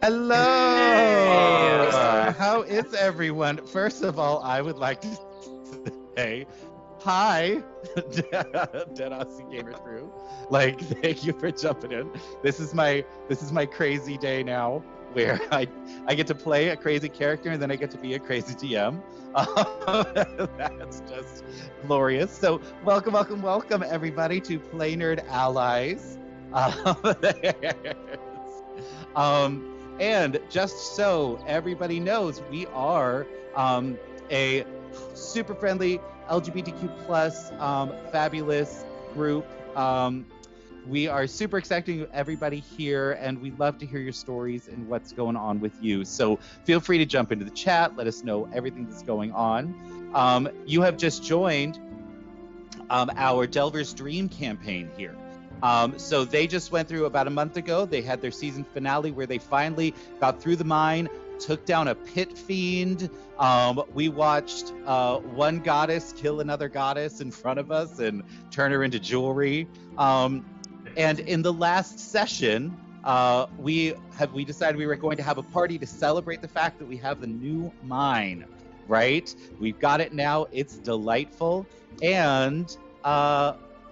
Hello! Hey. How is everyone? First of all, I would like to say hi, Dead Aussie Gamer Crew. Like, thank you for jumping in. This is my crazy day now, where I get to play a crazy character and then I get to be a crazy DM. That's just glorious. So, welcome, everybody, to Play Nerd Allies. Um, and just so everybody knows, we are a super friendly LGBTQ plus fabulous group. We are super excited everybody here, and we'd love to hear your stories and what's going on with you. So feel free to jump into the chat. Let us know everything that's going on. You have just joined our Delver's Dream campaign here. So they just went through about a month ago. They had their season finale where they finally got through the mine, took down a pit fiend. We watched one goddess kill another goddess in front of us and turn her into jewelry. And in the last session, we decided we were going to have a party to celebrate the fact that we have the new mine. Right? We've got it now. It's delightful. And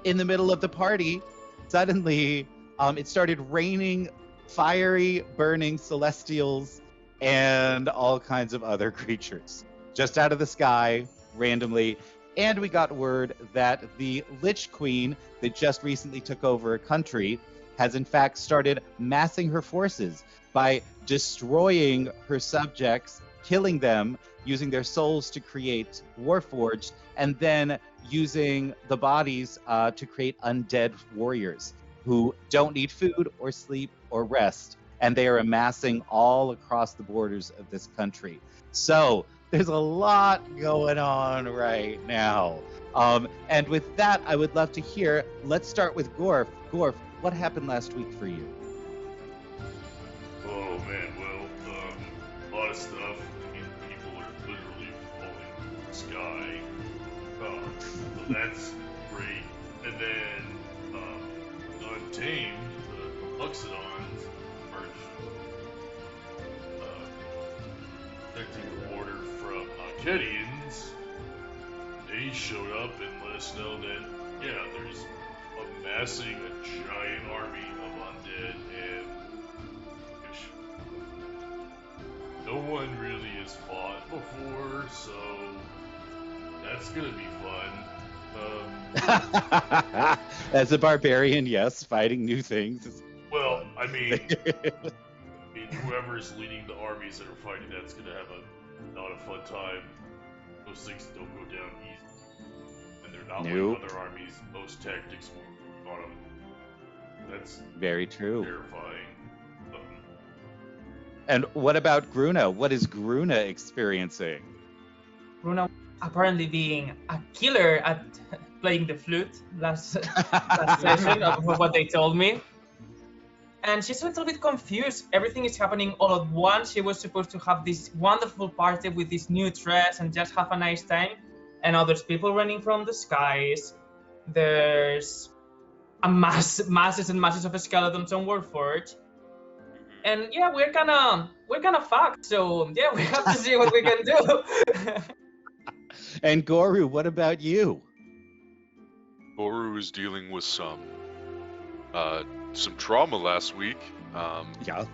in the middle of the party, suddenly it started raining fiery, burning celestials and all kinds of other creatures just out of the sky randomly. And we got word that the Lich Queen that just recently took over a country has in fact started massing her forces by destroying her subjects, killing them, using their souls to create Warforged, and then using the bodies to create undead warriors who don't need food or sleep or rest. And they are amassing all across the borders of this country. So there's a lot going on right now. And with that, I would love to hear, let's start with Gorf. Gorf, what happened last week for you? Oh man, well, a lot of stuff. I mean, people are literally falling from the sky. So that's great. And then, Untamed, the Luxodons are protecting the border from Arcadians. They showed up and let us know that, yeah, there's amassing a giant army of undead and no one really has fought before, so that's gonna be fun. As a barbarian, yes, fighting new things is Well, fun. I mean, whoever's leading the armies that are fighting, that's gonna have not a fun time. Those things don't go down easy, and they're not Nope. like other armies. Most tactics will on them. That's Very true. terrifying. And what about Gruna? What is Gruna experiencing? Runa apparently being a killer at playing the flute last session of what they told me. And she's a little bit confused. Everything is happening all at once. She was supposed to have this wonderful party with this new dress and just have a nice time. And now there's people running from the skies. There's masses and masses of skeletons on Warforged. And yeah, we're kind of fucked. So yeah, we have to see what we can do. And Goru, what about you? Goru is dealing with some trauma last week. Yeah.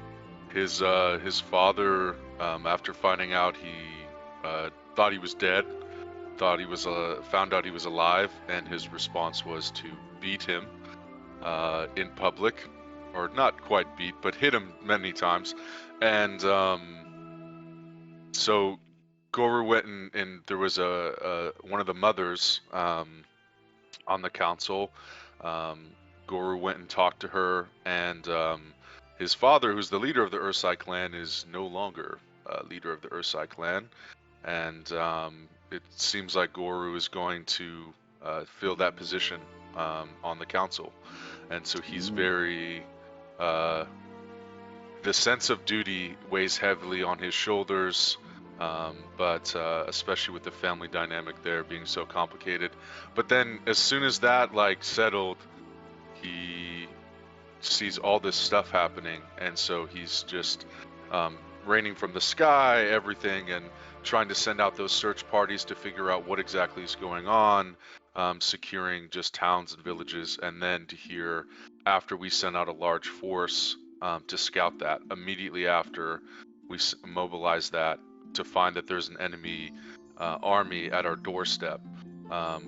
His father, after finding out he thought he was dead, found out he was alive, and his response was to beat him in public, or not quite beat, but hit him many times. And so Goru went and there was one of the mothers on the council. Goru went and talked to her, and his father, who's the leader of the Ursai clan, is no longer leader of the Ursai clan, and it seems like Goru is going to fill that position on the council, and so he's very the sense of duty weighs heavily on his shoulders, but especially with the family dynamic there being so complicated. But then as soon as that settled, he sees all this stuff happening, and so he's just raining from the sky, everything, and trying to send out those search parties to figure out what exactly is going on, securing just towns and villages, and then to hear after we sent out a large force to scout that. Immediately after we mobilize that, to find that there's an enemy army at our doorstep.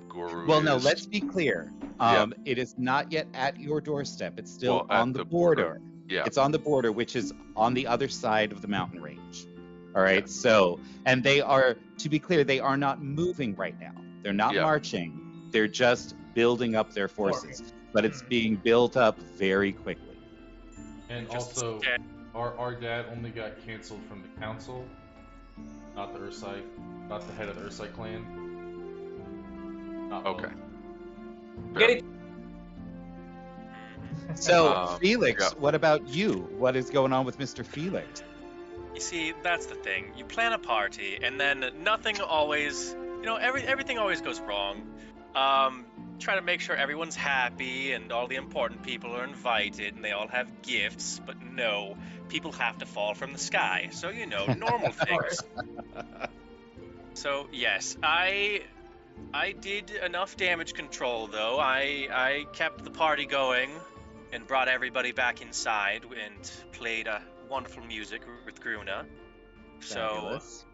Guru Well, no, is let's be clear. Yeah. It is not yet at your doorstep. It's still Well, at on the the border. border. Yeah. It's on the border, which is on the other side of the mountain range. All right. So, and they are, to be clear, they are not moving right now. They're not Yeah. marching. They're just building up their forces. But it's being built up very quickly. And Just also, scan- our dad only got canceled from the council, not the Ursite, not the head of the Ursite clan. Not Okay. both. Get it? So, Felix, yeah. what about you? What is going on with Mr. Felix? You see, that's the thing. You plan a party, and then nothing always, everything always goes wrong. Try to make sure everyone's happy, and all the important people are invited, and they all have gifts. But no, people have to fall from the sky. So normal things. So yes, I did enough damage control, though. I kept the party going and brought everybody back inside and played wonderful music with Gruna. So, Fabulous.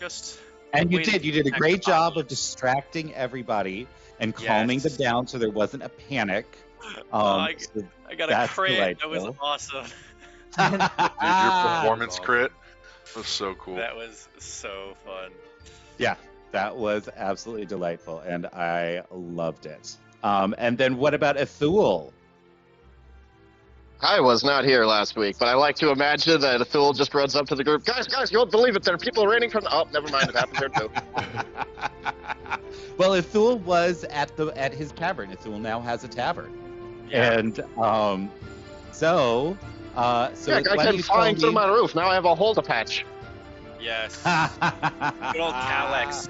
just... And you way to did. You did a protect great the job of populace. distracting everybody and calming them Yes. down so there wasn't a panic. I So got a that's crit. That was delightful. awesome. Dude, your performance awesome. crit was so cool. That was so fun. Yeah, that was absolutely delightful, and I loved it. And then what about Ethul? I was not here last week, but I like to imagine that Ethul just runs up to the group. Guys, you won't believe it. There are people raining from. Oh, never mind. It happened here too. Well, Ethul was at his tavern. Ethul now has a tavern, Yeah. and so Yeah, I why don't came you flying tell through me- my roof. Now I have a hole to patch. Yes. Good old Calyx.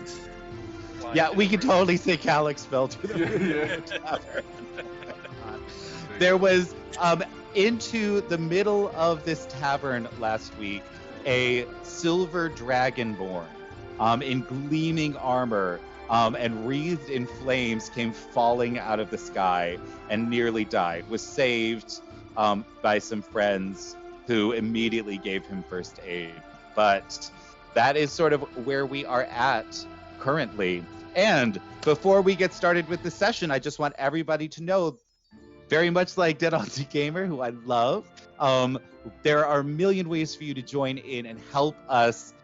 Yeah, we can totally say Calyx fell to the roof of the tavern. There was into the middle of this tavern last week a silver dragonborn in gleaming armor and wreathed in flames came falling out of the sky and nearly died. Was saved by some friends who immediately gave him first aid. But that is sort of where we are at currently. And before we get started with the session, I just want everybody to know, very much like Dead Aussie Gamer, who I love, there are a million ways for you to join in and help us,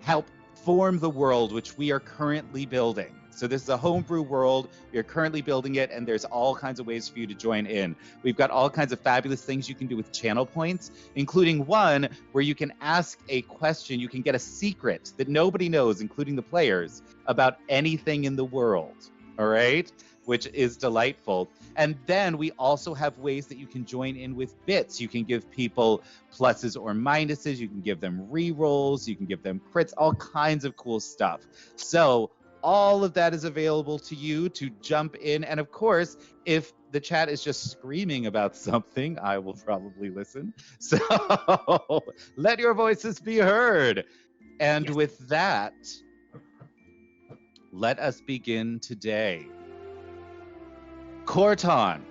help form the world which we are currently building. So this is a homebrew world. We are currently building it, and there's all kinds of ways for you to join in. We've got all kinds of fabulous things you can do with channel points, including one where you can ask a question. You can get a secret that nobody knows, including the players, about anything in the world. All right? Which is delightful. And then we also have ways that you can join in with bits. You can give people pluses or minuses. You can give them re-rolls. You can give them crits, all kinds of cool stuff. So all of that is available to you to jump in. And of course, if the chat is just screaming about something, I will probably listen. So let your voices be heard. And with that, let us begin today. Corton,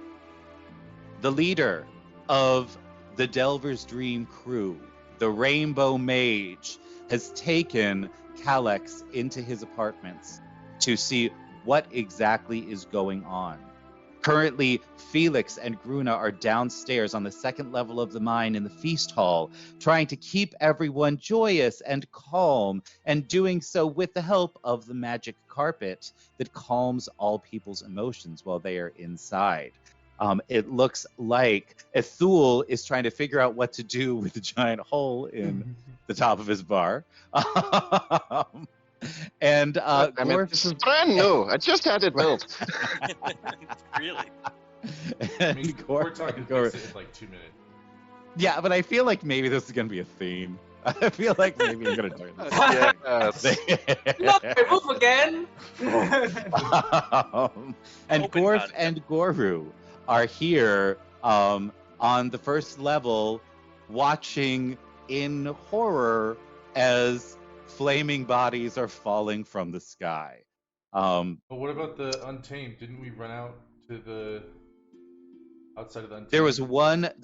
the leader of the Delver's Dream crew, the Rainbow Mage, has taken Calyx into his apartments to see what exactly is going on. Currently, Felix and Gruna are downstairs on the second level of the mine in the feast hall, trying to keep everyone joyous and calm, and doing so with the help of the magic carpet that calms all people's emotions while they are inside. It looks like Ethul is trying to figure out what to do with the giant hole in the top of his bar. And This is brand new. I just had it built. Really? and We're talking fix it in like 2 minutes. Yeah, but I feel like maybe this is gonna be a theme. I feel like maybe I'm gonna do Yes. Not my roof again. And Open Gorf concept. and Goru are here on on the first level, watching in horror as flaming bodies are falling from the sky. But what about the Untamed? Didn't we run out to the outside of the Untamed? There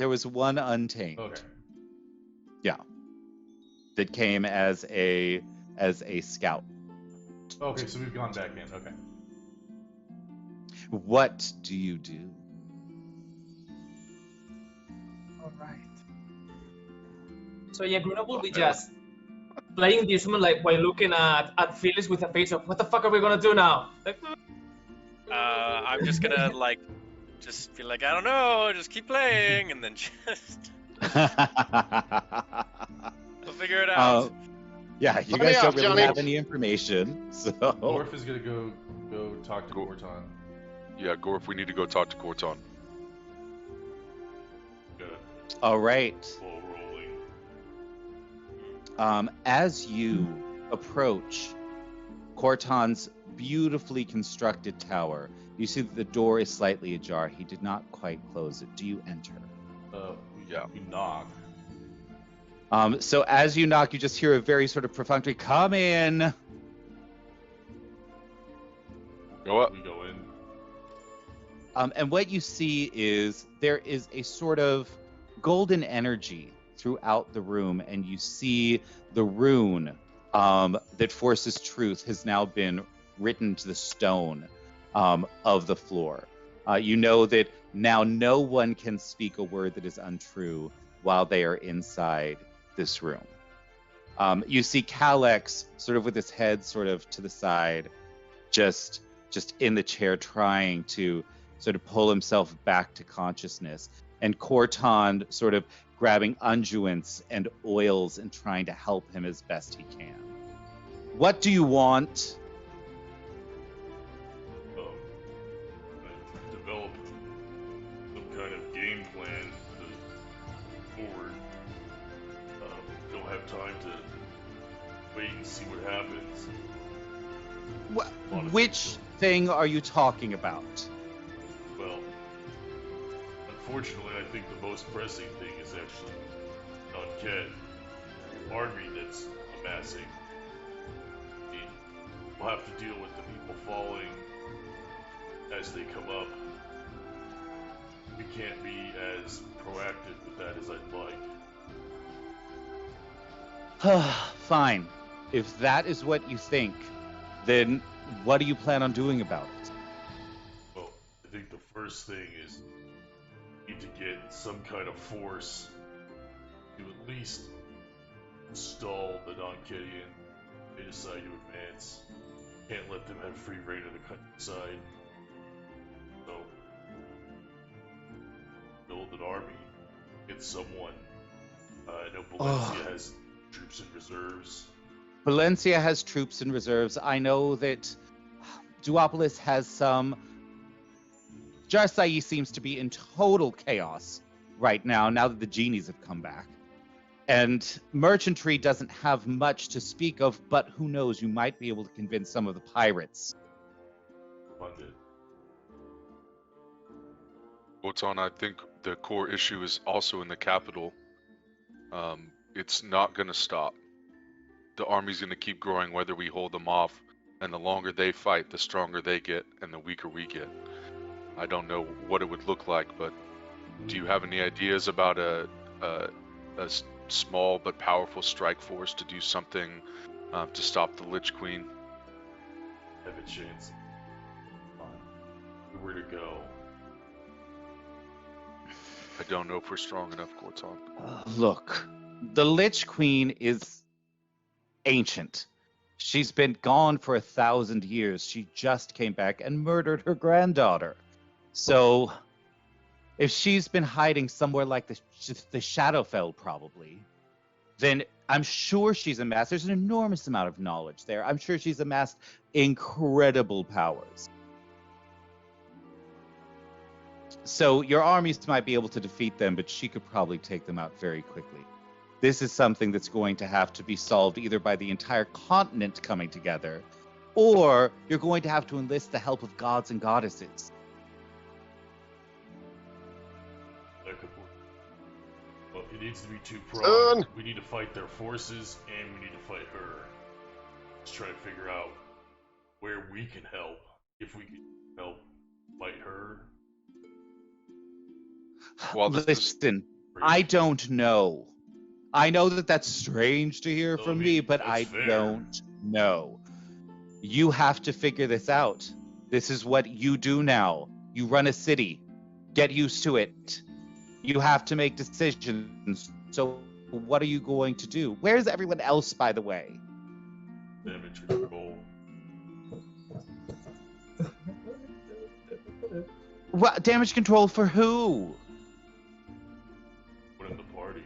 was one Untamed. Okay. Yeah. That came as a scout. Okay, so we've gone back in. Okay. What do you do? All right. So yeah, Gruna will be just playing this one like while looking at Phyllis with a face of what the fuck are we gonna do now? Like, I'm just gonna like, just be like, I don't know, just keep playing, and then just we'll figure it out. Yeah, you Let me guys off, don't really Johnny. have any information, so Gorf is gonna go talk to Go- Corton. Yeah, Gorf, we need to go talk to Corton. Got all right. ball rolling. As you approach Corton's beautifully constructed tower, you see that the door is slightly ajar. He did not quite close it. Do you enter? We knock. So as you knock, you just hear a very sort of perfunctory, "Come in." Go up. We go in. And what you see is there is a sort of golden energy throughout the room, and you see the rune that forces truth has now been written to the stone of the floor. You know that now no one can speak a word that is untrue while they are inside this room. You see Kalex sort of with his head sort of to the side, just in the chair trying to sort of pull himself back to consciousness, and Corton sort of grabbing unguents and oils and trying to help him as best he can. What do you want? Develop some kind of game plan to forward. Don't have time to wait and see what happens. Which thing are you talking about? Well, unfortunately, I think the most pressing thing is actually non-cat army that's amassing. I mean, we'll have to deal with the people falling as they come up. We can't be as proactive with that as I'd like. Fine. If that is what you think, then what do you plan on doing about it? Well, I think the first thing is we need to get some kind of force to at least stall the non-Kidian. They decide to advance. Can't let them have free reign of the countryside. So, build an army. Get someone. I know Valencia has troops and reserves. Valencia has troops and reserves. I know that Duopolis has some. Jarsai seems to be in total chaos right now that the genies have come back. And merchantry doesn't have much to speak of, but who knows, you might be able to convince some of the pirates. Funded. Corton, I think the core issue is also in the capital. It's not going to stop. The army's going to keep growing whether we hold them off, and the longer they fight, the stronger they get, and the weaker we get. I don't know what it would look like, but do you have any ideas about a small but powerful strike force to do something to stop the Lich Queen? Have a chance. Where to go? I don't know if we're strong enough, Corton. Look, the Lich Queen is ancient. She's been gone for 1,000 years. She just came back and murdered her granddaughter. So, if she's been hiding somewhere like the Shadowfell, probably, then I'm sure she's amassed. There's an enormous amount of knowledge there. I'm sure she's amassed incredible powers. So your armies might be able to defeat them, but she could probably take them out very quickly. This is something that's going to have to be solved either by the entire continent coming together, or you're going to have to enlist the help of gods and goddesses. That could work. Well, it needs to be Soon. two-pronged. We need to fight their forces, and we need to fight her. Let's try to figure out where we can help. If we can help fight her. Well, this is Listen, I don't know. I know that that's strange to hear I from mean, me, but that's I fair. don't know. You have to figure this out. This is what you do now. You run a city. Get used to it. You have to make decisions. So, what are you going to do? Where's everyone else, by the way? Damage control. What damage control for who? Put in the party.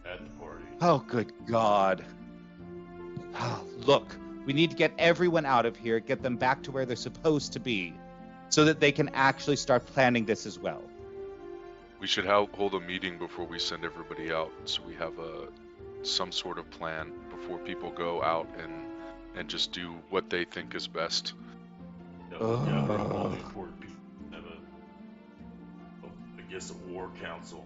At the party. Oh, good God. Look, we need to get everyone out of here, get them back to where they're supposed to be, so that they can actually start planning this as well. We should hold a meeting before we send everybody out, so we have some sort of plan before people go out and just do what they think is best. Yeah, gather up all the important people. Have I guess a war council.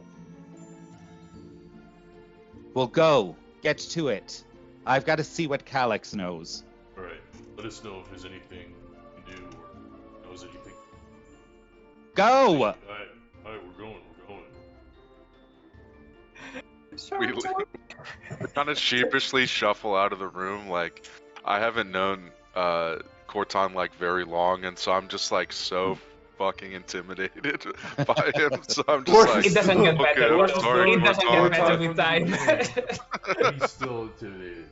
Well, go. Get to it. I've got to see what Calyx knows. Alright, let us know if there's anything you can do or knows anything. Go! Alright, we're going. We kind of sheepishly shuffle out of the room. Like, I haven't known Corton like very long, and so I'm just like so fucking intimidated by him. So I'm just like, It doesn't get okay, better. I'm sorry, It doesn't Corton. get better with time. He's still intimidated.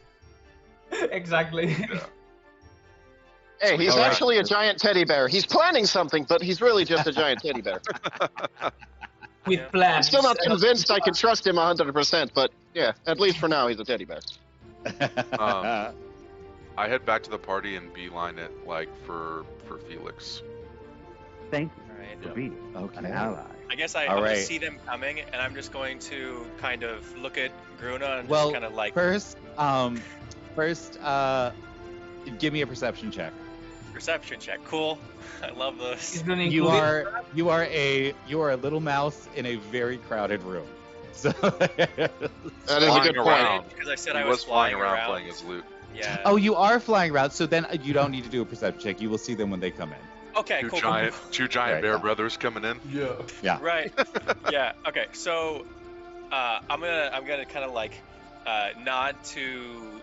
Exactly. Yeah. Hey, he's All right. actually a giant teddy bear. He's planning something, but he's really just a giant teddy bear. With I'm plans. still not convinced I can trust him 100%, but yeah, at least for now, he's a teddy bear. I head back to the party and beeline it like for Felix. Thank you Alright. for Yeah. being an Okay. ally. I guess I All I'll right. just see them coming, and I'm just going to kind of look at Gruna and Well, just kind of like first, give me a perception check. perception check. Cool. I love those. He's gonna You include are a little mouse in a very crowded room. So That is a Flying good point. around. Because I said He I was flying around around. playing his lute. Yeah. Oh, you are flying around, so then you don't need to do a perception check. You will see them when they come in. Okay. Two Cool. giant Right. bear brothers coming in. Yeah. Right. Yeah. Okay. So, I'm gonna kind of like nod to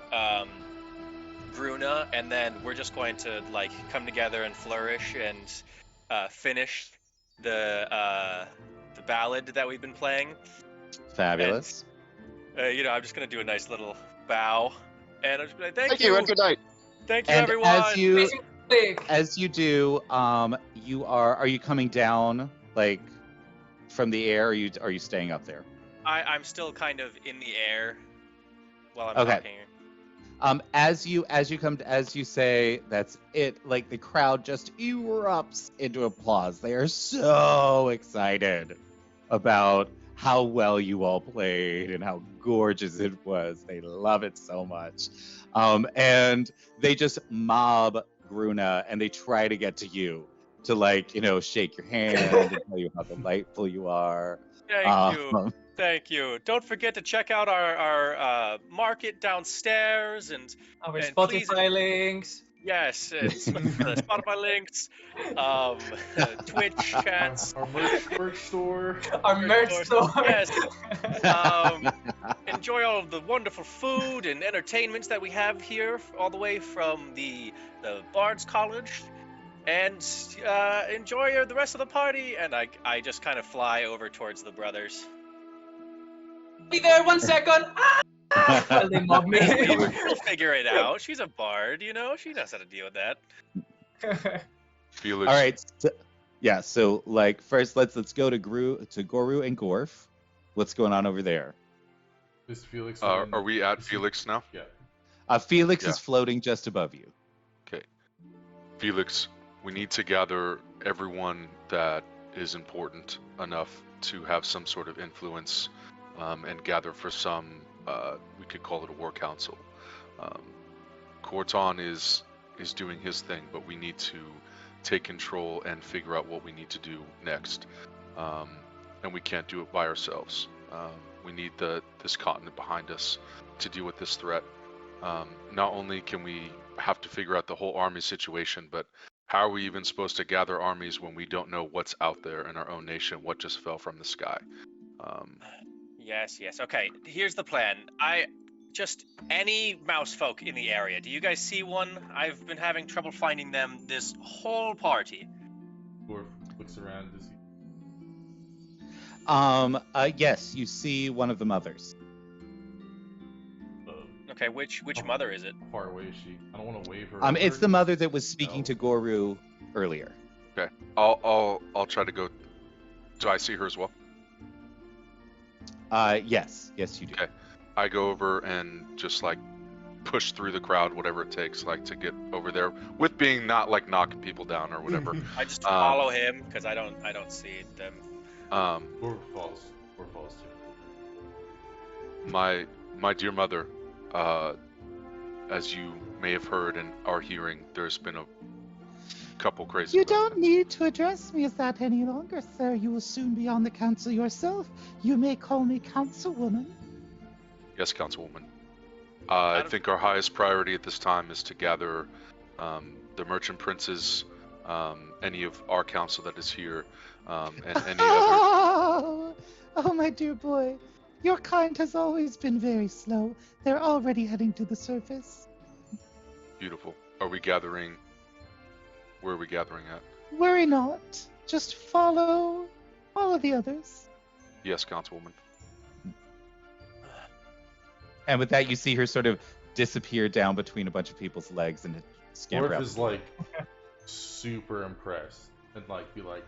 Gruna, and then we're just going to like come together and flourish and finish the ballad that we've been playing. Fabulous. I'm just gonna do a nice little bow, and I'm just gonna Thank you, and good night. Thank you, And everyone. as you do, you are you coming down like from the air? Or are you staying up there? I'm still kind of in the air while I'm Okay. talking. As you say that's it, like the crowd just erupts into applause. They are so excited about how well you all played and how gorgeous it was. They love it so much. And they just mob Gruna and they try to get to you to shake your hand and tell you how delightful you are. Thank you. Um, Thank you. Don't forget to check out our market downstairs, and our and Spotify links. yes, it's Spotify links, Twitch chats, Our merch store. Our merch store. Yes. Enjoy all of the wonderful food and entertainments that we have here, all the way from the Bard's College, and enjoy the rest of the party. And I just kind of fly over towards the brothers. Be there 1 second. While they mob me. We'll figure it out. She's a bard, she knows how to deal with that. Felix. All right. So like first let's go to Goru and Gorf. What's going on over there? Is Felix? Are we at Felix now? Yeah. Felix Yeah. is floating just above you. Okay. Felix, we need to gather everyone that is important enough to have some sort of influence, and gather for some, we could call it a war council. Corton is doing his thing, but we need to take control and figure out what we need to do next. And we can't do it by ourselves. We need this continent behind us to deal with this threat. Not only can we have to figure out the whole army situation, but how are we even supposed to gather armies when we don't know what's out there in our own nation, what just fell from the sky? Yes. Okay, here's the plan. Just any mouse folk in the area. Do you guys see one? I've been having trouble finding them this whole party. Dwarf looks around. Does he? Yes, you see one of the mothers. Okay, which mother is it? How far away is she? I don't want to wave her. It's over. the mother that was speaking No. to Goru earlier. Okay, I'll try to go. Do I see her as well? Yes, you do. Okay. I go over and just like push through the crowd, whatever it takes, like to get over there with being not like knocking people down or whatever. I just follow him because I don't see them. Dwarf falls too. My dear mother, as you may have heard and are hearing, there's been a couple crazy. You don't need to address me as that any longer, sir. You will soon be on the council yourself. You may call me councilwoman. Yes, Councilwoman. I think our highest priority at this time is to gather the merchant princes, any of our council that is here, and any other. Oh, my dear boy. Your kind has always been very slow. They're already heading to the surface. Beautiful. Are we gathering? Where are we gathering at? Worry not. Just follow the others. Yes, Councilwoman. And with that, you see her sort of disappear down between a bunch of people's legs and scamper Dwarf out. is like super impressed and like be like,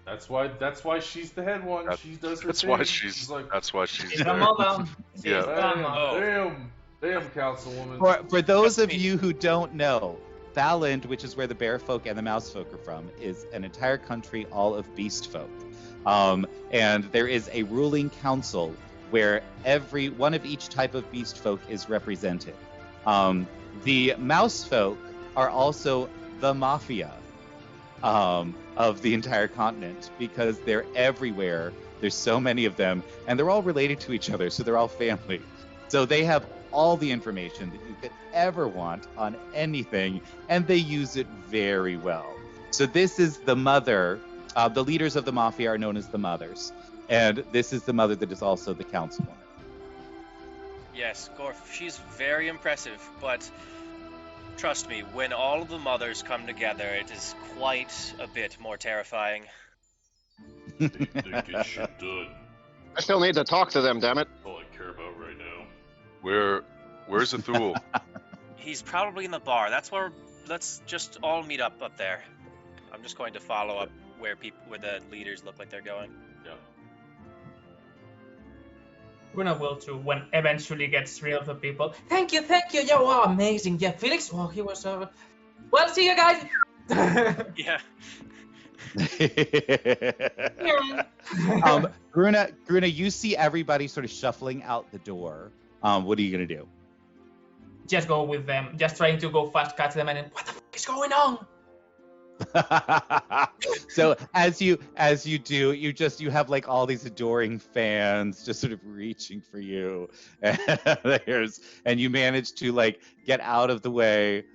that's why she's the head one. She does her That's thing. why she's. like, That's why she's She's a there. mother. She's Yeah. a mother. Damn, councilwoman. For those of me. you who don't know, Valand, which is where the bear folk and the mouse folk are from, is an entire country all of beast folk. And there is a ruling council where every one of each type of beast folk is represented. The mouse folk are also the mafia of the entire continent because they're everywhere. There's so many of them, and they're all related to each other, so they're all family. So they have all the information that you could ever want on anything, and they use it very well. So this is the mother. The leaders of the mafia are known as the mothers, and this is the mother that is also the councilwoman. Yes, Gorf, she's very impressive, but trust me, when all of the mothers come together, it is quite a bit more terrifying. They get shit done. I still need to talk to them, damn it. All I care about right now. Where's Athul? He's probably in the bar. Let's just all meet up there. I'm just going to follow up where the leaders look like they're going. Yeah. Runa will too when eventually gets rid of the people. Thank you. You are amazing. Yeah, Felix. Well, he was. Well, see you guys. Yeah. Gruna, you see everybody sort of shuffling out the door. What are you gonna do? Just go with them. Just trying to go fast, catch them, and then what the fuck is going on? So as you do, you have like all these adoring fans just sort of reaching for you, and you manage to like get out of the way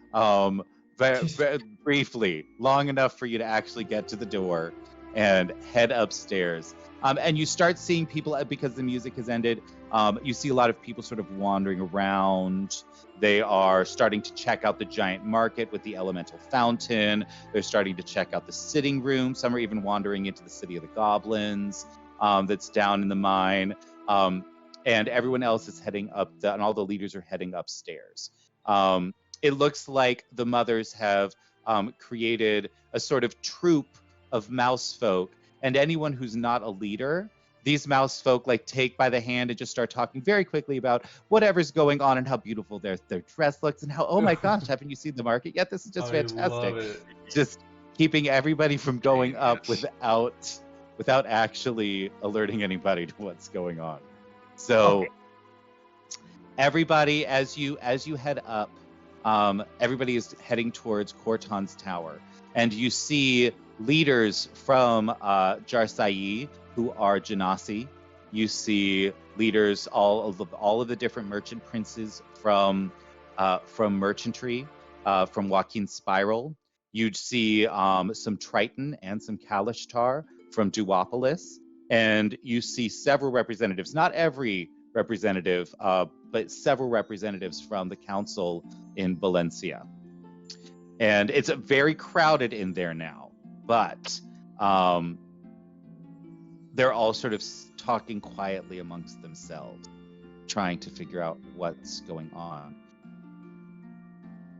very briefly, long enough for you to actually get to the door and head upstairs. And you start seeing people because the music has ended. You see a lot of people sort of wandering around. They are starting to check out the giant market with the elemental fountain. They're starting to check out the sitting room. Some are even wandering into the city of the goblins that's down in the mine. And everyone else is heading up, and all the leaders are heading upstairs. It looks like the mothers have created a sort of troupe of mouse folk, and anyone who's not a leader, these mouse folk like take by the hand and just start talking very quickly about whatever's going on and how beautiful their dress looks and how, oh my gosh, haven't you seen the market yet? This is just fantastic. Love it. Just keeping everybody from going up without actually alerting anybody to what's going on. So everybody, as you head up, everybody is heading towards Corton's tower, and you see leaders from Jarsai, who are Genasi, You see leaders, all of the different merchant princes from merchantry, from Joaquin Spiral. You'd see some Triton and some Kalishtar from Duopolis, and you see several representatives, not every representative, but several representatives from the council in Valencia. And it's very crowded in there now, but they're all sort of talking quietly amongst themselves, trying to figure out what's going on.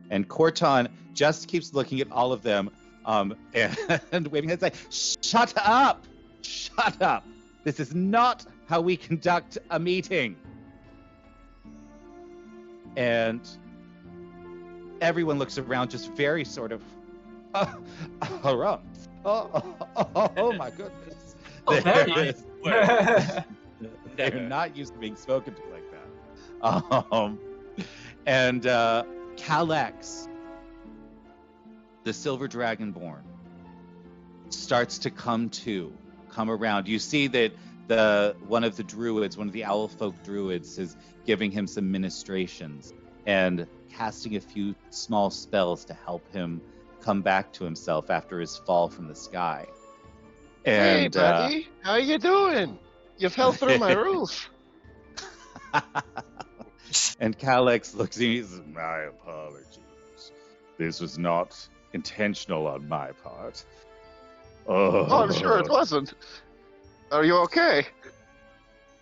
And Corton just keeps looking at all of them and waving his head, "Shut up! Shut up! This is not how we conduct a meeting." And everyone looks around, just very sort of, oh my goodness. Oh, very nice. They're not used to being spoken to like that. And Kalex, the Silver Dragonborn, starts to come around. You see that one of the druids, one of the owl folk druids, is giving him some ministrations and casting a few small spells to help him come back to himself after his fall from the sky. And, hey, buddy, how you doing? You fell through my roof. And Kalex looks at me and says, "My apologies. This was not intentional on my part." Oh, I'm sure it wasn't. Are you okay?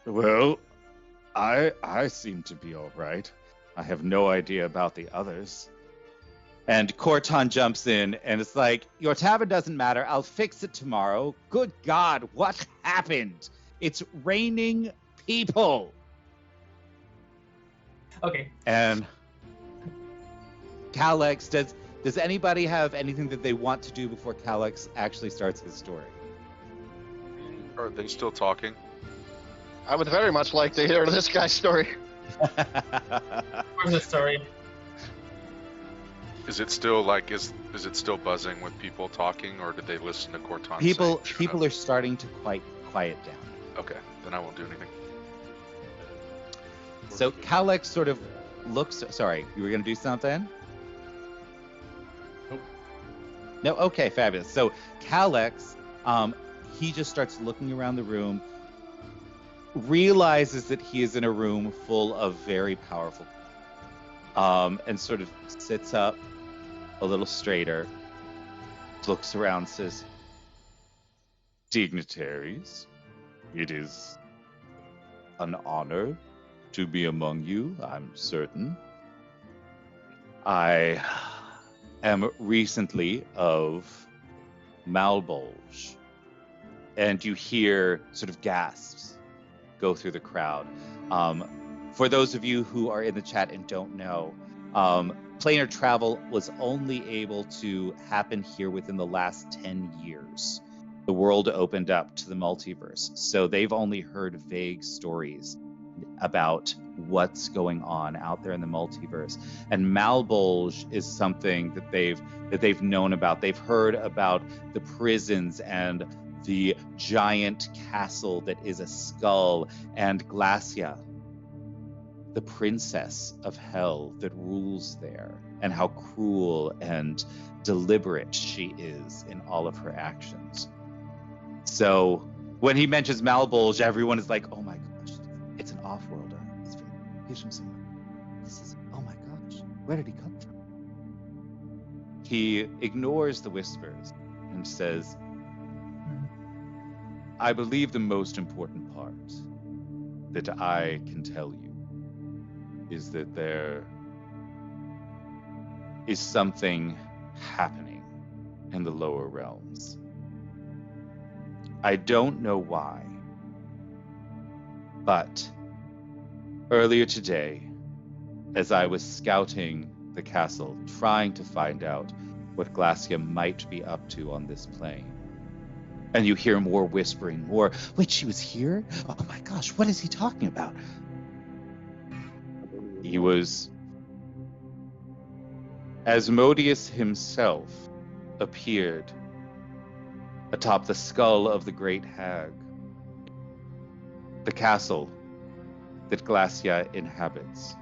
Well, I seem to be all right. I have no idea about the others. And Corton jumps in and it's like, "Your tavern doesn't matter. I'll fix it tomorrow." Good God, what happened? It's raining people. Okay. And Kalex, does anybody have anything that they want to do before Kalex actually starts his story? Are they still talking? I would very much like to hear this guy's story. Where's the story? Is it still like is it still buzzing with people talking, or did they listen to Corton? People saying, "Shut up"? are starting to quiet down. Okay, then I won't do anything. So Kalex sort of looks. Sorry, you were going to do something? Nope. No. Okay, fabulous. So Kalex, he just starts looking around the room, realizes that he is in a room full of very powerful people, and sort of sits up a little straighter, looks around, says, "Dignitaries, it is an honor to be among you, I'm certain. I am recently of Malbolge." And you hear sort of gasps go through the crowd. For those of you who are in the chat and don't know, planar travel was only able to happen here within the last 10 years. The world opened up to the multiverse, so they've only heard vague stories about what's going on out there in the multiverse. And Malbolge is something that they've known about. They've heard about the prisons and the giant castle that is a skull, and Glacia, the princess of hell that rules there, and how cruel and deliberate she is in all of her actions. So when he mentions Malbolge, everyone is like, "Oh my gosh, it's an off-worlder. He's from somewhere. Oh my gosh, where did he come from?" He ignores the whispers and says, "I believe the most important part that I can tell you is that there is something happening in the lower realms. I don't know why, but earlier today, as I was scouting the castle, trying to find out what Glacia might be up to on this plane, and you hear more whispering, more, 'Wait, she was here? Oh my gosh, what is he talking about?' He was... Asmodeus himself appeared atop the skull of the great hag, the castle that Glacia inhabits.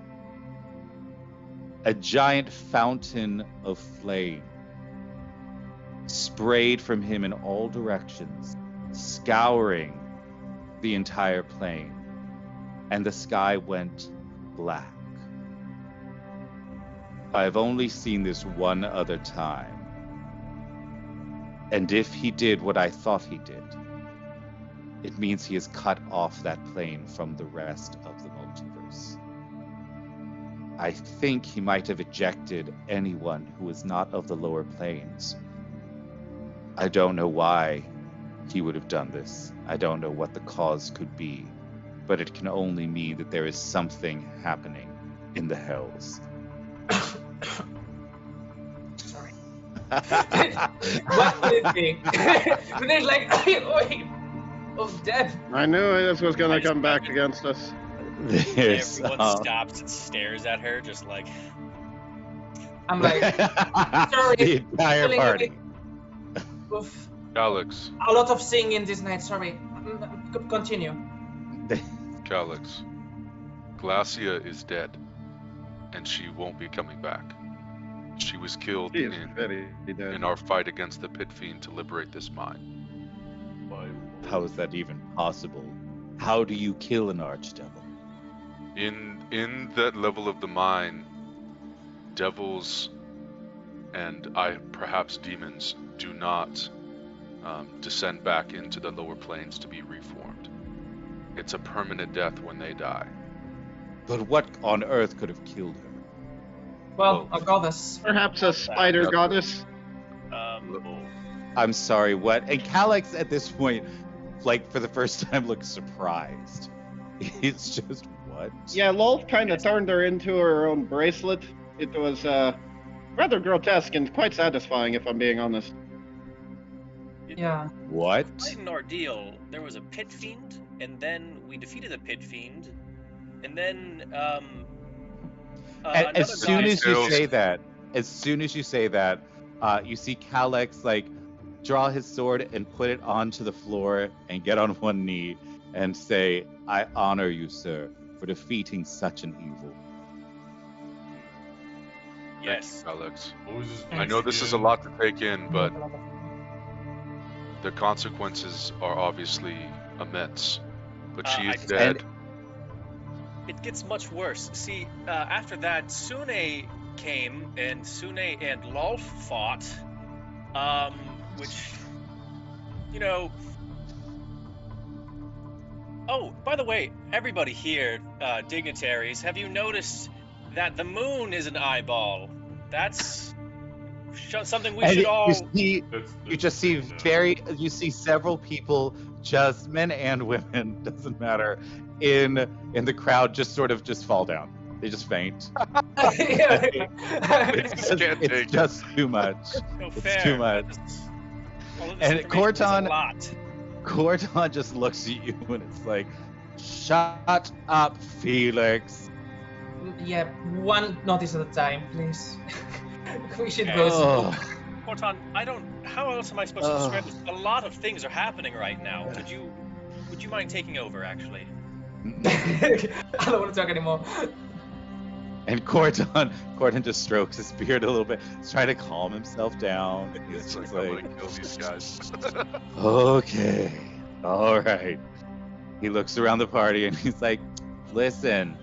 A giant fountain of flame sprayed from him in all directions, scouring the entire plain, and the sky went black. I've only seen this one other time. And if he did what I thought he did, it means he has cut off that plane from the rest of the multiverse. I think he might have ejected anyone who was not of the lower planes. I don't know why he would have done this. I don't know what the cause could be, but it can only mean that there is something happening in the hells. Sorry. What would it be? But there's like, oh, death. I knew this was gonna come back against us. There's, Everyone stops and stares at her, just like. I'm like, sorry. The entire feeling party. Oof. Calix, A lot of singing this night, sorry. Continue. Calix. Glacia is dead, and she won't be coming back. She was killed She is very dead. in our fight against the Pit Fiend to liberate this mine. How is that even possible? How do you kill an archdevil? In that level of the mine, devils and perhaps demons do not descend back into the lower planes to be reformed. It's a permanent death when they die. But what on earth could have killed her? Well, a goddess. Perhaps a spider goddess. I'm sorry, what? And Calix at this point, like for the first time, looks surprised. It's just what? Yeah, Lolth kind of turned her into her own bracelet. It was rather grotesque and quite satisfying, if I'm being honest. Yeah. What? Quite an ordeal. There was a pit fiend, and then we defeated the pit fiend, and then And as soon guy- as you say that, you see Calix like draw his sword and put it onto the floor and get on one knee and say, "I honor you, sir, for defeating such an evil." Yes. Thank you, Calix. What was his I name know this is a again? lot to take in, but the consequences are obviously immense. But she is dead. It gets much worse. See, after that, Sune came, and Sune and Lolf fought, which, you know... Oh, by the way, everybody here, dignitaries, have you noticed that the moon is an eyeball? That's something we And should all... you just see that's you see several people, just men and women, doesn't matter, in the crowd just sort of just fall down. They just faint. It's just too much. No It's fair. too much. All of this And information is a Corton- lot. Cordon just looks at you and it's like, "Shut up, Felix." Yeah, one notice at a time, please. We should go. Oh. Corton, how else am I supposed to describe this? A lot of things are happening right now. Would you mind taking over, actually? I don't want to talk anymore. And Cordon just strokes his beard a little bit. He's trying to calm himself down. He's It's just like, I'm like, gonna kill these guys. okay, all right. He looks around the party and he's like, "Listen.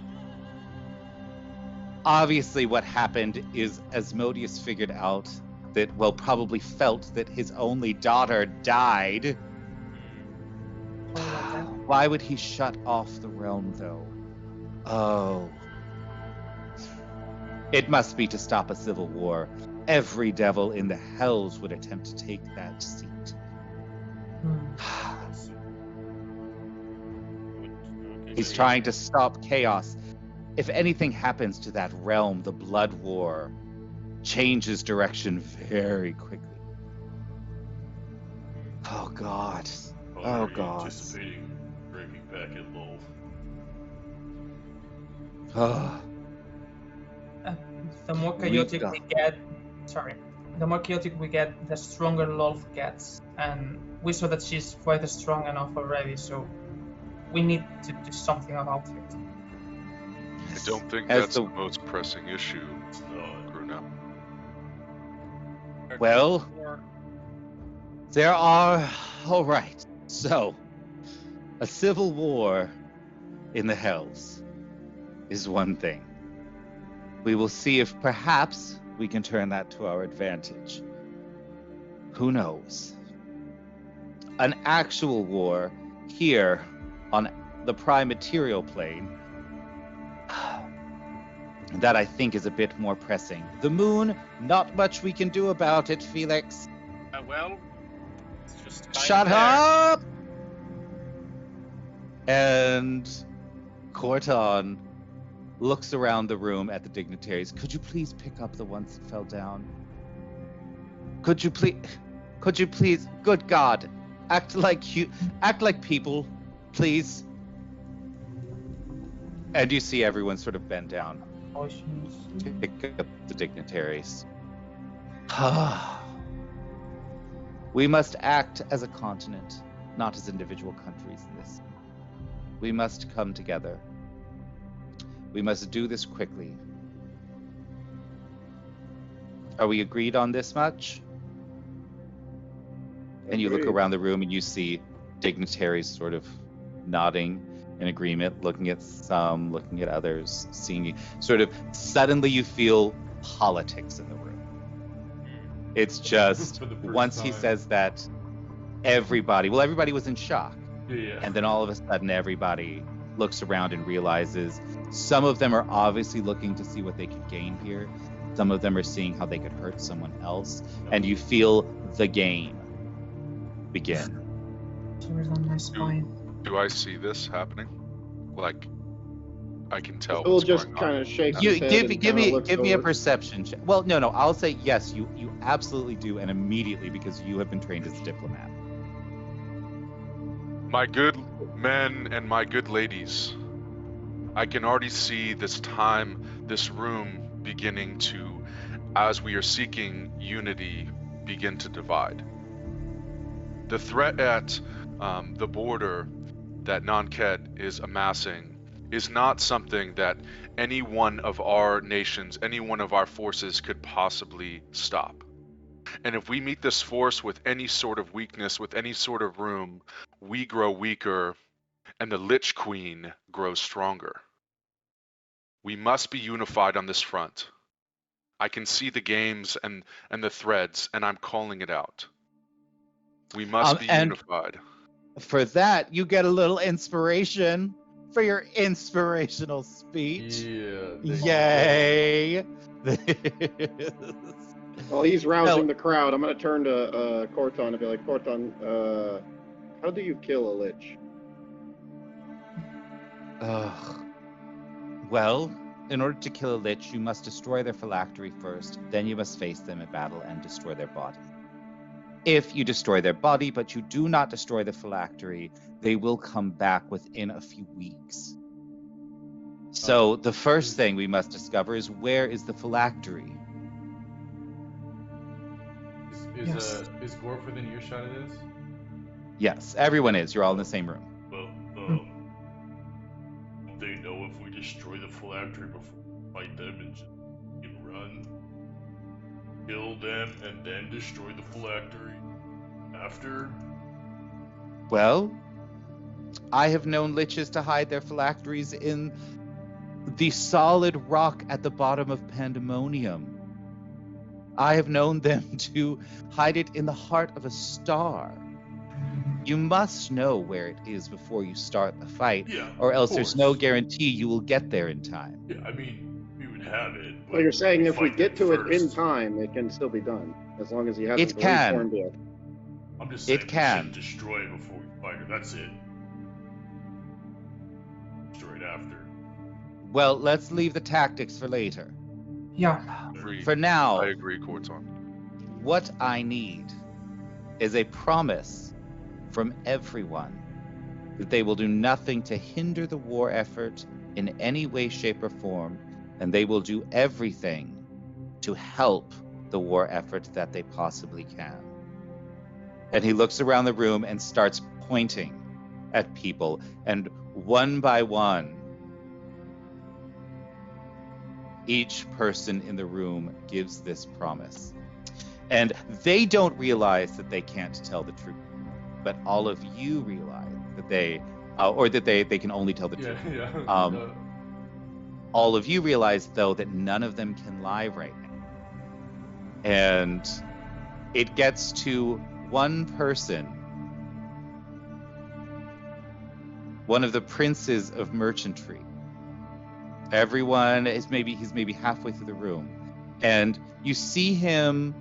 Obviously, what happened is Asmodeus figured out that, well, probably felt that his only daughter died. Why would he shut off the realm, though? Oh. It must be to stop a civil war. Every devil in the hells would attempt to take that seat. He's trying to stop chaos. If anything happens to that realm, the blood war changes direction very quickly. Oh, God. Oh, God. Anticipating breaking back at Lowell. Oh. The more chaotic we get, the more chaotic we get, the stronger Lolf gets, and we saw that she's quite strong enough already. So we need to do something about it. I don't think As that's the most pressing issue, It's not. Bruno. Well, there are. All right. So, a civil war in the Hells is one thing. We will see if perhaps we can turn that to our advantage. Who knows? An actual war here on the prime material plane, that I think is a bit more pressing. The moon, not much we can do about it, Felix. Well, it's just kind Shut of there. up! And Corton looks around the room at the dignitaries. Could you please pick up the ones that fell down? Could you please, good God, act like people, please. And you see everyone sort of bend down to pick up the dignitaries. We must act as a continent, not as individual countries in this. We must come together. We must do this quickly. Are we agreed on this much? And you look Agreed. around the room and you see dignitaries sort of nodding in agreement, looking at some, looking at others, seeing sort of suddenly you feel politics in the room. It's just For the first once he time. says that, everybody was in shock. Yeah. And then all of a sudden everybody looks around and realizes some of them are obviously looking to see what they can gain here. Some of them are seeing how they could hurt someone else. And you feel the game begin. Shivers on my spine. Do I see this happening? Like, I can tell Phil what's just going kind on. of shakes You his head and give kinda me looks a over. perception check. Well, no, I'll say yes. You absolutely do, and immediately because you have been trained as a diplomat. My good men and my good ladies, I can already see this room beginning to, as we are seeking unity, begin to divide. The threat at the border that Nanket is amassing is not something that any one of our nations, any one of our forces could possibly stop. And if we meet this force with any sort of weakness, with any sort of room, we grow weaker and the Lich Queen grows stronger. We must be unified on this front. I can see the games and the threads, and I'm calling it out. We must be And unified. for that, you get a little inspiration for your inspirational speech. Yeah. Yay! Well, he's rousing the crowd. I'm going to turn to Corton and be like, Corton, how do you kill a lich? Well, in order to kill a lich, you must destroy their phylactery first. Then you must face them in battle and destroy their body. If you destroy their body, but you do not destroy the phylactery, they will come back within a few weeks. So the first thing we must discover is where is the phylactery? Yes. Is Gorf within earshot of this? Yes, everyone is. You're all in the same room. Well, they know if we destroy the phylactery before we fight them and just can run, kill them, and then destroy the phylactery after? Well, I have known liches to hide their phylacteries in the solid rock at the bottom of Pandemonium. I have known them to hide it in the heart of a star. You must know where it is before you start the fight, Yeah, or else of there's no course. guarantee you will get there in time. Yeah, I mean, we would have it. So you're saying if we fight get them to it in first. time, it can still be done, as long as he hasn't It can. reformed yet. I'm just saying It we can. should destroy it before we fight her. That's it. Destroy it after. Well, let's leave the tactics for later. Yeah. Agreed. For now, I agree, Corton. what I need is a promise from everyone that they will do nothing to hinder the war effort in any way, shape, or form, and they will do everything to help the war effort that they possibly can. And he looks around the room and starts pointing at people, and one by one, each person in the room gives this promise. And they don't realize that they can't tell the truth, but all of you realize that they can only tell the truth. All of you realize, though, that none of them can lie right now. And it gets to one person, one of the princes of merchantry. Everyone is he's maybe halfway through the room, and you see him.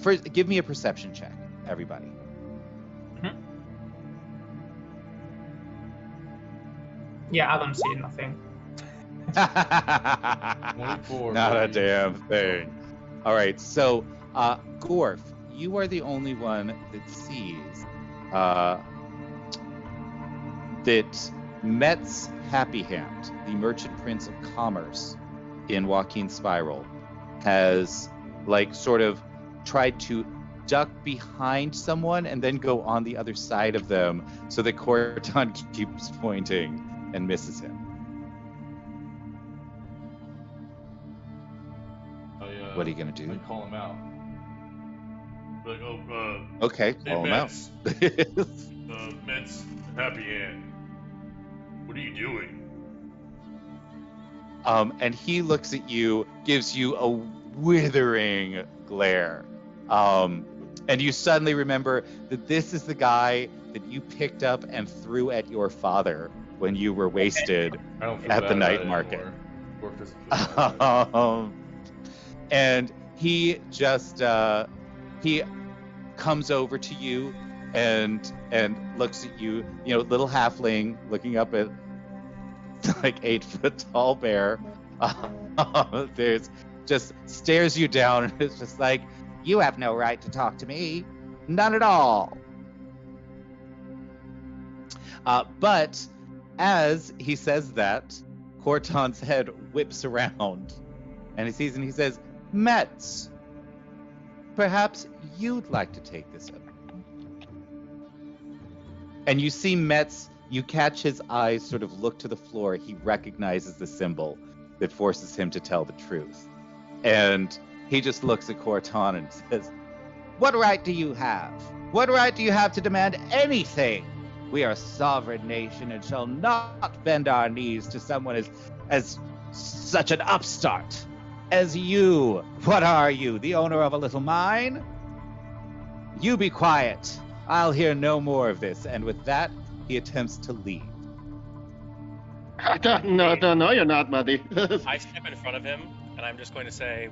First, give me a perception check, everybody. Yeah, I don't see nothing. 24. Not a baby. damn thing. All right, so Gorf, you are the only one that sees that Metz Happy Hand, the merchant prince of commerce in Joaquin Spiral, has sort of tried to duck behind someone and then go on the other side of them, so that Corton keeps pointing and misses him. What are you gonna do? I call him out. Like, Okay, hey, call him out. Metz, Happy Hand. What are you doing? And he looks at you, gives you a withering glare. And you suddenly remember that this is the guy that you picked up and threw at your father when you were wasted I don't feel at bad the about night it market. anymore. Gorf doesn't feel bad about it. And he just he comes over to you and looks at you, little halfling looking up at 8 foot tall bear. There's just stares you down and it's just like, you have no right to talk to me, none at all. But as he says that, Corton's head whips around and he sees and he says, Metz, perhaps you'd like to take this up. And you see Metz, you catch his eyes sort of look to the floor. He recognizes the symbol that forces him to tell the truth. And he just looks at Corton and says, what right do you have? What right do you have to demand anything? We are a sovereign nation and shall not bend our knees to someone as such an upstart as you. What are you, the owner of a little mine? You be quiet. I'll hear no more of this. And with that, he attempts to leave. No, you're not, buddy. I step in front of him, and I'm just going to say,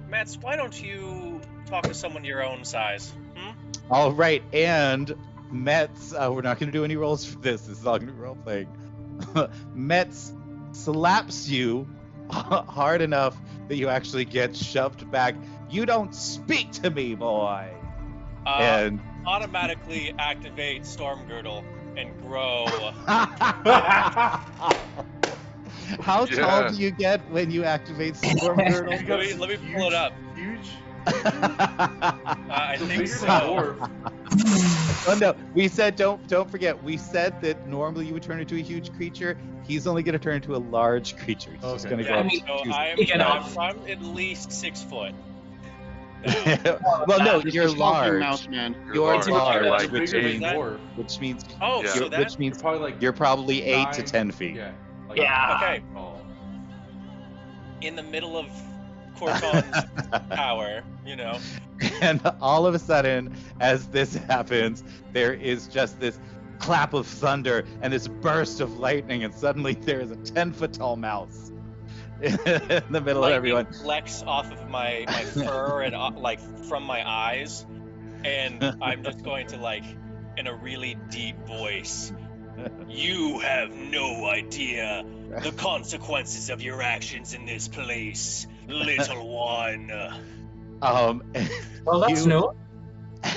Metz, why don't you talk to someone your own size? All right, and Metz, we're not going to do any rolls for this. This is all going to be role playing. Metz slaps you hard enough that you actually get shoved back. You don't speak to me, boy. And automatically activate Storm Girdle and grow. How tall do you get when you activate Storm Girdle? let me pull it up. Huge? I think Bigger so. than Gorf. Oh no, we said don't forget. We said that normally you would turn into a huge creature. He's only going to turn into a large creature. He's just going to Yeah, go I up. mean, I'm at least 6 foot. Well, no, This you're is called King large. Mouse Man. You're large, large, which bigger means than Gorf. which means Oh, Yeah. so that which means You're probably like you're probably 8 to 9 10 feet. Yeah. Yeah. okay. Tall. In the middle of Corton's tower, And all of a sudden, as this happens, there is just this clap of thunder and this burst of lightning, and suddenly there is a 10-foot tall mouse in the middle of everyone. Flecks off of my fur and from my eyes, and I'm just going to in a really deep voice, you have no idea the consequences of your actions in this place, little one. Well, that's new.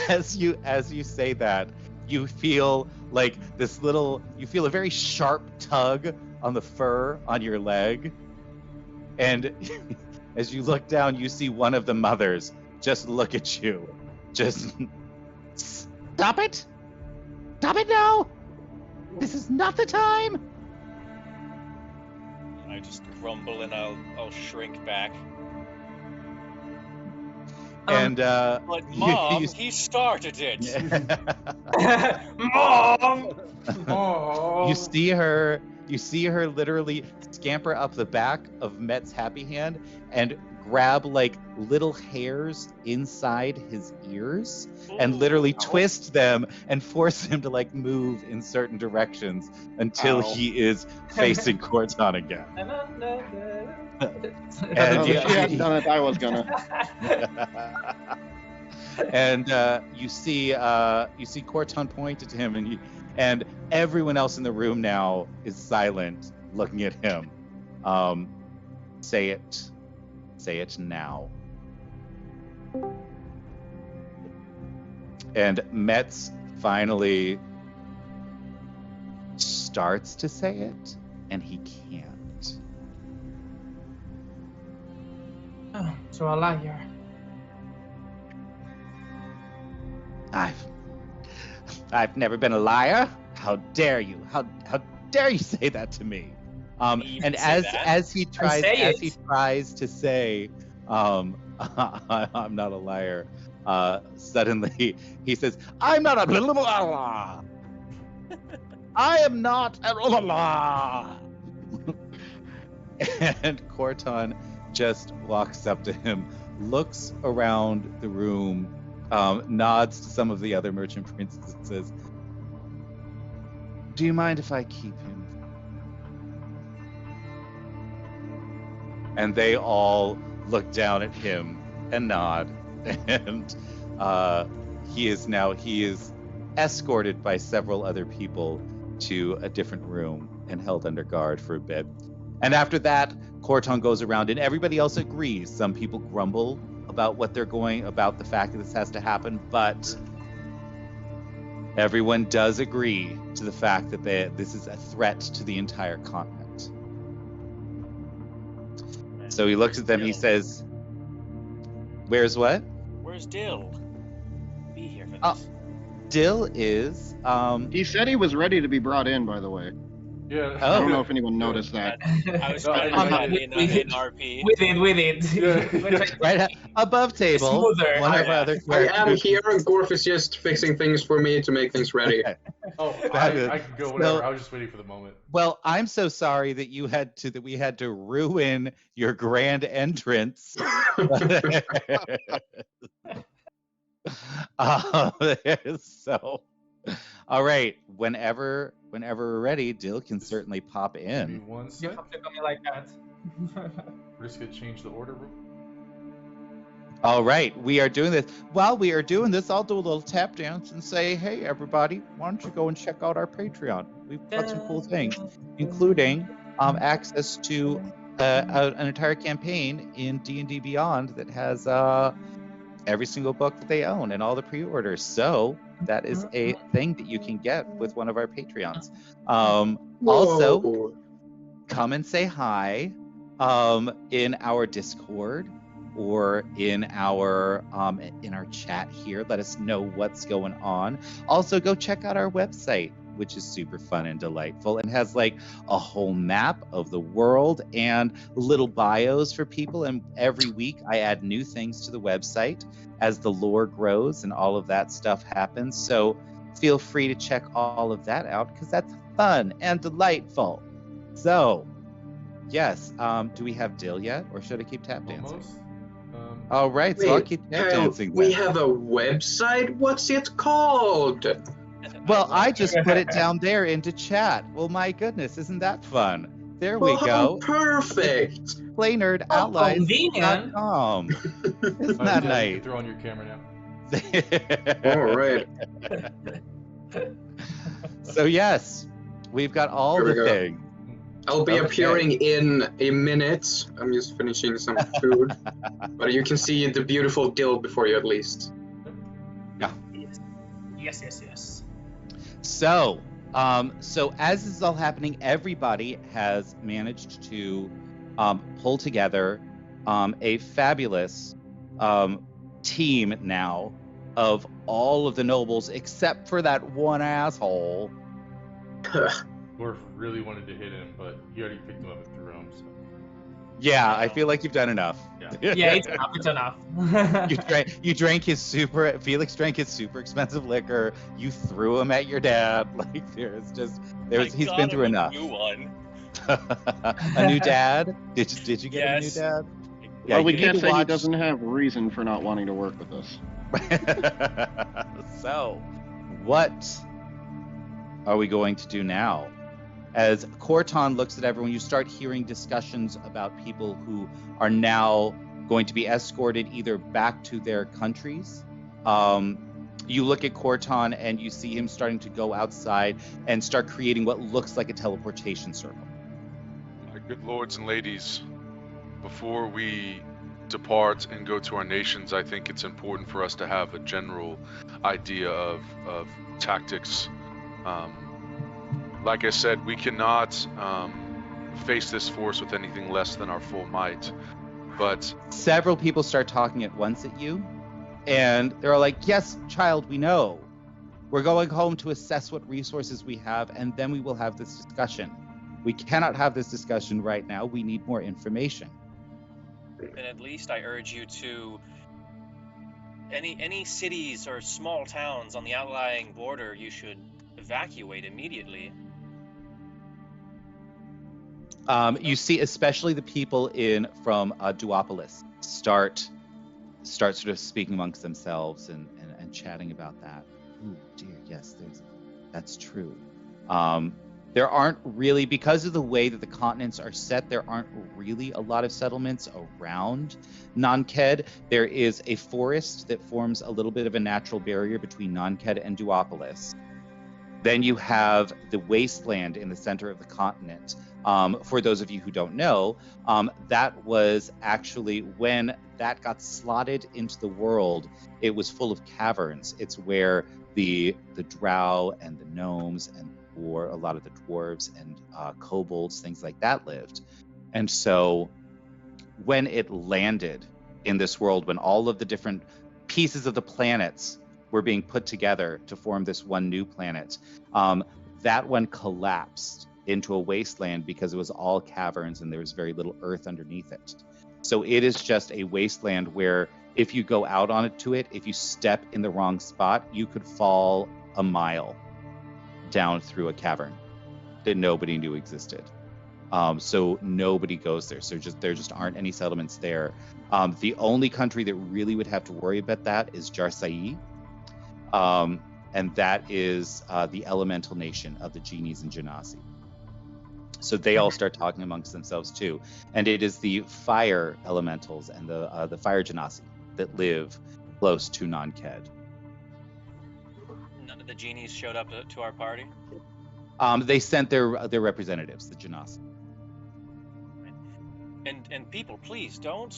As you say that, you feel like you feel a very sharp tug on the fur on your leg, and as you look down, you see one of the mothers just look at you, just stop it now. This is not the time. I just grumble and I'll shrink back. And But Mom, he started it. Mom! Oh. You see her literally scamper up the back of Met's happy hand and grab like little hairs inside his ears and literally twist them and force him to like move in certain directions until he is facing Corton again. If she hadn't done it, I was gonna. And you see Corton point at him, and everyone else in the room now is silent, looking at him. Say it now. And Metz finally starts to say it, and he can't. Oh, so a liar. I've never been a liar. How dare you? How dare you say that to me? And as he tries to say, I'm not a liar. Suddenly he says, I'm not a blah, blah, blah, blah. I am not a blah, blah, blah. And Corton just walks up to him, looks around the room, nods to some of the other merchant princes and says, do you mind if I keep him? And they all look down at him and nod. And he is escorted by several other people to a different room and held under guard for a bit. And after that, Corton goes around and everybody else agrees. Some people grumble about about the fact that this has to happen, but everyone does agree to the fact that this is a threat to the entire continent. So he looks at them, he says, where's what? Where's Dill? Be here for this. Dill is, He said he was ready to be brought in, by the way. Yeah. I don't know if anyone noticed that. I was trying to do that in RP. We did. Yeah. right above table. Smoother. One of our other I am characters- here, and Gorf is just fixing things for me to make things ready. Oh, Fabulous. I can go whatever. So- I was just waiting for the moment. Well, I'm so sorry that we had to ruin your grand entrance. So, all right. Whenever we're ready, Dill can certainly pop Give me in. one You sec. have to come in like that. We're just gonna change the order. All right, we are doing this. While we are doing this, I'll do a little tap dance and say, hey, everybody, why don't you go and check out our Patreon? We've got some cool things, including access to an entire campaign in D&D Beyond that has every single book that they own and all the pre-orders. So that is a thing that you can get with one of our Patreons. Also, Whoa. come and say hi in our Discord or in our chat here. Let us know what's going on. Also, go check out our website, which is super fun and delightful and has like a whole map of the world and little bios for people. And every week I add new things to the website as the lore grows and all of that stuff happens. So feel free to check all of that out because that's fun and delightful. So, yes, do we have Dill yet, or should I keep tap dancing? Almost. All right, so I'll Wait, keep tap dancing. we then. have a website? What's it called? Well, I just put it down there into chat. Well, my goodness, isn't that fun? There we Oh, go. perfect. PlayNerdAllies.com. Isn't that You nice? can throw on your camera now. All right. So yes, we've got all Here we the go. things. I'll be Okay. appearing in a minute. I'm just finishing some food. But you can see the beautiful Dill before you at least. Yes. So, so as this is all happening, everybody has managed to pull together a fabulous team now of all of the nobles except for that one asshole Gorf really wanted to hit him, but he already picked him up and threw him. So. Yeah, I feel like you've done enough. Yeah, it's enough. It's enough. You drank his super. Felix drank his super expensive liquor. You threw him at your dad. Like he's been through enough. New one. A new dad? Did you get a new Yes. dad? Yeah, Well, we you need can't to say he watch- doesn't have reason for not wanting to work with us. So, what are we going to do now? As Corton looks at everyone, you start hearing discussions about people who are now going to be escorted either back to their countries. You look at Corton and you see him starting to go outside and start creating what looks like a teleportation circle. My good lords and ladies, before we depart and go to our nations, I think it's important for us to have a general idea of tactics. Like I said, we cannot face this force with anything less than our full might. But Several people start talking at once at you, and they're all like, yes, child, we know. We're going home to assess what resources we have, and then we will have this discussion. We cannot have this discussion right now. We need more information. And at least I urge you to any cities or small towns on the outlying border, you should evacuate immediately. You see, especially the people from Duopolis start sort of speaking amongst themselves and chatting about that. Ooh, dear, yes, that's true. There aren't really, because of the way that the continents are set, there aren't really a lot of settlements around Nonked. There is a forest that forms a little bit of a natural barrier between Nonked and Duopolis. Then you have the wasteland in the center of the continent. For those of you who don't know, that was actually when that got slotted into the world, it was full of caverns. It's where the drow and the gnomes or a lot of the dwarves and kobolds, things like that lived. And so when it landed in this world, when all of the different pieces of the planets were being put together to form this one new planet, that one collapsed into a wasteland because it was all caverns and there was very little earth underneath it. So it is just a wasteland where if you go out onto it, if you step in the wrong spot, you could fall a mile down through a cavern that nobody knew existed. So nobody goes there. So there just aren't any settlements there. The only country that really would have to worry about that is Jarsai. And that is the elemental nation of the genies and genasi. So they all start talking amongst themselves too. And it is the fire elementals and the fire genasi that live close to Nonked. None of the genies showed up to our party. They sent their representatives, the genasi. And people, please don't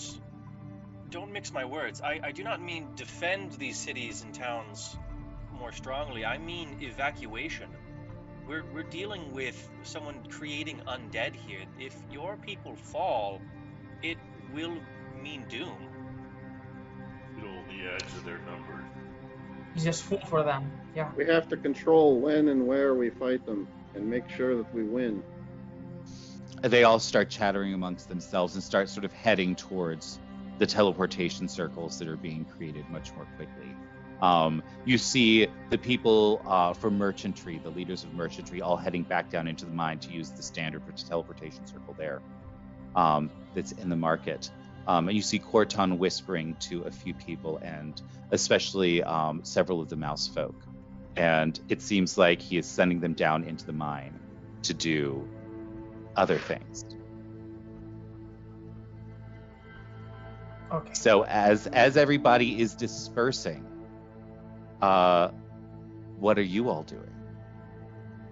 mix my words. I do not mean defend these cities and towns more strongly. I mean evacuation. We're dealing with someone creating undead here. If your people fall, it will mean doom. It'll only add to their numbers. It's just food for them. Yeah. We have to control when and where we fight them and make sure that we win. They all start chattering amongst themselves and start sort of heading towards the teleportation circles that are being created much more quickly. You see the people from merchantry, the leaders of merchantry, all heading back down into the mine to use the standard teleportation circle there that's in the market. And you see Corton whispering to a few people, and especially several of the mouse folk. And it seems like he is sending them down into the mine to do other things. Okay. So as everybody is dispersing, what are you all doing?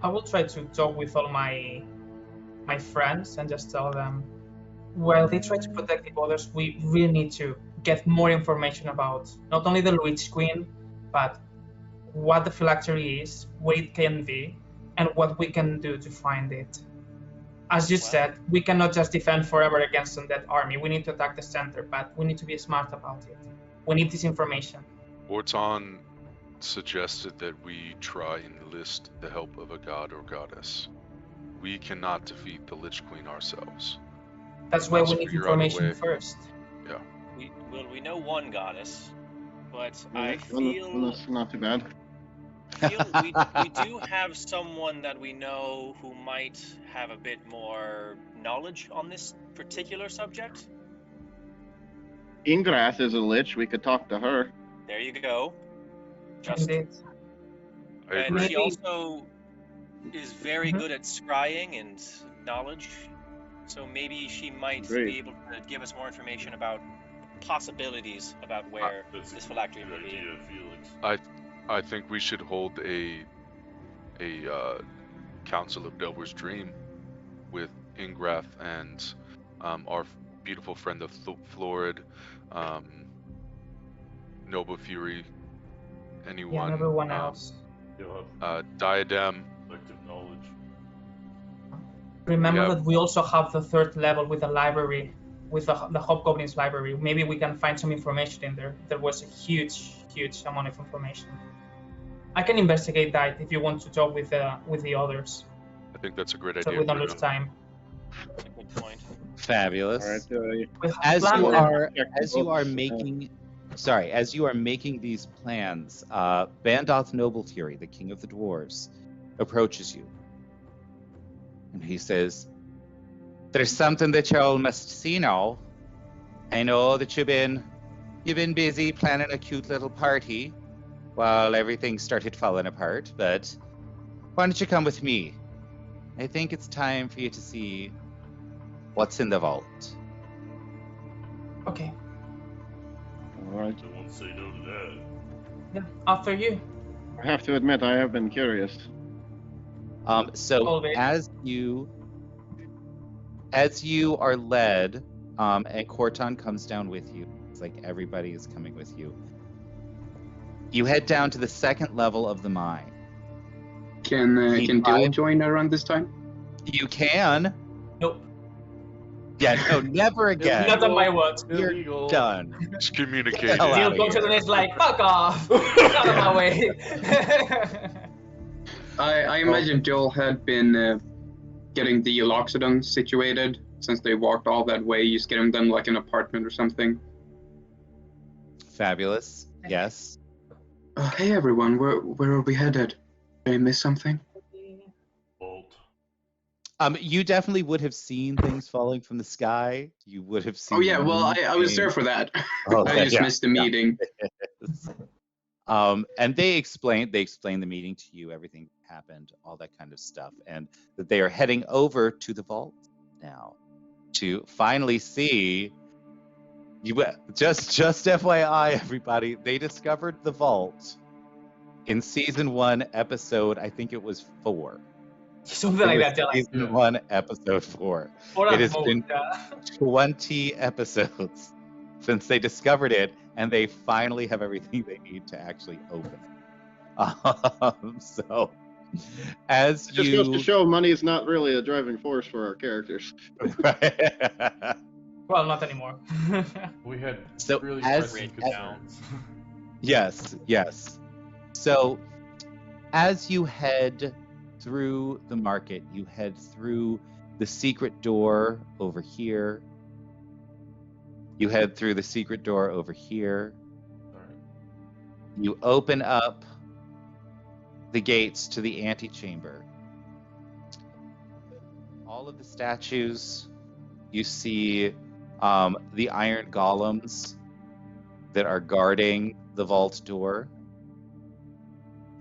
I will try to talk with all my friends and just tell them, while they try to protect the borders, we really need to get more information about not only the Witch Queen, but what the phylactery is, where it can be, and what we can do to find it. As you said, we cannot just defend forever against undead army. We need to attack the center, but we need to be smart about it. We need this information. Orton suggested that we try and enlist the help of a god or goddess. We cannot defeat the Lich Queen ourselves. That's why we Must need figure out a information way. first. We know one goddess, but I Well, feel that's not too bad. we do have someone that we know who might have a bit more knowledge on this particular subject. Ingrath is a lich. We could talk to her. There you go. Just Indeed. I and agree. she also is very Mhm. good at scrying and knowledge, so maybe she might Great. be able to give us more information about possibilities about where That's this a phylactery good may be. idea, Felix. I think we should hold a Council of Delver's Dream with Ingrath and our beautiful friend of Florid, Noble Fury, anyone. Yeah, and everyone else. You'll have Diadem. collective knowledge. Remember have- that we also have the third level with the library, with the Hobgoblin's library. Maybe we can find some information in there. There was a huge amount of information. I can investigate that if you want to talk with the others. I think that's a great So idea. we don't lose Bruno. time. That's a good point. Fabulous. All right. We have As planned you them. are check the as you are books, making as you are making these plans, Bandoth Noble Fury, the king of the dwarves, approaches you. And he says, "There's something that you all must see now. I know that you've been busy planning a cute little party while everything started falling apart, but why don't you come with me? I think it's time for you to see what's in the vault." Okay. All right. I won't say no to that. Yeah. After you. I have to admit, I have been curious. So Always. as you are led, and Corton comes down with you. It's like everybody is coming with you. You head down to the second level of the mine. Can Dill P5. join around this time? You can. Nope. Yeah, no, never again. Not on my watch. You're Illegal. done. Excommunicated. hell He'll outta go to the here. next like, fuck off! Out of my way. I imagine Joel had been getting the Loxodon situated since they walked all that way. Just getting them like an apartment or something. Fabulous. Yes. Hey everyone, where are we headed? Did I miss something? Vault. You definitely would have seen things falling from the sky. You would have seen. Oh yeah, well I was there moving- for that. Oh, I just yeah, missed the meeting. And they explained the meeting to you, everything that happened, all that kind of stuff, and that they are heading over to the vault now to finally see. Just FYI, everybody, they discovered the vault in season 1, episode, I think it was 4. Something like that, Dylan. Season 1, episode 4. Or It at has most, been 20 episodes since they discovered it, and they finally have everything they need to actually open it. So, as It just goes to you, show money is not really a driving force for our characters. Well, not anymore. We had So really as- pressing as- concerns. yes. So, as you head through the market, you head through the secret door over here. You head through the secret door over here. Alright. You open up the gates to the antechamber. All of the statues, you see the iron golems that are guarding the vault door.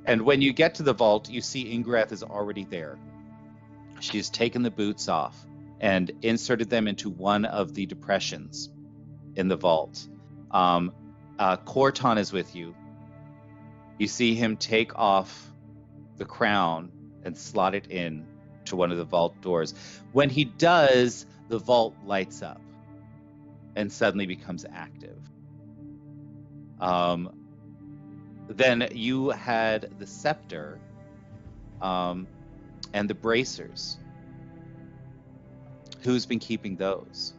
And when you get to the vault, you see Ingrath is already there. She's taken the boots off and inserted them into one of the depressions in the vault. Corton is with you. You see him take off the crown and slot it in to one of the vault doors. When he does, the vault lights up and suddenly becomes active. Then you had the scepter and the bracers. Who's been keeping those?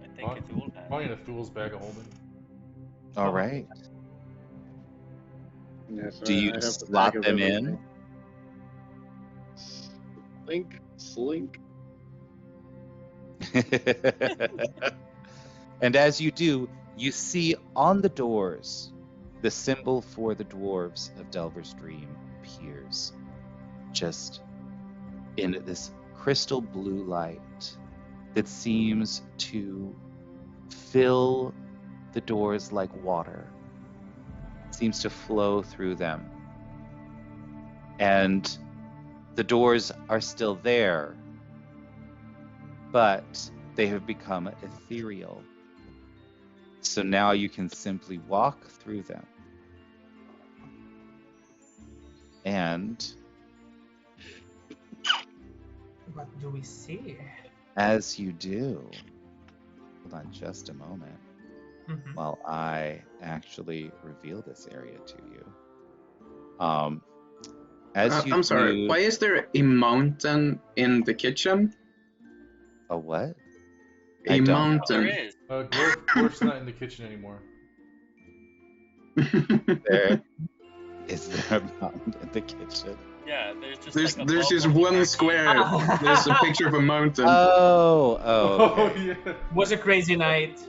I think Cthulhu has. Probably in a fool's bag of holding. All right. Yeah, so Do you I have the slot bag of them in? everything. Slink. And as you do, you see on the doors the symbol for the dwarves of Delver's Dream appears just in this crystal blue light that seems to fill the doors like water. It seems to flow through them. And the doors are still there, but they have become ethereal. So now you can simply walk through them. And What do we see? as you do, hold on just a moment Mhm. while I actually reveal this area to you. As you I'm sorry. do Why is there a mountain in the kitchen? a what? A I don't know. There mountain. is. Glorf's not in the kitchen anymore. There is there a mountain in the kitchen? Yeah, there's just there's like there's above just one of the one marquees. square. There's a picture of a mountain. Oh, Oh okay. yeah. Was a crazy night.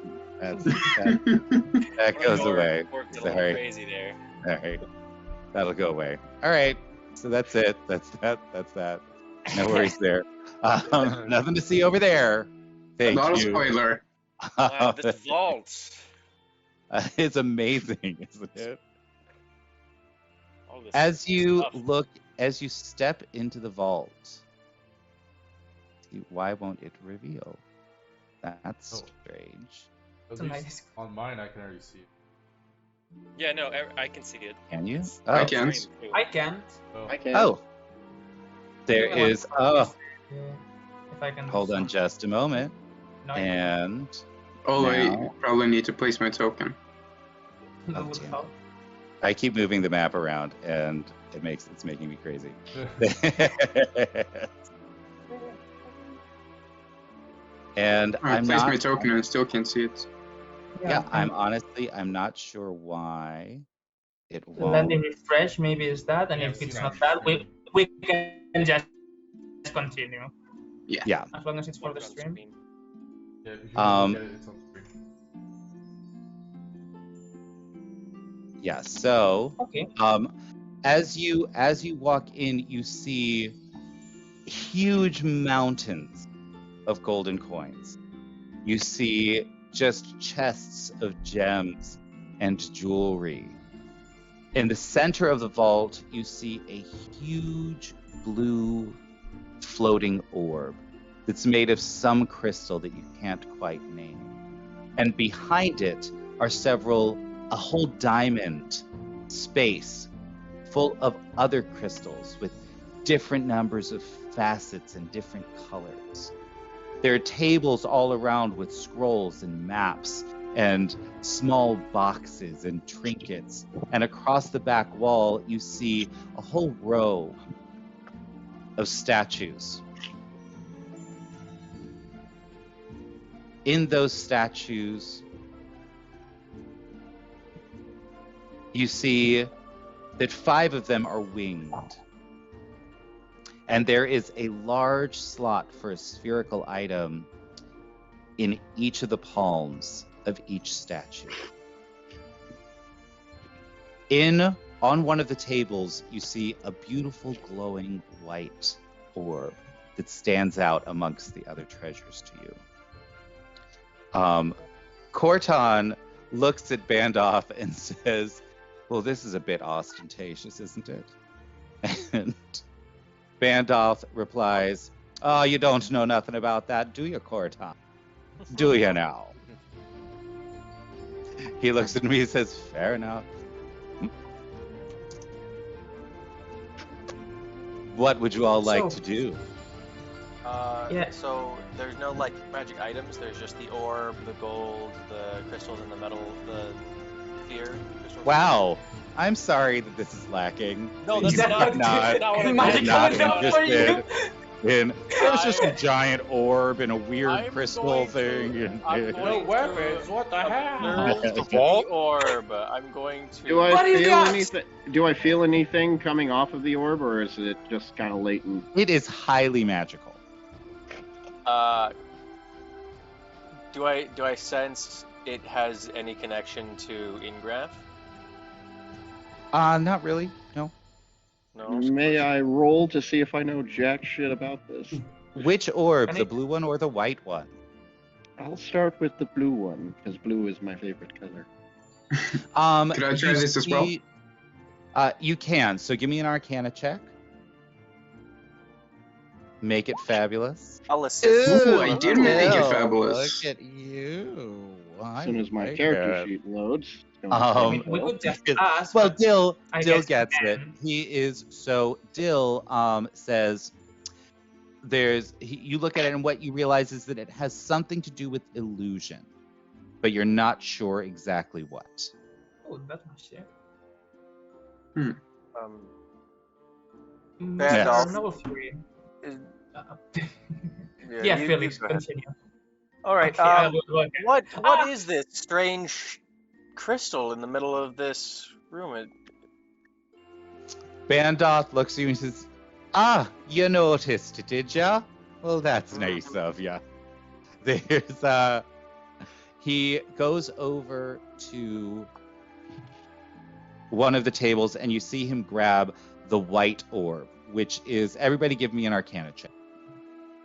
That One of goes yours away. worked a little Sorry. crazy there. All right. That'll go away. All right. So that's it. That's that. No worries there. Nothing to see over there. Thank Not a you. spoiler. Wow, this vault. It's amazing, isn't it? All this As you stuff. look, as you step into the vault, why won't it reveal? That's Oh. strange. At It's a least nice- on mine, I can already see it. Yeah, no, I can see it. Can you? It's I Oh. can. stream, too. I can't. Oh. I can. Oh. There Yeah, is. Oh, Yeah, if I can. do hold on something. just a moment. No, I And Oh, I Now- probably need to place my token. can't. Oh, That would damn. help. I keep moving the map around, and it's making me crazy. And I I'm placed my not. token and I still can't see it. Yeah, I'm not sure why it Let won't. me refresh. Maybe it's that, and Yeah, if I've it's seen not it. that, we can just continue. Yeah. As long as it's for Look the on stream. screen. Yeah, if you Um, look at it, it's on screen. Yeah. So, Okay. as you walk in, you see huge mountains of golden coins. You see just chests of gems and jewelry. In the center of the vault, you see a huge blue floating orb that's made of some crystal that you can't quite name. And behind it are a whole diamond space full of other crystals with different numbers of facets and different colors. There are tables all around with scrolls and maps and small boxes and trinkets. And across the back wall, you see a whole row of statues. In those statues, you see that 5 of them are winged. And there is a large slot for a spherical item in each of the palms of each statue. On one of the tables, you see a beautiful glowing white orb that stands out amongst the other treasures to you. Corton looks at Bandoff and says, "Well, this is a bit ostentatious, isn't it?" And Bandoff replies, "Oh, you don't know nothing about that, do you, Corton? Do you now?" He looks at me and says, "Fair enough." What would you all like So- to do? Yeah. So there's no like magic items. There's just the orb, the gold, the crystals, and the metal, the sphere. Crystals. Wow, I'm sorry that this is lacking. No, that's You're not- not, not what I Magic not items for you. interested. And it was just a giant orb and a weird I'm crystal going thing. to- and I'm No going weapons. What the hell? observe The vault? the orb. I'm going to. Do I What is feel that? anything? Do I feel anything coming off of the orb, or is it just kind of latent? It is highly magical. Do I sense it has any connection to Ingraph? Not really. No. No. May I roll to see if I know jack shit about this? Which orb? Can The it- blue one or the white one? I'll start with the blue one, because blue is my favorite color. Could I try you this as well? see- you can. So give me an Arcana check. Make it fabulous. I'll assist. Ooh, I did make it Dill, fabulous. Look at you. As soon as my character sheet loads. it's gonna Um, I say mean, we so. could just ask. Well, but Dill I Dill guess gets you it. can. He is so Dill says you look at it and what you realize is that it has something to do with illusion, but you're not sure exactly what. Oh, that's my shit. Um, Mr. Randolph. Noble Fury. is- Yeah, you Felix, go ahead. continue. All right. Okay, I will go again. What is this strange crystal in the middle of this room? Bandoth looks at you and says, you noticed, did ya? Well, that's nice of ya. There's he goes over to one of the tables and you see him grab the white orb, which is, everybody give me an Arcana check.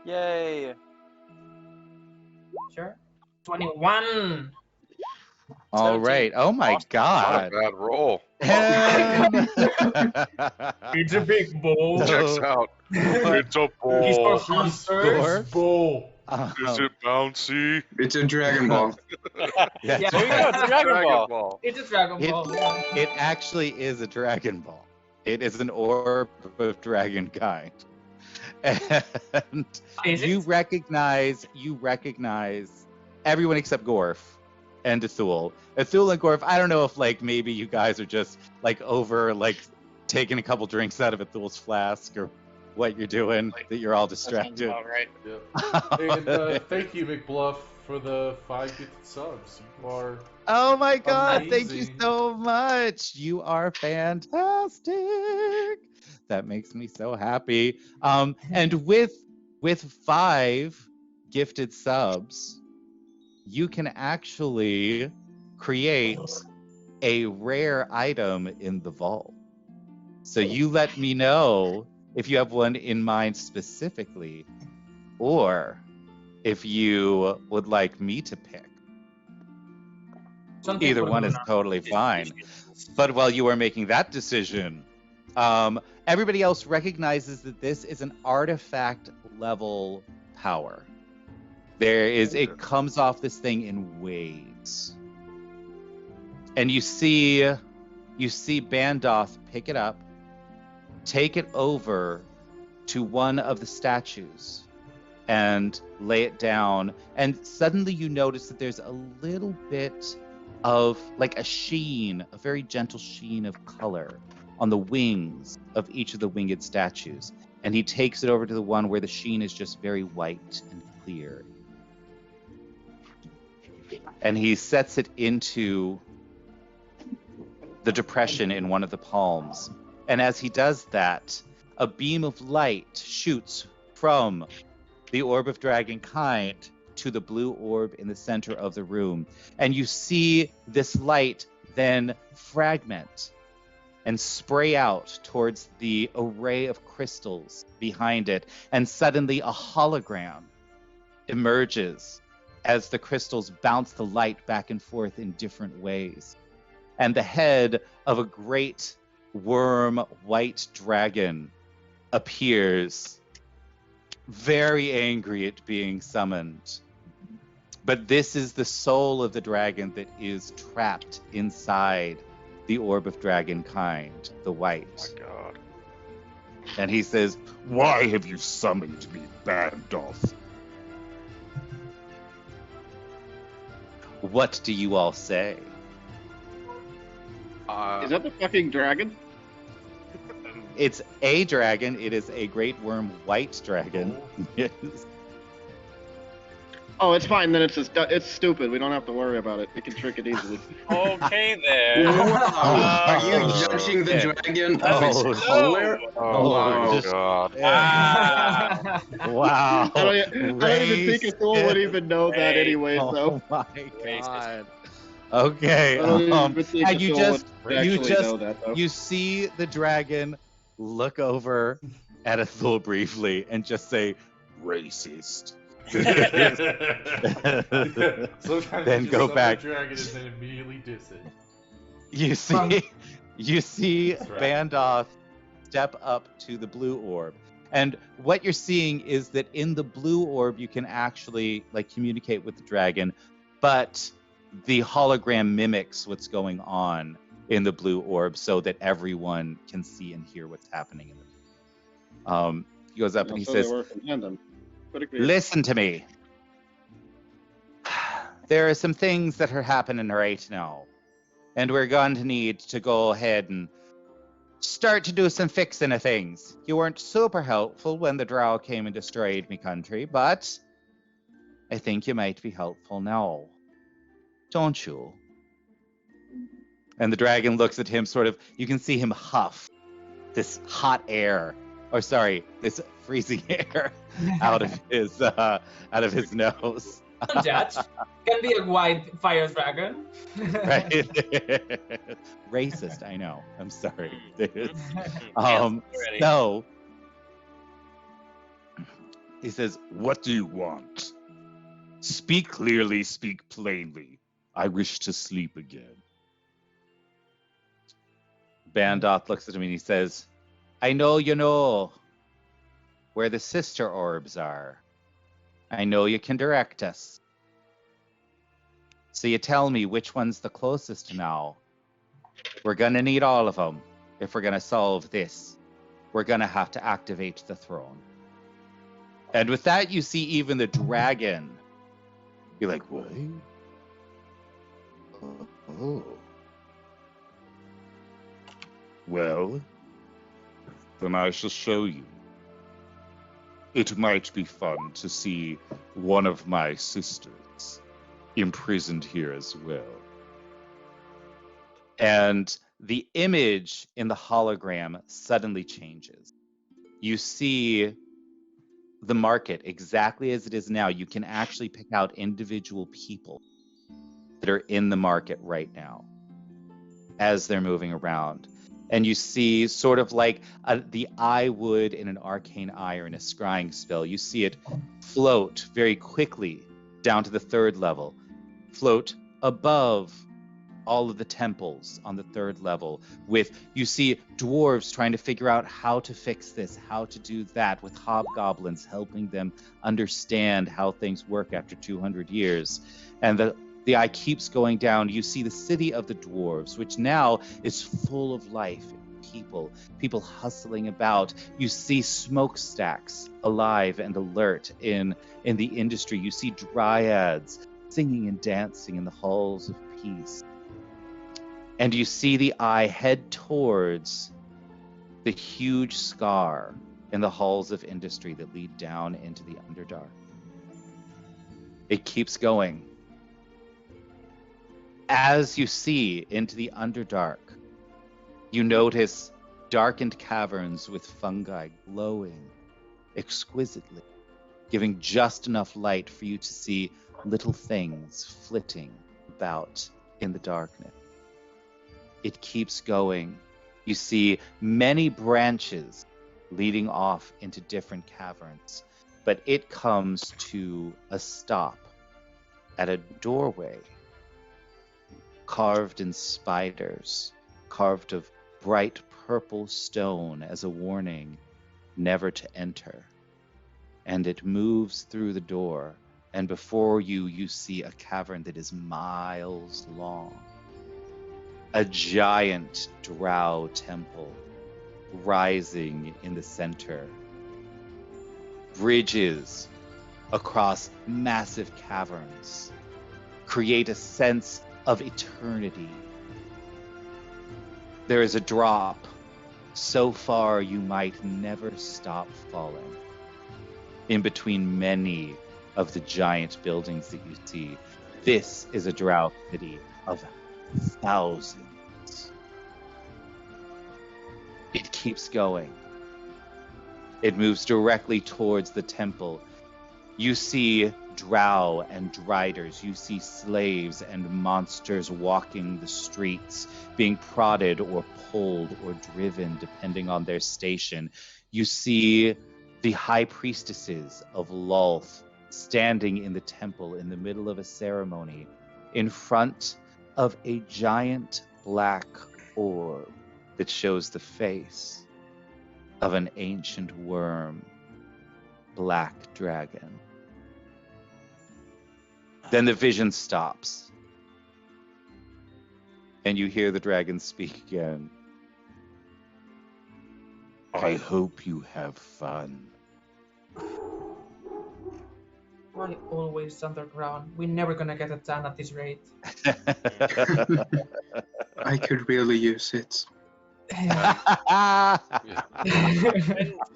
Yay! Sure. 21. All 17. right. Oh my Awesome. God. Not a bad roll. It's a big bowl. Checks out. It's a He's for ball. hunters. Bull. Is it bouncy? It's a Dragon Ball. Yeah. Yeah. There you go. It's a Dragon Ball. It's a Dragon It- Ball. Yeah. It actually is a Dragon Ball. It is an orb of dragon kind. And Is you it? recognize everyone except Gorf and Ithul. Ithul and Gorf, I don't know if like maybe you guys are just like over like taking a couple drinks out of Ithul's flask or what you're doing, that you're all distracted. Yep. And thank you, McBluff, for the 5 gifted subs. You are Oh my God, thank you Amazing. so much. You are fantastic. That makes me so happy. And with 5 gifted subs, you can actually create a rare item in the vault. So you let me know if you have one in mind specifically, or if you would like me to pick. Something Either for one is Luna. totally fine. But while you are making that decision, everybody else recognizes that this is an artifact level power. It comes off this thing in waves. And you see Bandoth pick it up, take it over to one of the statues and lay it down. And suddenly you notice that there's a little bit of like a sheen, a very gentle sheen of color on the wings of each of the winged statues. And he takes it over to the one where the sheen is just very white and clear. And he sets it into the depression in one of the palms. And as he does that, a beam of light shoots from the orb of dragon kind to the blue orb in the center of the room. And you see this light then fragment and spray out towards the array of crystals behind it. And suddenly a hologram emerges as the crystals bounce the light back and forth in different ways. And the head of a great worm white dragon appears, very angry at being summoned. But this is the soul of the dragon that is trapped inside the orb of dragon kind, the white. Oh my God. And he says, "Why have you summoned me, Bandoth? What do you all say?" Is that the fucking dragon? It's a dragon. It is a great worm white dragon. Yes. Oh, it's fine. Then it's stupid. We don't have to worry about it. We can trick it easily. Okay then. Wow. Are you Oh, judging the okay. dragon Let of me its Oh, color? Oh Wow. my just- god. Yeah. Wow. I don't even think a soul would even know that Hey. anyway. Oh So my Racist. god. Okay. I don't even think and a you soul just would actually know that though. you see the dragon look over at Athul briefly and just say racist. Sometimes Then you just go summon back. a dragon and then immediately diss it. You see That's right. Bandoth step up to the blue orb. And what you're seeing is that in the blue orb you can actually like communicate with the dragon, but the hologram mimics what's going on in the blue orb so that everyone can see and hear what's happening in it. He goes up and he So says, they work in tandem. Pretty clear. listen to me. There are some things that are happening right now, and we're going to need to go ahead and start to do some fixing of things. You weren't super helpful when the drow came and destroyed me country, but I think you might be helpful now. Don't you? And the dragon looks at him sort of, you can see him huff this hot air, or sorry, this freezing air out of his nose. Don't judge. Can be a white fire dragon. Right? Racist, I know. I'm sorry. Already. So he says, what do you want? Speak clearly, speak plainly. I wish to sleep again. Bandoth looks at him and he says, I know you know where the sister orbs are. I know you can direct us. So you tell me which one's the closest now. We're going to need all of them if we're going to solve this. We're going to have to activate the throne. And with that, you see even the dragon. You're like, what? Oh. Well, then I shall show you. It might be fun to see one of my sisters imprisoned here as well. And the image in the hologram suddenly changes. You see the market exactly as it is now. You can actually pick out individual people that are in the market right now as they're moving around. And you see sort of like the eye would in an arcane eye or in a scrying spell. You see it float very quickly down to the third level, float above all of the temples on the third level you see dwarves trying to figure out how to fix this, how to do that, with hobgoblins helping them understand how things work after 200 years. And the eye keeps going down. You see the city of the dwarves, which now is full of life, people hustling about. You see smokestacks alive and alert in the industry. You see dryads singing and dancing in the halls of peace. And you see the eye head towards the huge scar in the halls of industry that lead down into the Underdark. It keeps going. As you see into the Underdark, you notice darkened caverns with fungi glowing exquisitely, giving just enough light for you to see little things flitting about in the darkness. It keeps going. You see many branches leading off into different caverns, but it comes to a stop at a doorway carved in spiders, carved of bright purple stone as a warning never to enter. And it moves through the door, and before you see a cavern that is miles long. A giant drow temple rising in the center. Bridges across massive caverns create a sense of eternity. There is a drop so far you might never stop falling. In between many of the giant buildings that you see, this is a drow city of thousands. It keeps going. It moves directly towards the temple. You see drow and driders. You see slaves and monsters walking the streets, being prodded or pulled or driven, depending on their station. You see the high priestesses of Lolth standing in the temple in the middle of a ceremony, in front of a giant black orb that shows the face of an ancient worm, black dragon. Then the vision stops, and you hear the dragon speak again. I hope you have fun. Why always underground? We're never gonna get it done at this rate. I could really use it.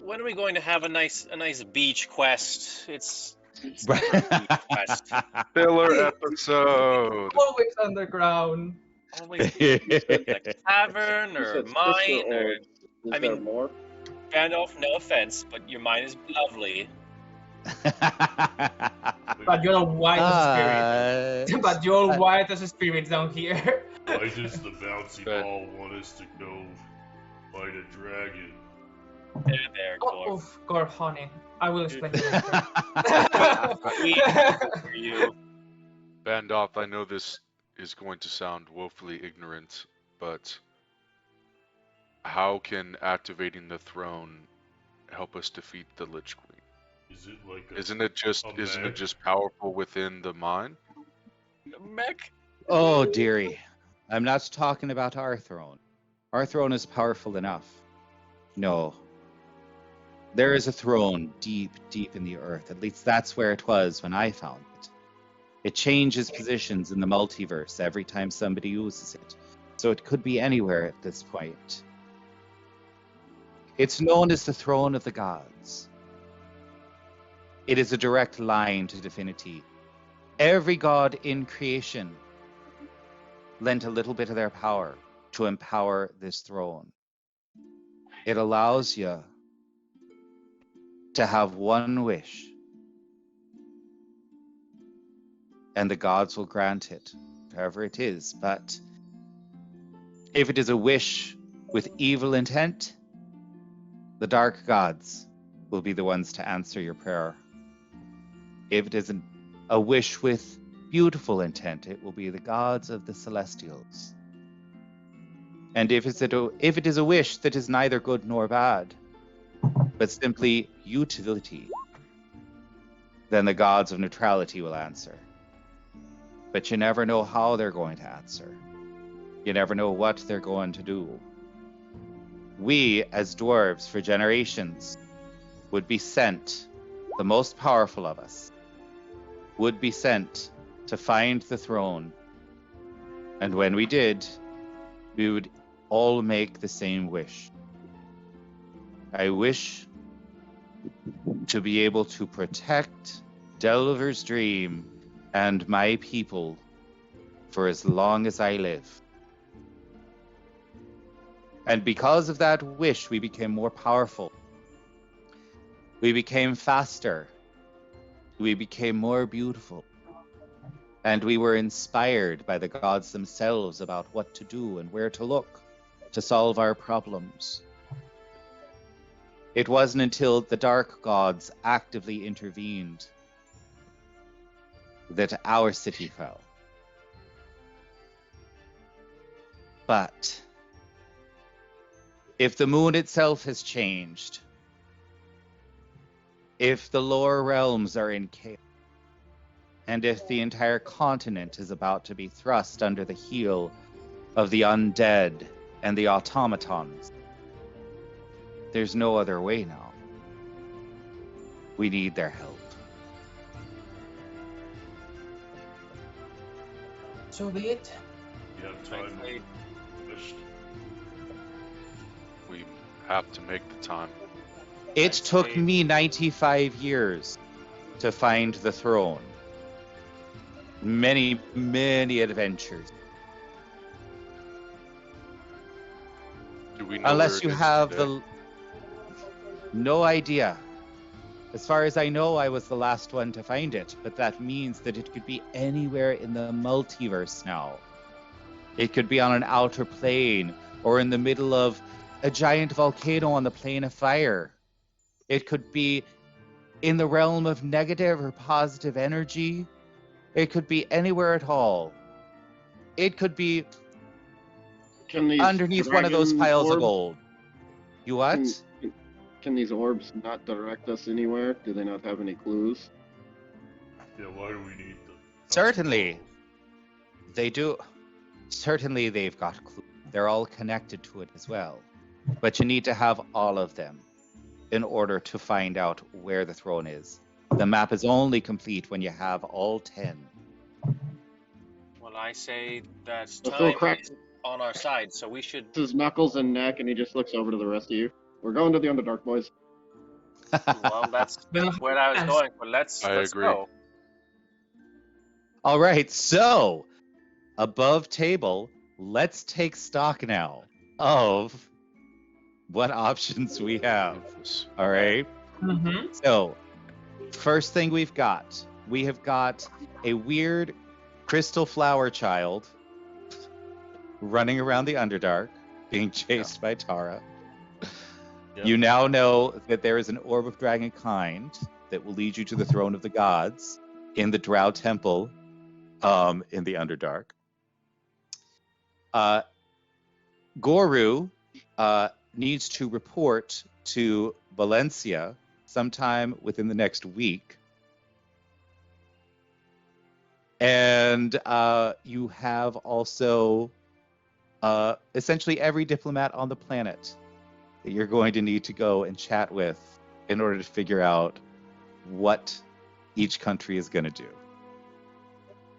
When are we going to have a nice beach quest? It's time for a beach quest. Filler episode. Always underground. Always like tavern You or said sister mine or orbs. Is I there mean- more? Gandalf. No offense, but your mine is lovely. But you're white as a spirit. But you're white as a spirit down here. Why does the bouncy Good. ball want us to go fight a dragon? There, Gore. Oh, Gore, honey. I will explain later. For you. Bandolph, I know this is going to sound woefully ignorant, but how can activating the throne help us defeat the Lich Queen? Is it like a Isn't it just powerful within the mind? Mech. Oh, dearie. I'm not talking about our throne. Our throne is powerful enough. No. There is a throne deep, deep in the earth. At least that's where it was when I found it. It changes positions in the multiverse every time somebody uses it. So it could be anywhere at this point. It's known as the Throne of the Gods. It is a direct line to divinity. Every god in creation lent a little bit of their power to empower this throne. It allows you to have one wish, and the gods will grant it, whatever it is. But if it is a wish with evil intent, the dark gods will be the ones to answer your prayer. If it is a wish with beautiful intent, it will be the gods of the celestials. And if it is a wish that is neither good nor bad, but simply utility, then the gods of neutrality will answer. But you never know how they're going to answer. You never know what they're going to do. We, as dwarves, for generations, would be sent, the most powerful of us, would be sent to find the throne. And when we did, we would all make the same wish. I wish to be able to protect Delver's Dream and my people for as long as I live. And because of that wish, we became more powerful. We became faster. We became more beautiful. And we were inspired by the gods themselves about what to do and where to look to solve our problems. It wasn't until the dark gods actively intervened that our city fell. But if the moon itself has changed, if the lower realms are in chaos, and if the entire continent is about to be thrust under the heel of the undead and the automatons, there's no other way now. We need their help. So be it. You have time Frankly, wished. have to make the time. It I took see. me 95 years to find the throne. Many, many adventures. Do we know Unless where you it is have today? no idea. As far as I know, I was the last one to find it, but that means that it could be anywhere in the multiverse now. It could be on an outer plane or in the middle of a giant volcano on the plane of fire. It could be in the realm of negative or positive energy. It could be anywhere at all. It could be Can these underneath one of those dragon piles of orbs, gold. You what? Can these orbs not direct us anywhere? Do they not have any clues? Yeah, why do we need them? Certainly. They do. Certainly they've got clues. They're all connected to it as well. But you need to have all of them in order to find out where the throne is. The map is only complete when you have all 10. Well, I say that Phil time cracks is on our side, so we should. his knuckles and neck, and he just looks over to the rest of you. We're going to the Underdark, boys. Well, that's Well, where I was going. But let's I agree. go. All right, so above table, let's take stock now of what options we have. All right. Mm-hmm. So, first thing we have got a weird crystal flower child running around the Underdark, being chased by Tara. Yep. You now know that there is an orb of dragonkind that will lead you to the throne of the gods in the Drow Temple in the Underdark. Goru needs to report to Valencia sometime within the next week. And you have also essentially every diplomat on the planet that you're going to need to go and chat with in order to figure out what each country is going to do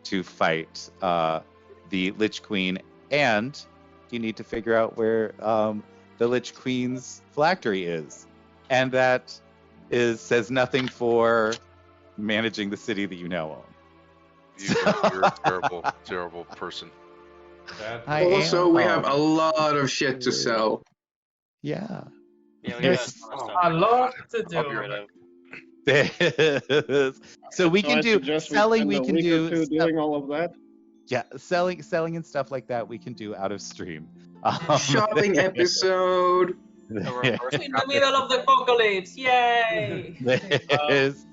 to fight the Lich Queen. And you need to figure out where the Lich Queen's phylactery is. And that says nothing for managing the city that you now own. You're a terrible, terrible person. I Also, am. we have a lot of shit to sell. Yeah. Yeah, we got Yes. a ton of stuff. A lot to I'll be do. right out. So we So can I do suggest selling. We spend a can week do or two doing all of that. yeah, selling and stuff like that. We can do out of stream. Shopping episode. A reverse In the middle of the apocalypse, yay! There's-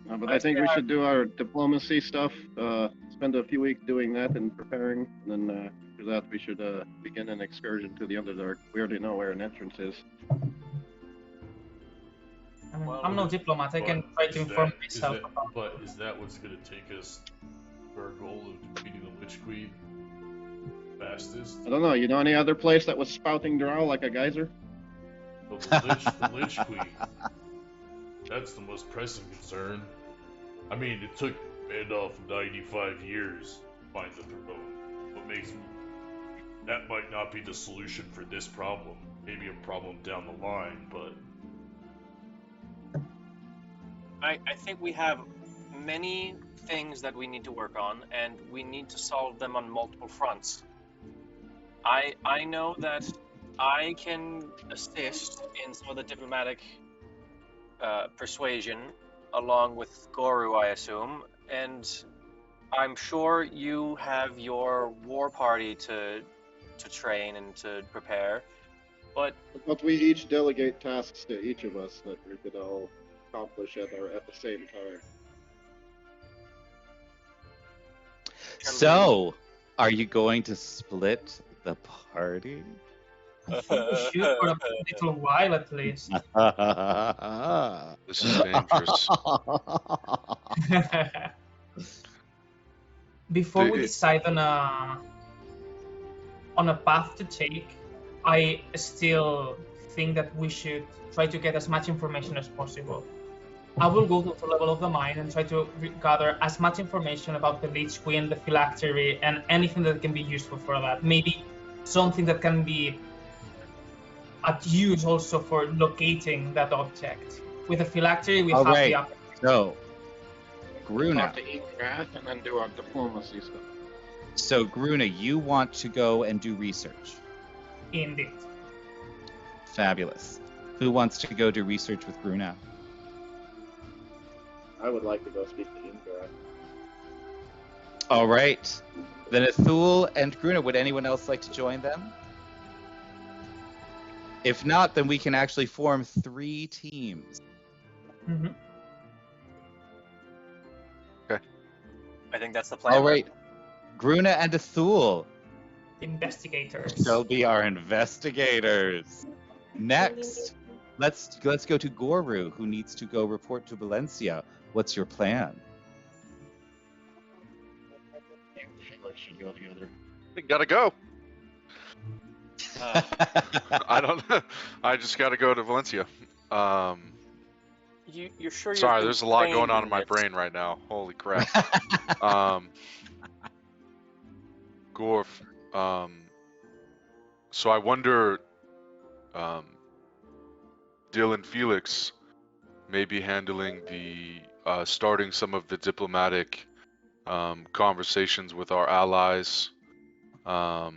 But I think we should do our diplomacy stuff. Spend a few weeks doing that and preparing. And then after that, we should begin an excursion to the Underdark. We already know where an entrance is. I mean, Well, I'm no diplomat. I can try to inform myself about. But is that what's going to take us to our goal of defeating the Lich Queen fastest? I don't know. You know any other place that was spouting drow like a geyser? But the Lich Queen. That's the most pressing concern. I mean, it took Randolph 95 years to find the throne. What makes me... That might not be the solution for this problem. Maybe a problem down the line, but... I think we have many things that we need to work on, and we need to solve them on multiple fronts. I know that I can assist in some of the diplomatic persuasion, along with Goru, I assume, and I'm sure you have your war party to train and to prepare, but we each delegate tasks to each of us that we could all accomplish at the same time. So, are you going to split the party? I think we should for a little while at least. This is dangerous. Before we Dude, decide on a path to take, I still think that we should try to get as much information as possible. I will go to the level of the mine and try to gather as much information about the Lich Queen, the phylactery, and anything that can be useful for that. Maybe something that can be at use also for locating that object. With a phylactery, we All have right. the upper. So, Talk Gruna. to Ingrath and then do our diplomacy stuff. So, Gruna, you want to go and do research. Indeed. Fabulous. Who wants to go do research with Gruna? I would like to go speak to Ingrath. All right. Then Athul and Gruna, would anyone else like to join them? If not, then we can actually form 3 teams. Mm-hmm. I think that's the plan. All right. Gruna and Athul Investigators. shall be our investigators. Next, let's go to Goru, who needs to go report to Valencia. What's your plan? Should go together. We gotta go. Uh, I don't. I just gotta go to Valencia. you're sure? You've Sorry, been there's a lot trained going on in my this? brain right now. Holy crap. Gorf. So I wonder, Dylan Felix may be handling the starting some of the diplomatic conversations with our allies, while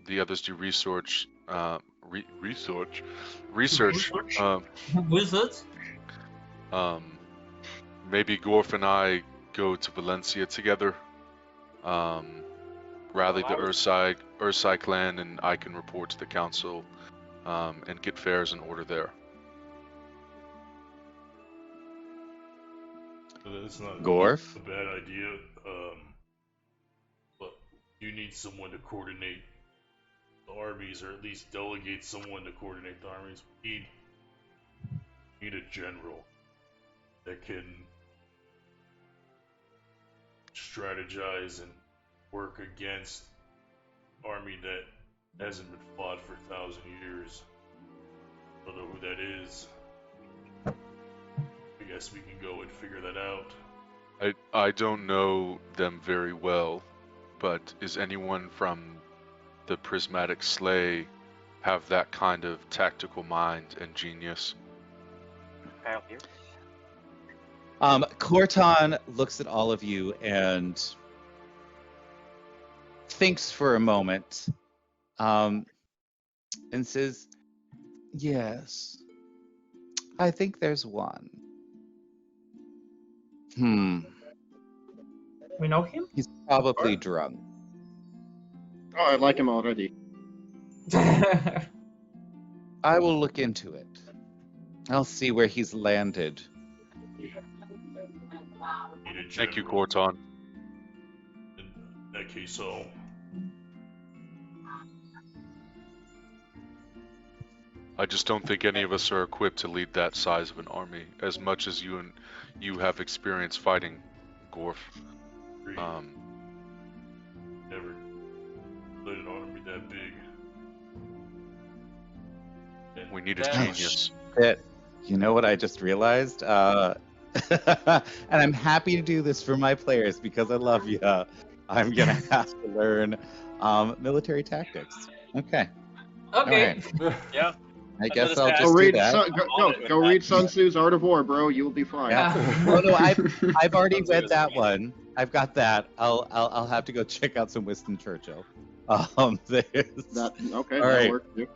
the others do research. Research. Research? Maybe Gorf and I go to Valencia together. Rally the Ursai clan, and I can report to the council and get affairs in order there. That's not Gorf? a bad idea. But you need someone to coordinate the armies, or at least delegate someone to coordinate the armies. We need a general that can strategize and work against army that hasn't been fought for 1,000 years. I don't know who that is. I guess we can go and figure that out. I don't know them very well, but is anyone from the Prismatic Slay have that kind of tactical mind and genius? Kyle here. Corton looks at all of you and thinks for a moment, and says, "Yes, I think there's one. We know him? He's probably drunk. Oh, I like him already. I will look into it. I'll see where he's landed." Need a Thank you, general. Corton. In that case, so I just don't think any of us are equipped to lead that size of an army, as much as you have experience fighting, Gorf. never led an army that big. And We need a That- genius. You know what I just realized? And I'm happy to do this for my players because I love you. I'm gonna have to learn military tactics. Okay. Okay. Yeah. I guess just I'll asked. just do that. Go read Sun Tzu's Art of War, bro. You'll be fine. Yeah. Oh no, I've already read that one. I've got that. I'll have to go check out some Winston Churchill. There's Okay, All that right. worked. Yep.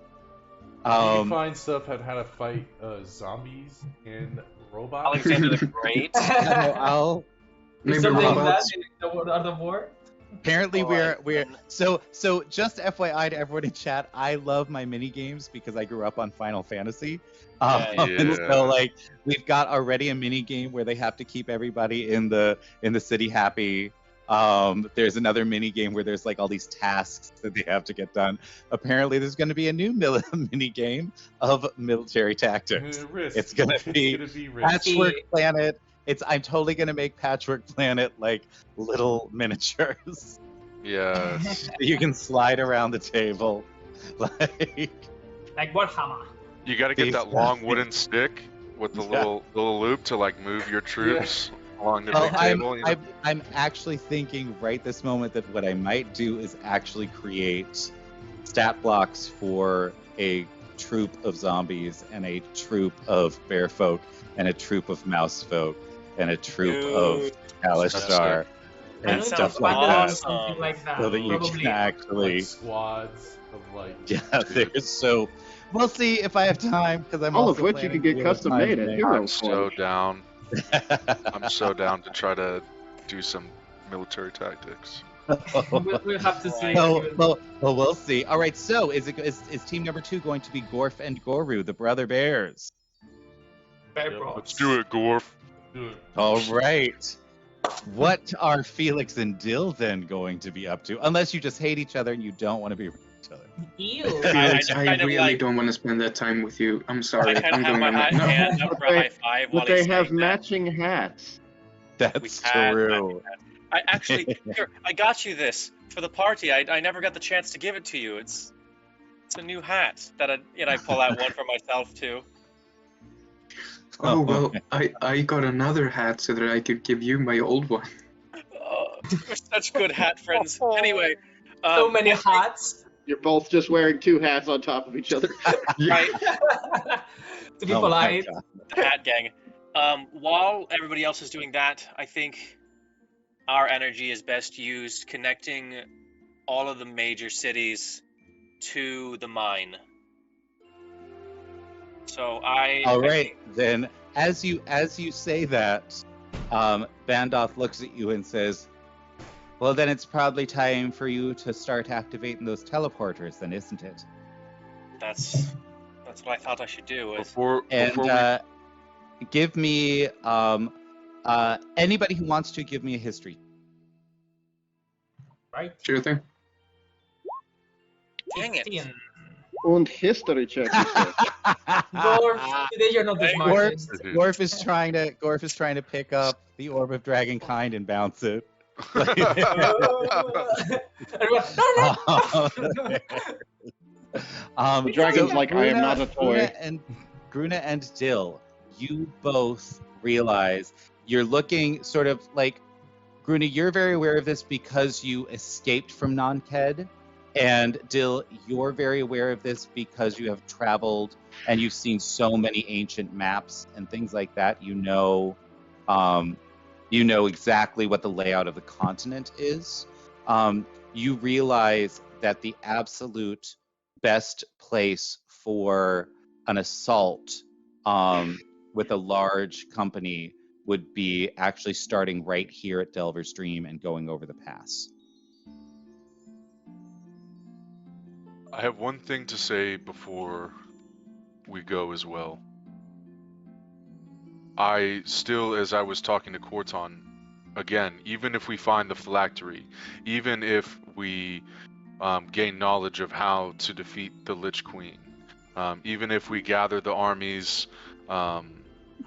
You find stuff on how to fight zombies and robots. Alexander the Great. I'll Maybe Something like that robots. in the Art of War? Apparently All we're right, so just FYI to everyone in chat, I love my mini games because I grew up on Final Fantasy. And Yeah. so like we've got already a mini game where they have to keep everybody in the city happy. There's another mini game where there's like all these tasks that they have to get done. Apparently there's going to be a new mini game of military tactics. Risk. It's gonna be Risk. Patchwork Planet. I'm totally gonna make Patchwork Planet like little miniatures. Yes. You can slide around the table, like Like Warhammer. You got to get that long wooden stick with the Yeah. little loop to like move your troops along the Well, big table. You know? I'm actually thinking right this moment that what I might do is actually create stat blocks for a troop of zombies and a troop of bear folk and a troop of mouse folk and a troop of Dude, Alistar I and know sounds stuff like Spider-Man or that, something like that. so that you Probably. can actually, Like squads of like. yeah, Dude. there's so. We'll see if I have time because I'm All also of which you planning can the get Wheel of custom Time made at thing. Hero I'm so down. I'm so down to try to do some military tactics. We'll have to see. Well, we'll see. All right, so is team number 2 going to be Gorf and Goru, the brother bears? Bear Yep. Bros. Let's do it, Gorf. Dude, All right. What are Felix and Dill then going to be up to? Unless you just hate each other and you don't want to be with each other. Ew. Felix, just I kind of really like- don't want to spend that time with you. I'm I sorry. kind of I'm have going my on my... No. hand up for a high five while But they he's have saying that. matching hats. That's had true. I actually, here, I got you this for the party. I never got the chance to give it to you. It's a new hat that I pull out one for myself too. Oh, well, I got another hat so that I could give you my old one. Oh, we're such good hat friends. Anyway, So many hats. You're both just wearing 2 hats on top of each other. right? To be Oh my polite. God. The hat gang. While everybody else is doing that, I think our energy is best used connecting all of the major cities to the mine. So All right, then as you say that, Bandoth looks at you and says, "Well, then it's probably time for you to start activating those teleporters, then, isn't it?" that's what I thought I should do. Before Give me anybody who wants to give me a history. Right. Sure thing. Dang it. 15. And history check. you said. Gorf, today you're not the Hey, smartest. Gorf is trying to pick up the orb of dragonkind and bounce it. The dragon's so like, I am not a toy. Gruna and Dill, you both realize you're looking sort of like, Gruna, you're very aware of this because you escaped from Nonked, and Dill, you're very aware of this because you have traveled and you've seen so many ancient maps and things like that. You know exactly what the layout of the continent is. You realize that the absolute best place for an assault with a large company would be actually starting right here at Delver's Dream and going over the pass. I have one thing to say before we go as well. I still, as I was talking to Corton, again, even if we find the phylactery, even if we gain knowledge of how to defeat the Lich Queen, even if we gather the armies,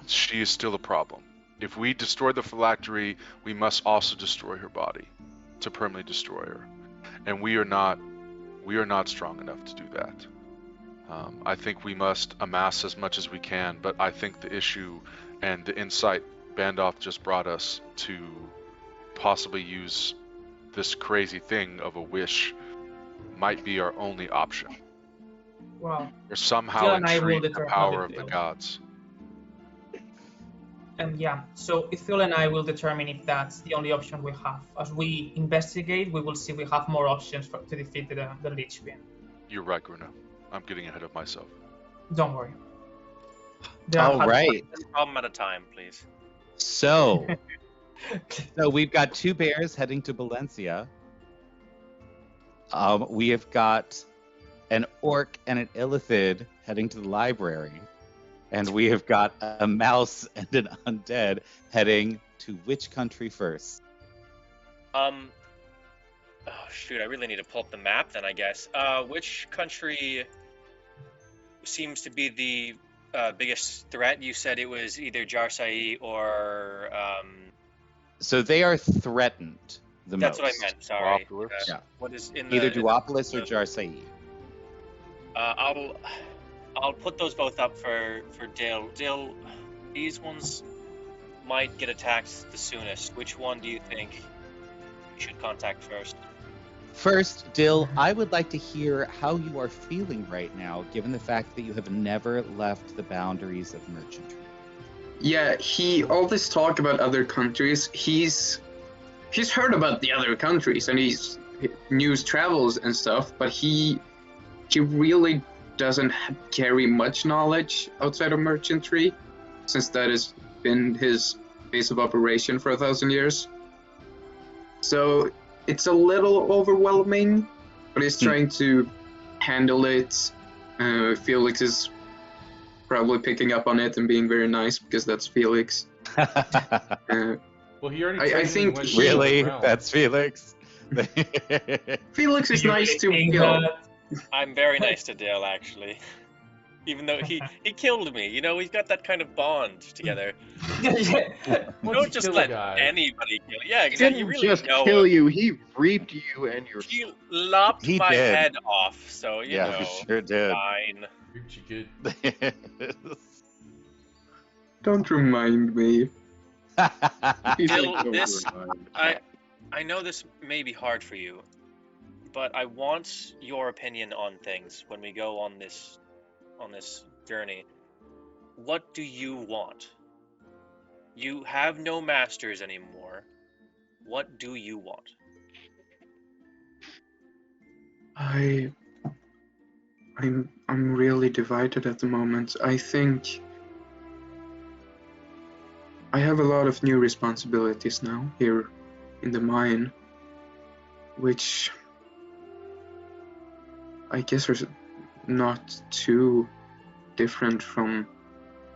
she is still a problem. If we destroy the phylactery, we must also destroy her body to permanently destroy her. And we are not strong enough to do that. I think we must amass as much as we can, but I think the issue and the insight Bandoth just brought us to possibly use this crazy thing of a wish might be our only option. Wow. Or somehow Jill and I will entreat the determine power how of they the feel. gods. Yeah, so Phil and I will determine if that's the only option we have. As we investigate, we will see we have more options to defeat the Lich Queen. You're right, Gruna. I'm getting ahead of myself. Don't worry. All right. One problem at a time, please. So we've got 2 bears heading to Valencia. We have got an orc and an illithid heading to the library. And we have got a mouse and an undead heading to which country first? Oh shoot, I really need to pull up the map then, I guess. Which country seems to be the biggest threat? You said it was either Jarsai or So they are threatened the that's most. what I meant, sorry. Duopolis? Yeah. What is in Either the Duopolis or Jarsai. I'll put those both up for Dill. Dill, these ones might get attacked the soonest. Which one do you think we should contact first? First, Dill, I would like to hear how you are feeling right now, given the fact that you have never left the boundaries of merchantry. Yeah, all this talk about other countries, he's heard about the other countries and he's news travels and stuff, but he really doesn't carry much knowledge outside of merchantry, since that has been his base of operation for 1,000 years. So it's a little overwhelming, but he's trying to handle it. Felix is probably picking up on it and being very nice because that's Felix. Well, he already I think went Really? around. That's Felix? Felix is You nice really to think Gil. I'm very nice to Dale, actually. Even though he killed me, you know, we've got that kind of bond together. Once Don't you just kill a let guy. anybody kill you. Yeah, He exactly. didn't You really just know kill him. you, he reaped you and your He lopped He my did. head off, so you Yeah, know. he sure did. Fine. Treat you good. Don't remind me. He's Dill, like, "Don't this remind." I know this may be hard for you, but I want your opinion on things when we go on this journey. What do you want? You have no masters anymore. What do you want? I'm really divided at the moment. I think I have a lot of new responsibilities now here in the mine, which I guess are not too different from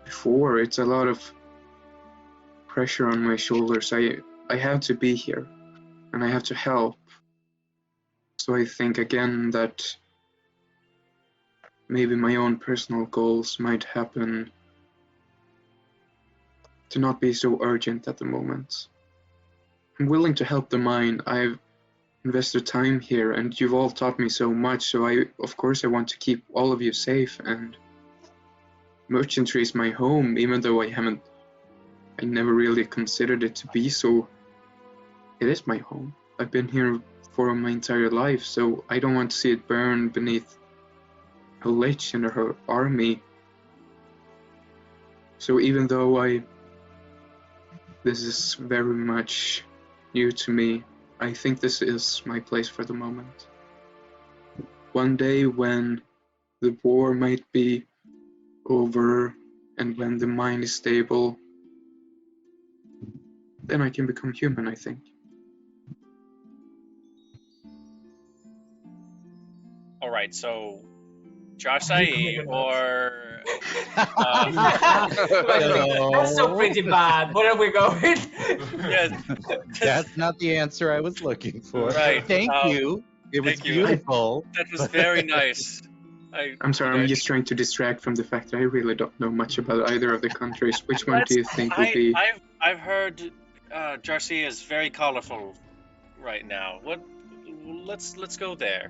before. It's a lot of pressure on my shoulders. I have to be here and I have to help. So I think again that maybe my own personal goals might happen to not be so urgent at the moment. I'm willing to help the mine. I've invested time here and you've all taught me so much, so of course I want to keep all of you safe, and merchantry is my home, even though I never really considered it to be so. It is my home. I've been here for my entire life, so I don't want to see it burn beneath a lich and her army. So even though this is very much new to me, I think this is my place for the moment. One day when the war might be over and when the mine is stable, then I can become human, I think. All right, so Josai or That's so pretty bad. Where are we going? yes, That's not the answer I was looking for. Right, Thank you. It was thank you. beautiful. That was very nice. I'm sorry, I'm just trying to distract from the fact that I really don't know much about either of the countries. Which one do you think would be? I've heard Jarcia is very colorful right now. Let's go there.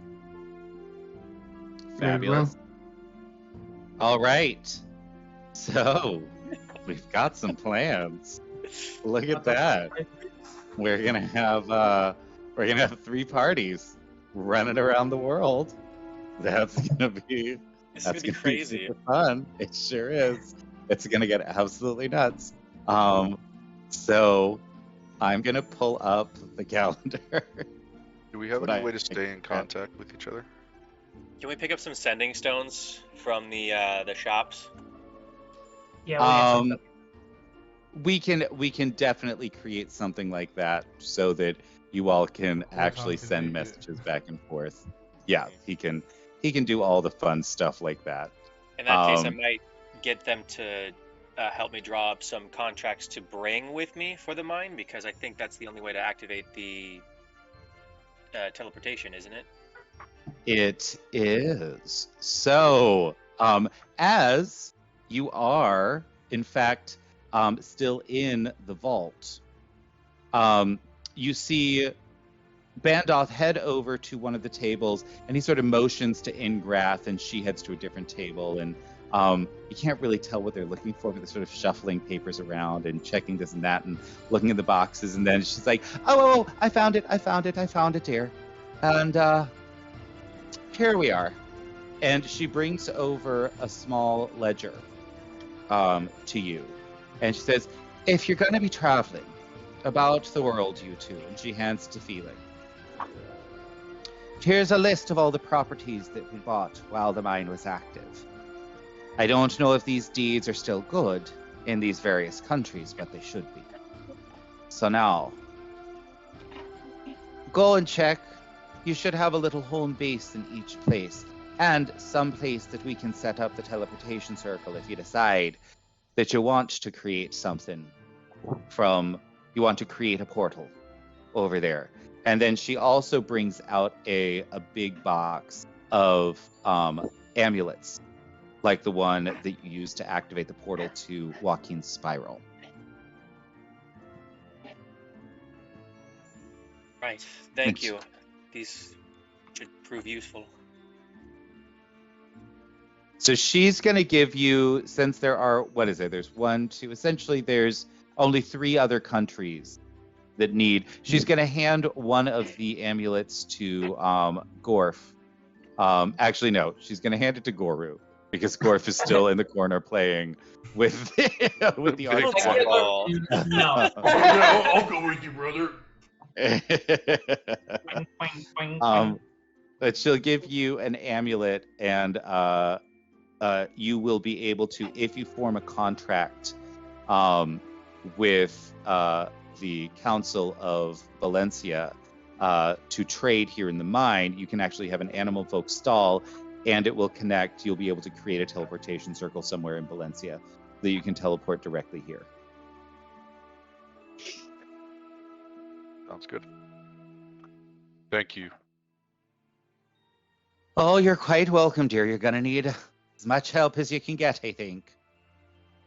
Fabulous. All right. So we've got some plans. Look at that. We're gonna have 3 parties running around the world. That's gonna be crazy. Super fun. It sure is. It's gonna get absolutely nuts. So I'm gonna pull up the calendar. Do we have any way to stay in contact with each other? Can we pick up some sending stones from the shops? Yeah. We can definitely create something like that so that you all can actually send messages back and forth. Yeah, he can do all the fun stuff like that. In that case, I might get them to help me draw up some contracts to bring with me for the mine, because I think that's the only way to activate the teleportation, isn't it? It is. So, as you are, in fact, still in the vault, you see Bandoth head over to one of the tables, and he sort of motions to Ingrath, and she heads to a different table, and you can't really tell what they're looking for, but they're sort of shuffling papers around and checking this and that and looking at the boxes, and then she's like, oh, I found it, dear. And here we are. And she brings over a small ledger to you. And she says, if you're going to be traveling about the world, you two, and she hands it to Felix. Here's a list of all the properties that we bought while the mine was active. I don't know if these deeds are still good in these various countries, but they should be. So now, go and check. You should have a little home base in each place, and some place that we can set up the teleportation circle if you decide that you want to create something you want to create a portal over there. And then she also brings out a big box of amulets, like the one that you used to activate the portal to Joaquin's spiral. Right. Thank you. These should prove useful. So she's going to give you, since there are, there's 1, 2, essentially there's only 3 other countries that need, she's going to hand one of the amulets to Gorf. Actually, no, she's going to hand it to Goru, because Gorf is still in the corner playing with the artifact. No. Yeah, I'll go with you, brother. But she'll give you an amulet, and you will be able to, if you form a contract with the Council of Valencia to trade here in the mine, you can actually have an animal folk stall, and it will connect. You'll be able to create a teleportation circle somewhere in Valencia that you can teleport directly here. Sounds good. Thank you. Oh, you're quite welcome, dear. You're going to need as much help as you can get, I think.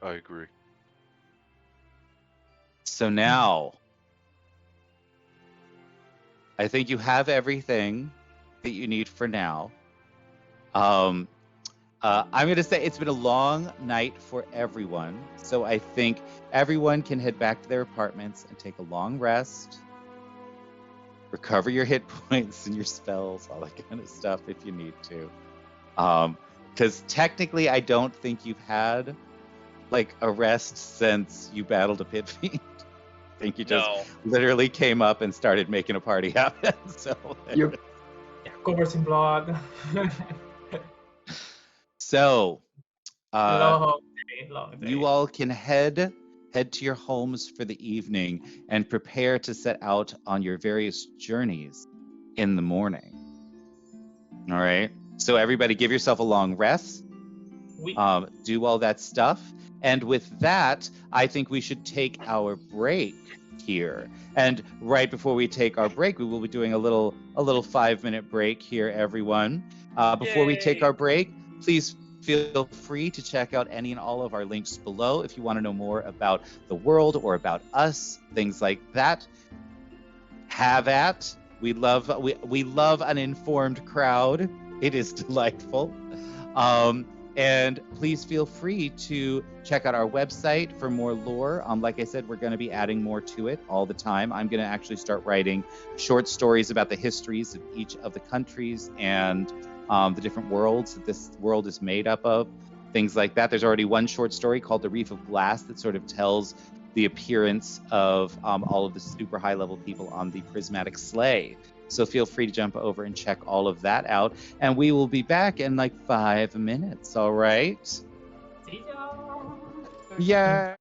I agree. So now, I think you have everything that you need for now. I'm going to say it's been a long night for everyone. So I think everyone can head back to their apartments and take a long rest. Recover your hit points and your spells, all that kind of stuff if you need to. Because technically, I don't think you've had like a rest since you battled a pit fiend. I think you just literally came up and started making a party happen. So Yep. Yeah, covers in blood. So long day. You all can head to your homes for the evening and prepare to set out on your various journeys in the morning. All right. So everybody give yourself a long rest. Do all that stuff. And with that, I think we should take our break here. And right before we take our break, we will be doing a little 5-minute break here, everyone. Before we take our break, please feel free to check out any and all of our links below if you want to know more about the world or about us, things like that. Have at. We love an informed crowd. It is delightful. And please feel free to check out our website for more lore. Like I said, we're going to be adding more to it all the time. I'm going to actually start writing short stories about the histories of each of the countries and the different worlds that this world is made up of, things like that. There's already one short story called The Reef of Glass that sort of tells the appearance of all of the super high-level people on the prismatic sleigh. So feel free to jump over and check all of that out. And we will be back in like 5 minutes, all right? See ya! Yeah.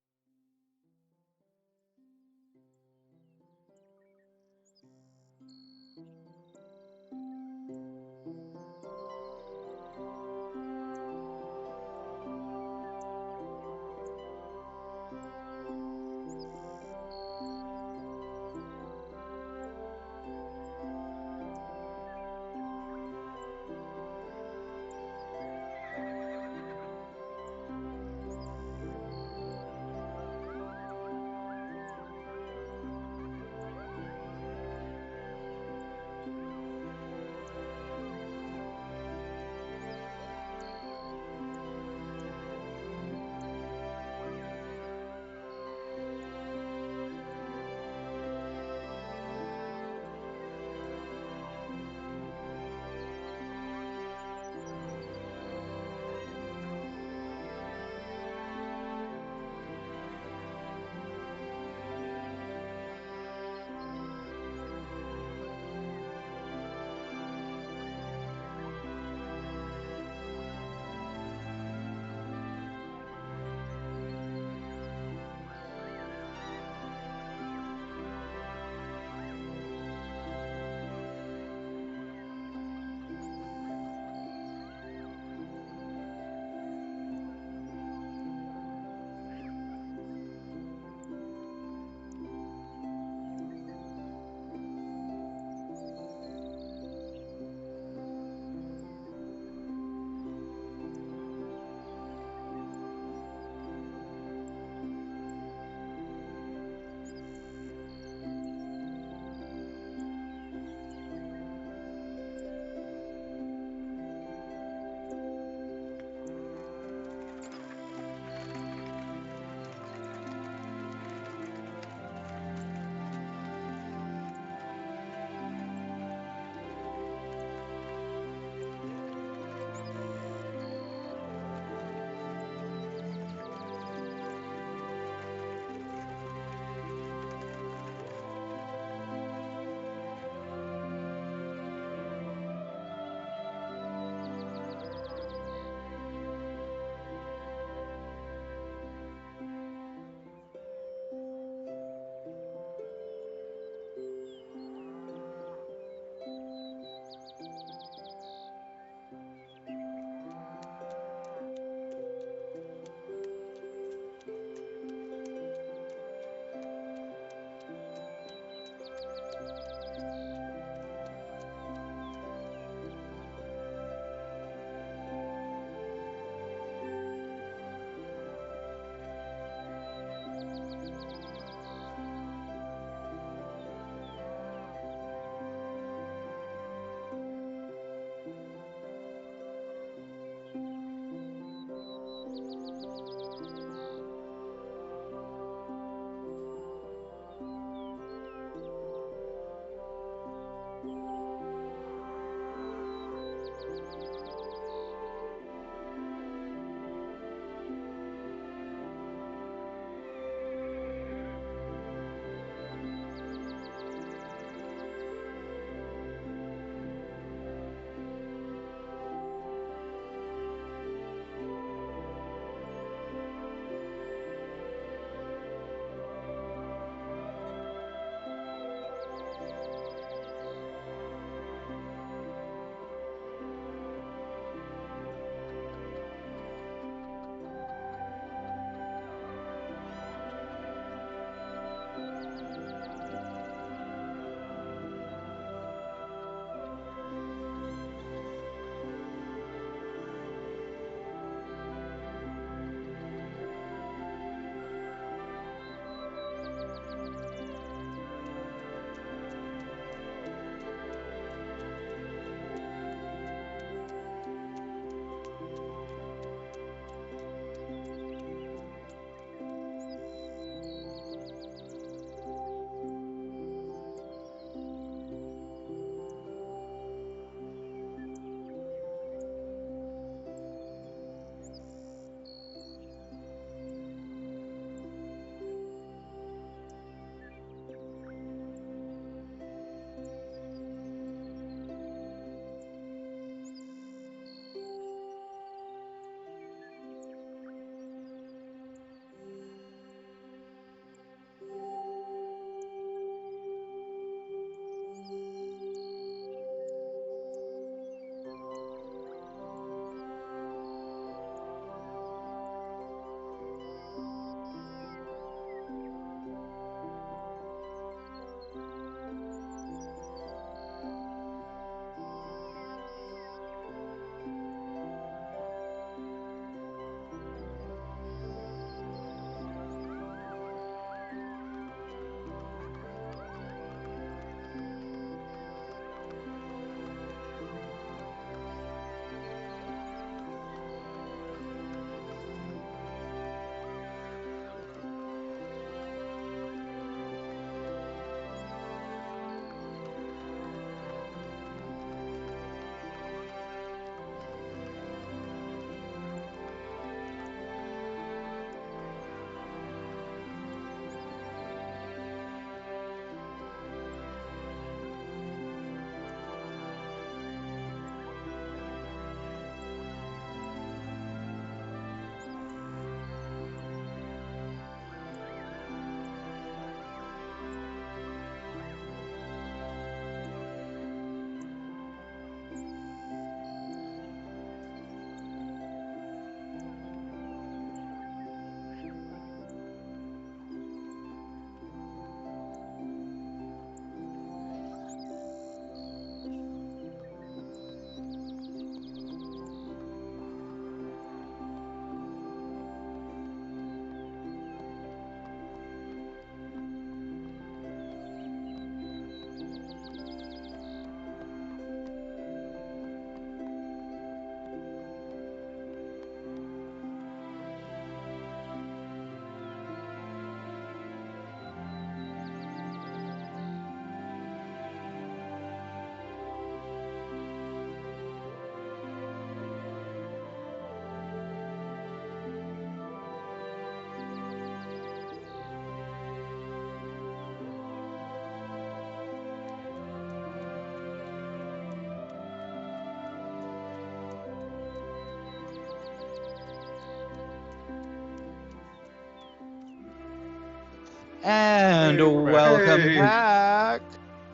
And Hey, we're back. welcome Hey. back.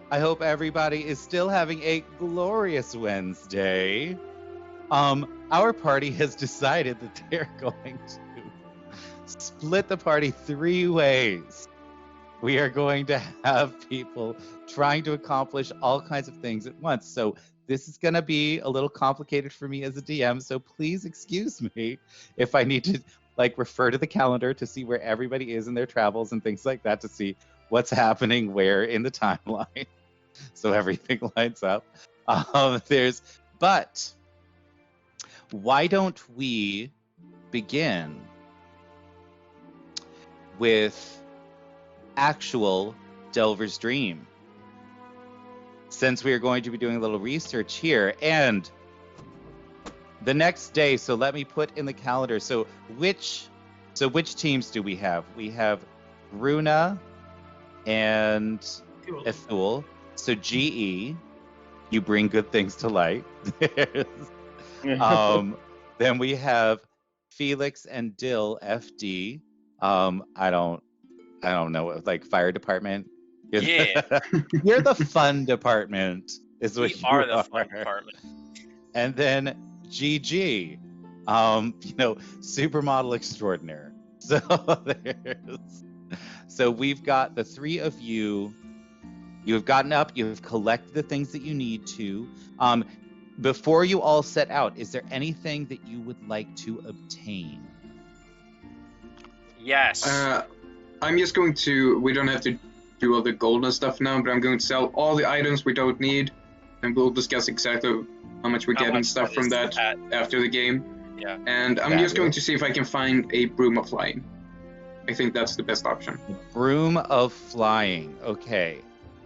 I hope everybody is still having a glorious Wednesday. Our party has decided that they're going to split the party 3 ways. We are going to have people trying to accomplish all kinds of things at once. So this is going to be a little complicated for me as a DM. So please excuse me if I need to refer to the calendar to see where everybody is in their travels and things like that to see what's happening where in the timeline. So everything lines up. But why don't we begin with actual Delver's Dream? Since we are going to be doing a little research here, and the next day, so let me put in the calendar. So which teams do we have? We have Runa and Ethul. So GE, you bring good things to light. Then we have Felix and Dill, FD. I don't know, like fire department. Yeah. You're the fun department, is what We you are the fun department. And then GG, supermodel extraordinaire. So we've got the 3 of you. You have gotten up. You have collected the things that you need to. Before you all set out, is there anything that you would like to obtain? Yes. I'm just going to. We don't have to do all the golden stuff now, but I'm going to sell all the items we don't need, and we'll discuss exactly how much we get and stuff from that after the game. Yeah. And I'm just going to see if I can find a broom of flying. I think that's the best option. Broom of flying. Okay.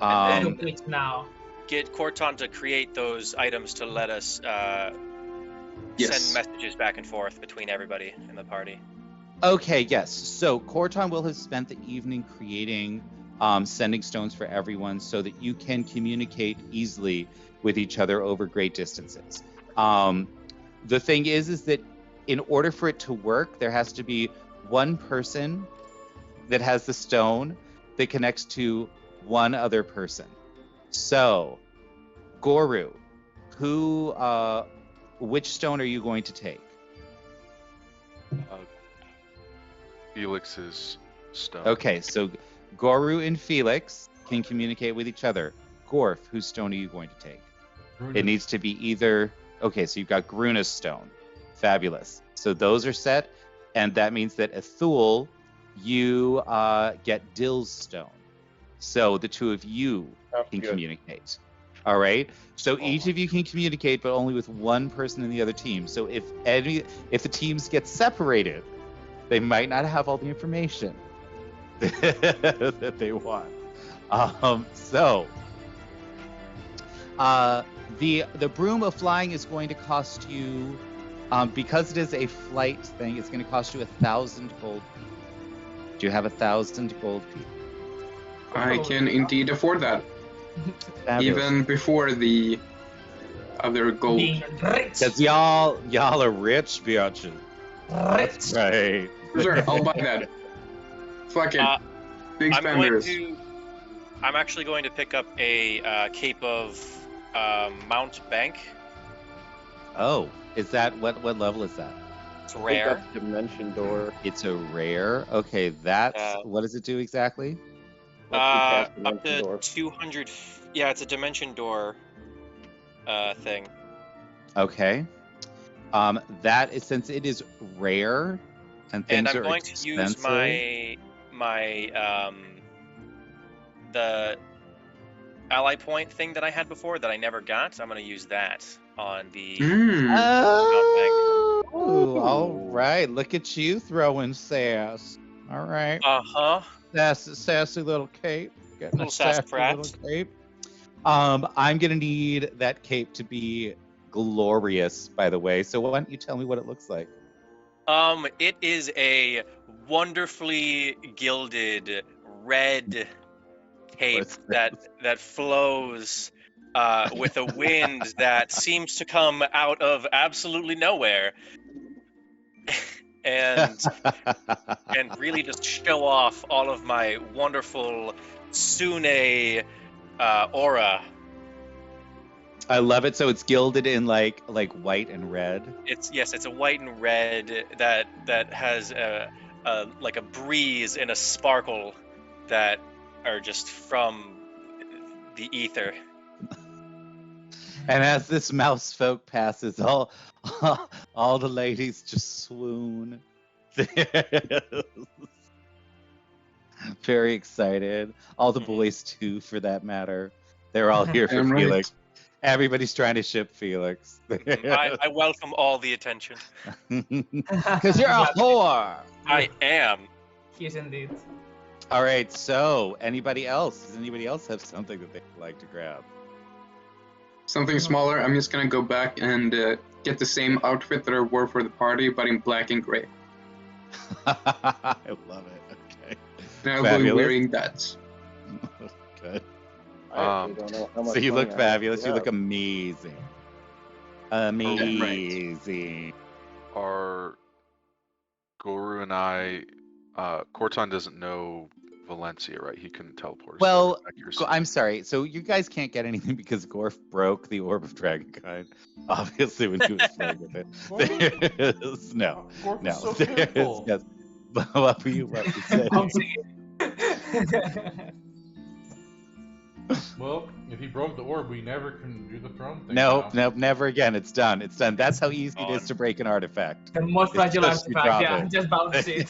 It's now. Get Corton to create those items to let us send messages back and forth between everybody in the party. Okay, yes. So Corton will have spent the evening creating sending stones for everyone so that you can communicate easily with each other over great distances. The thing is that in order for it to work, there has to be one person that has the stone that connects to one other person. So, Goru, which stone are you going to take? Felix's stone. Okay, so Goru and Felix can communicate with each other. Gorf, whose stone are you going to take? Gruna's. It needs to be either... Okay, so you've got Gruna's stone. Fabulous. So those are set, and that means that Ethul, you get Dill's stone. So the 2 of you can communicate. All right? So each of you can communicate, but only with one person in the other team. So if the teams get separated, they might not have all the information that they want. The broom of flying is going to cost you, because it is a flight thing, it's going to cost you 1,000 gold. Do you have 1,000 gold? I can indeed afford that. Fabulous. Even before the other gold. Because y'all are rich, bitches. That's right. Sure, I'll buy that. Fuck it. Big spenders. I'm actually going to pick up a cape of Mount Bank. Oh, is that what level is that? It's rare. That's Dimension Door. It's a rare. Okay, that's what does it do exactly? Up to 200. Yeah, it's a Dimension Door thing. Okay. That is, since it is rare and things and I'm are going expensive. to use my the ally point thing that I had before that I never got. I'm going to use that on the Oh, all right. Look at you throwing sass. All right. Sassy little cape. Getting Little a sassy sassafras. little cape. I'm gonna need that cape to be glorious, by the way. So why don't you tell me what it looks like? It is a wonderfully gilded red cape that flows with a wind that seems to come out of absolutely nowhere. and really just show off all of my wonderful Sune aura. I love it. So it's gilded in like white and red. It's a white and red that has like a breeze and a sparkle that are just from the ether. And as this mouse folk passes, all the ladies just swoon. Very excited. All the boys too, for that matter. They're all here for Damn right. Felix. Everybody's trying to ship Felix. I welcome all the attention. Because you're a whore. I am. He is indeed. All right. So, anybody else? Does anybody else have something that they'd like to grab? Something smaller. I'm just gonna go back and get the same outfit that I wore for the party, but in black and gray. I love it. Okay. And I'll be Fabulous. wearing that. Good. I actually don't know how much So you money look I fabulous. actually You look have. amazing. Amazing. Are Guru and I? Corton doesn't know Valencia, right? He couldn't teleport us Well, back here. I'm sorry. So you guys can't get anything because Gorf broke the orb of Dragonkind. Obviously, when he was playing with it. There's no. Gorf is so There's, careful. yes. What were you saying? Well, if he broke the orb, we never can do the throne thing. Nope, now. nope, never again. It's done. It's done. That's how easy it is to break an artifact. The most It's fragile just you artifact, drop yeah, it. just bounce it.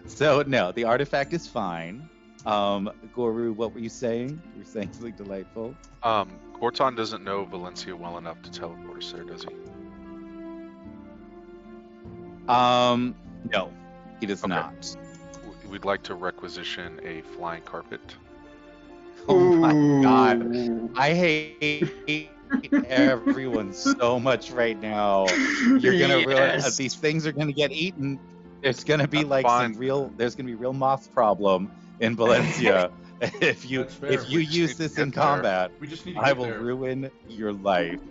So no, the artifact is fine. Guru, what were you saying? You were saying something delightful. Corton doesn't know Valencia well enough to teleport us there, does he? No, he does Okay. not. We'd like to requisition a flying carpet. Oh my god, I hate everyone so much right now. You're gonna realize Yes. these things are gonna get eaten. There's gonna be That's like fine. there's gonna be real moth problem in Valencia if you That's fair. if you We just use need to this get in there. combat. We just need to I get will there. ruin your life.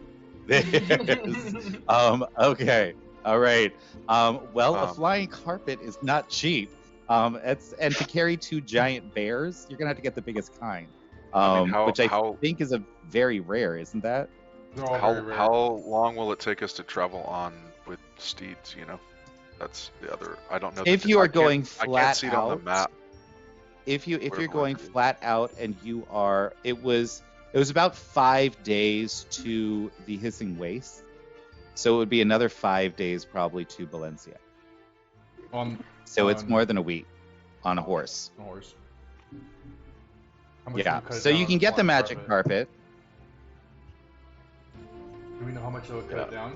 Okay. All right. Well, a flying carpet is not cheap. And to carry 2 giant bears, you're gonna have to get the biggest kind. I mean, Which I how think is a very rare, isn't that? They're all very rare. how long will it take us to travel on with steeds? You know, that's the other. I don't know. If you are going I can't flat see it on the out, map. if where you're we're going headed. flat out and you are, it was about 5 days to the Hissing Waste, so it would be another 5 days probably to Valencia. So it's more than a week on a horse. On a horse. How much Yeah. would cut it So down you on can a get the flying magic carpet. Do we know how much it would cut it down?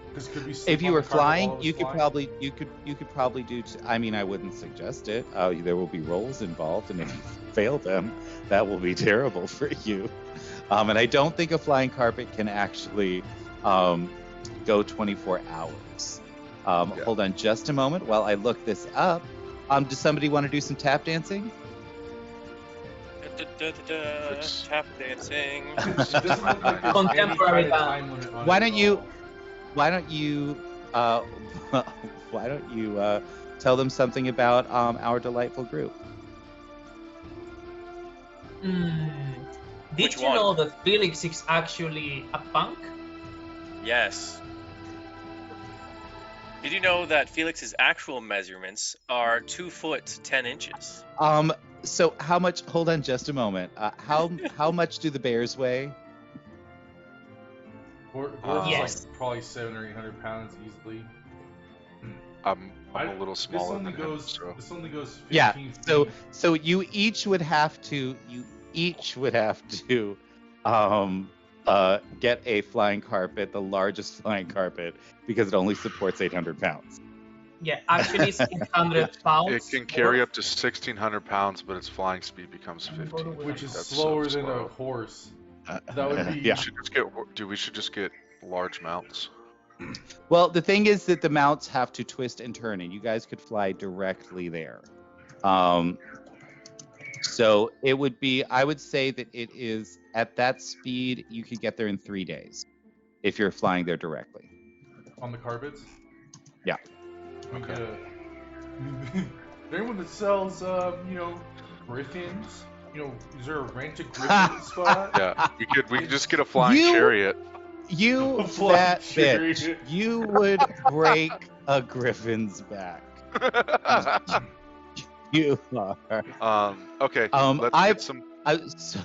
Because could we sleep If you on were the carpet while flying, it was you could flying? probably do. I mean, I wouldn't suggest it. There will be rolls involved, and if you fail them, that will be terrible for you. And I don't think a flying carpet can actually go 24 hours. Hold on just a moment while I look this up. Does somebody want to do some tap dancing? Tap dancing. Contemporary Why don't you tell them something about our delightful group? Did Which you one? know that Felix is actually a punk? Yes. Did you know that Felix's actual measurements are 2 foot 10 inches? So how much? Hold on, just a moment. How much do the bears weigh? Gorf Yes. is like probably 700 or 800 pounds easily. I'm a little smaller than him, so. This only goes 15 Yeah. feet. So you each would have to get a flying carpet, the largest flying carpet, because it only supports 800 pounds. Yeah, actually 600 pounds. It can carry up to 1,600 pounds, but its flying speed becomes 15. Which is That's slower so than a slow. horse. That would be. Yeah. We should just get large mounts. Well, the thing is that the mounts have to twist and turn, and you guys could fly directly there. So it would be, I would say that it is at that speed, you could get there in 3 days if you're flying there directly. on the carpets? Yeah. Okay. Is there anyone that sells, griffins? Is there a rent a griffin spot? Yeah, we could just get a flying You- chariot. You Flying fat bitch. chariot. You would break a griffin's back. You are. Okay. Let's I- get some. So,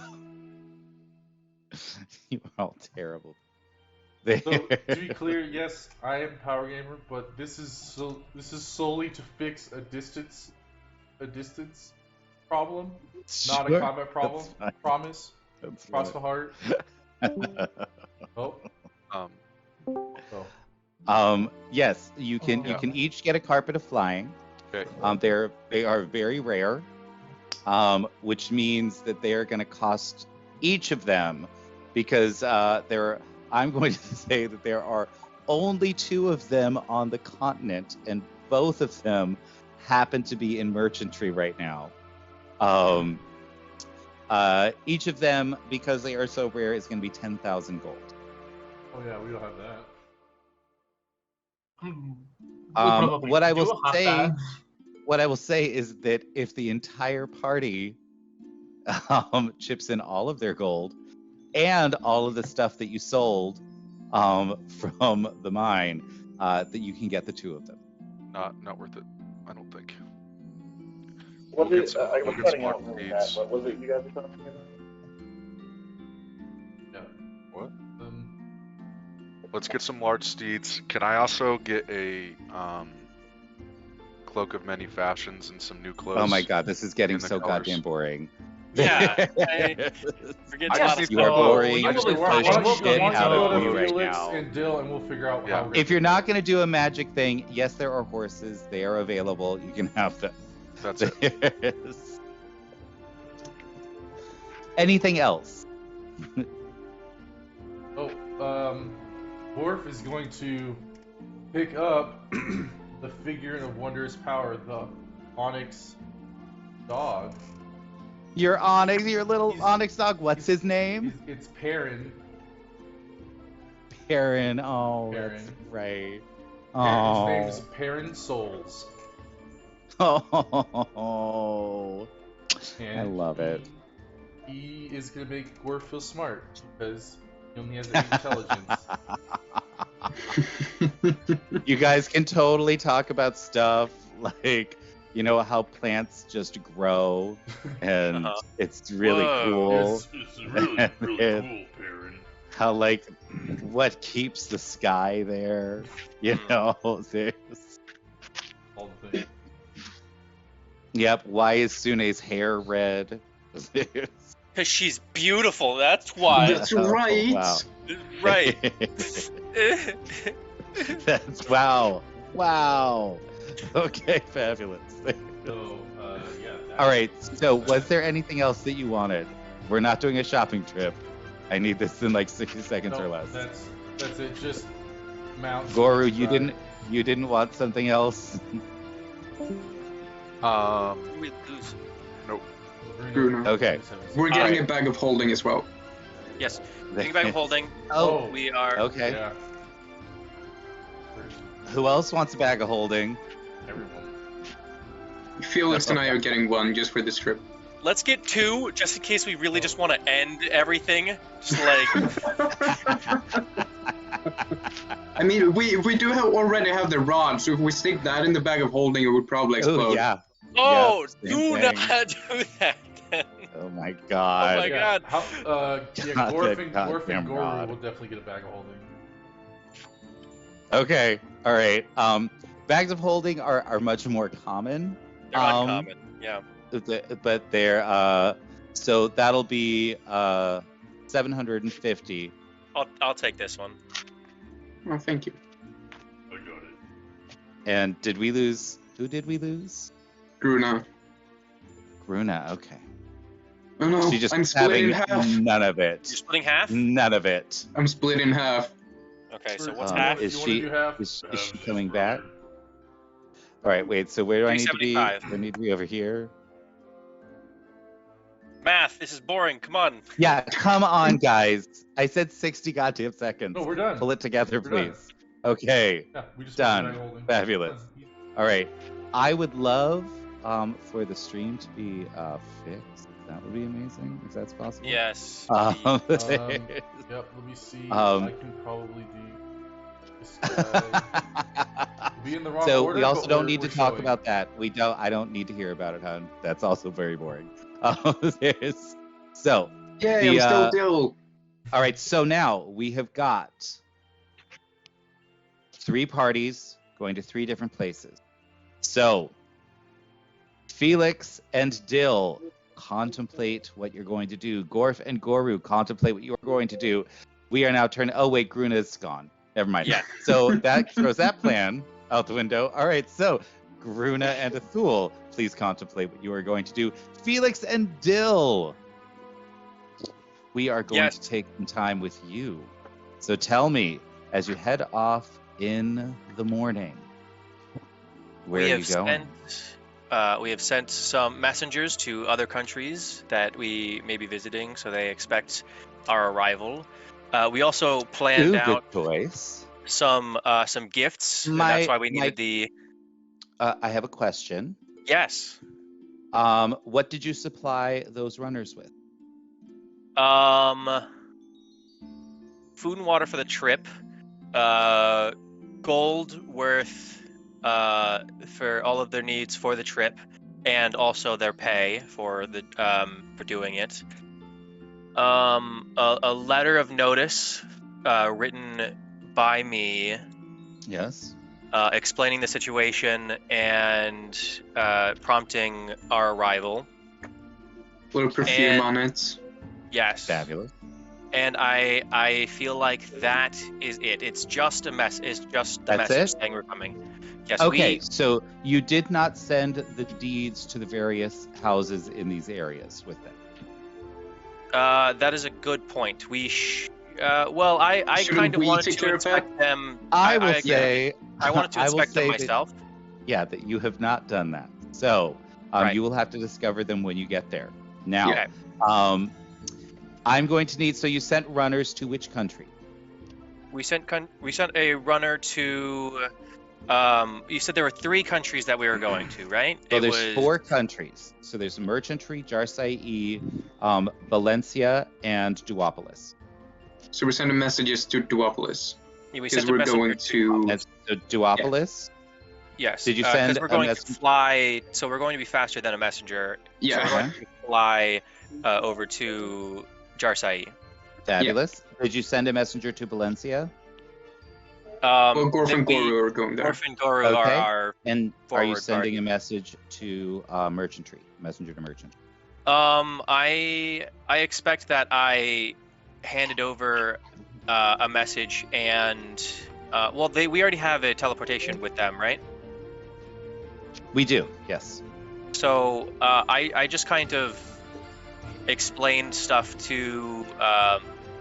you are all terrible. So, to be clear, yes, I am Power Gamer, but this is solely to fix a distance problem, not a Sure, combat problem. that's fine. Promise. That's Cross the fine. heart. Oh. Yes, you can. Oh. You can each get a carpet of flying. Okay. They are very rare, which means that they are going to cost each of them, because I'm going to say that there are only 2 of them on the continent, and both of them happen to be in merchantry right now. Each of them, because they are so rare, is going to be 10,000 gold. Oh yeah, we don't have that. What I will say is that if the entire party chips in all of their gold and all of the stuff that you sold from the mine, that you can get the 2 of them. Not worth it. I don't think. Was We'll it? get some- I we'll was get some cutting out more really seeds. bad. What was it you guys were talking about? Yeah. What? Let's get some large steeds. Can I also get a cloak of many fashions and some new clothes? Oh my god, this is getting in the so colors? goddamn boring. Yeah. Forget I just need You are clothes. boring. I just the why don't you shit out go of to me right Felix now. and Dill, and we'll figure out Yeah. how. If you're not going to do a magic thing, yes, there are horses. They are available. You can have them. That's it. There's- Anything else? Worf is going to pick up the figure of wondrous power, the Onyx dog. Your Onyx, your little He's- Onyx dog. What's his name? It's Perrin. Perrin. Oh, that's Perrin. right. His name Oh. is Perrin Souls. Oh. And I love it. He is gonna make Worf feel smart because he only has 8 intelligence. You guys can totally talk about stuff like, how plants just grow, and it's really Whoa. cool. It's really, really cool, Perrin. How what keeps the sky there? There's... All the things. Yep. Why is Sune's hair red? Because she's beautiful. That's why. That's right. Wow. Right. That's wow. Okay, fabulous. So, All right. So, was there anything else that you wanted? We're not doing a shopping trip. I need this in 60 seconds or less. That's it. Just mount. Goru, you didn't want something else? We lose. Nope. Bruno. Okay. We're getting Alright. a bag of holding as well. Yes. Think about holding. Oh, We are. okay. Yeah. Who else wants a bag of holding? Everyone. Felix and I are getting one just for this trip. Let's get 2, just in case we really just want to end everything. Just like. I mean, we already have the rod, so if we stick that in the bag of holding, it would probably explode. Oh yeah. Oh, Yep, do same not thing. do that. Then. Oh my god. Oh my god. God, Gorf that and goddamn Goru rod. will definitely get a bag of holding. Okay. All right. Bags of holding are much more common. They're uncommon. Yeah. But they're so that'll be 750. I'll take this one. Oh, thank you. I got it. And did we lose? Who did we lose? Gruna. Gruna. Okay. Oh no, She just I'm split in having half. none of it. You're splitting half? None of it. I'm split in half. Okay, so what's Um, half? is You wanna she do half? is she Half coming is back? brother. All right. Wait. So where do I need to be? 375. I need to be over here. Math, this is boring. Come on. Yeah. Come on, guys. I said 60 goddamn seconds. No, we're done. Pull it together, We're done. please. Okay. Yeah, we just Done. go drag holding. Fabulous. Done. All right. I would love for the stream to be fixed. That would be amazing if that's possible. Yes. Um, Yep, let me see. I can probably do this guy. Be in the wrong so order, we also but don't need we're to talk showing. about that. I don't need to hear about it, hon. That's also very boring. So Yeah, the I'm still Dill. all right. So now we have got 3 parties going to 3 different places. So Felix and Dill, contemplate what you're going to do. Gorf and Goru, contemplate what you are going to do. We are now turning. Oh wait, Gruna's gone. Never mind. Yeah. So that throws that plan out the window. All right. So Gruna and Athul, please contemplate what you are going to do. Felix and Dill, we are going Yes. to take some time with you. So tell me, as you head off in the morning, where are you going? We have sent some messengers to other countries that we may be visiting, so they expect our arrival. We also planned Ooh, out good choice. some gifts, and that's why we needed the. I have a question. Yes. What did you supply those runners with? Food and water for the trip. Gold worth for all of their needs for the trip, and also their pay for the for doing it. A letter of notice written by me. Yes. Explaining the situation and prompting our arrival. Little perfume on it. Yes. Fabulous. And I feel like that is it. It's just a mess. It's just the That's message it? saying we're coming. Yes. Okay, so you did not send the deeds to the various houses in these areas with them. That is a good point. Well, I kind of wanted to inspect them. I will say I wanted to inspect them myself. That you have not done that. So you will have to discover them when you get there. Now, I'm going to need. So you sent runners to which country? We sent a runner to. You said there were 3 countries that we were going to, right? So there's 4 countries. So there's Merchantry, Jarsai, Valencia, and Duopolis. So we're sending messages to Duopolis. Yeah, we because sent a we're messenger going to Duopolis. Yes. Did you send? Because we're going to fly, so we're going to be faster than a messenger. Yeah. So we're going to fly over to Jarsai. Fabulous. Did you send a messenger to Valencia? Well, Gorf and Goru are going there. Gorf and Goru are our And are you forward sending party. a message to Merchantry? Messenger to Merchantry. I expect that I handed over a message and we already have a teleportation with them, right? We do, yes. So I just kind of explained stuff to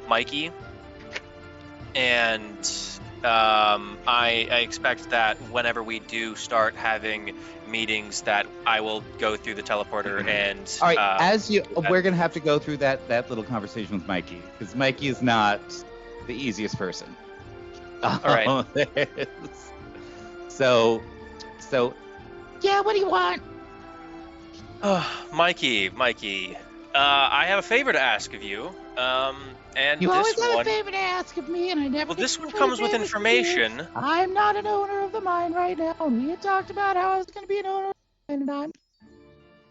Mikey, and I expect that whenever we do start having meetings, that I will go through the teleporter and. All right, we're gonna have to go through that little conversation with Mikey because Mikey is not the easiest person. All right. So, yeah. What do you want? Mikey, I have a favor to ask of you. And You this always have one, a favor to ask of me, and I never. well, this one get comes with favors from you. information. I'm not an owner of the mine right now, and we had talked about how I was going to be an owner of the mine, and I'm.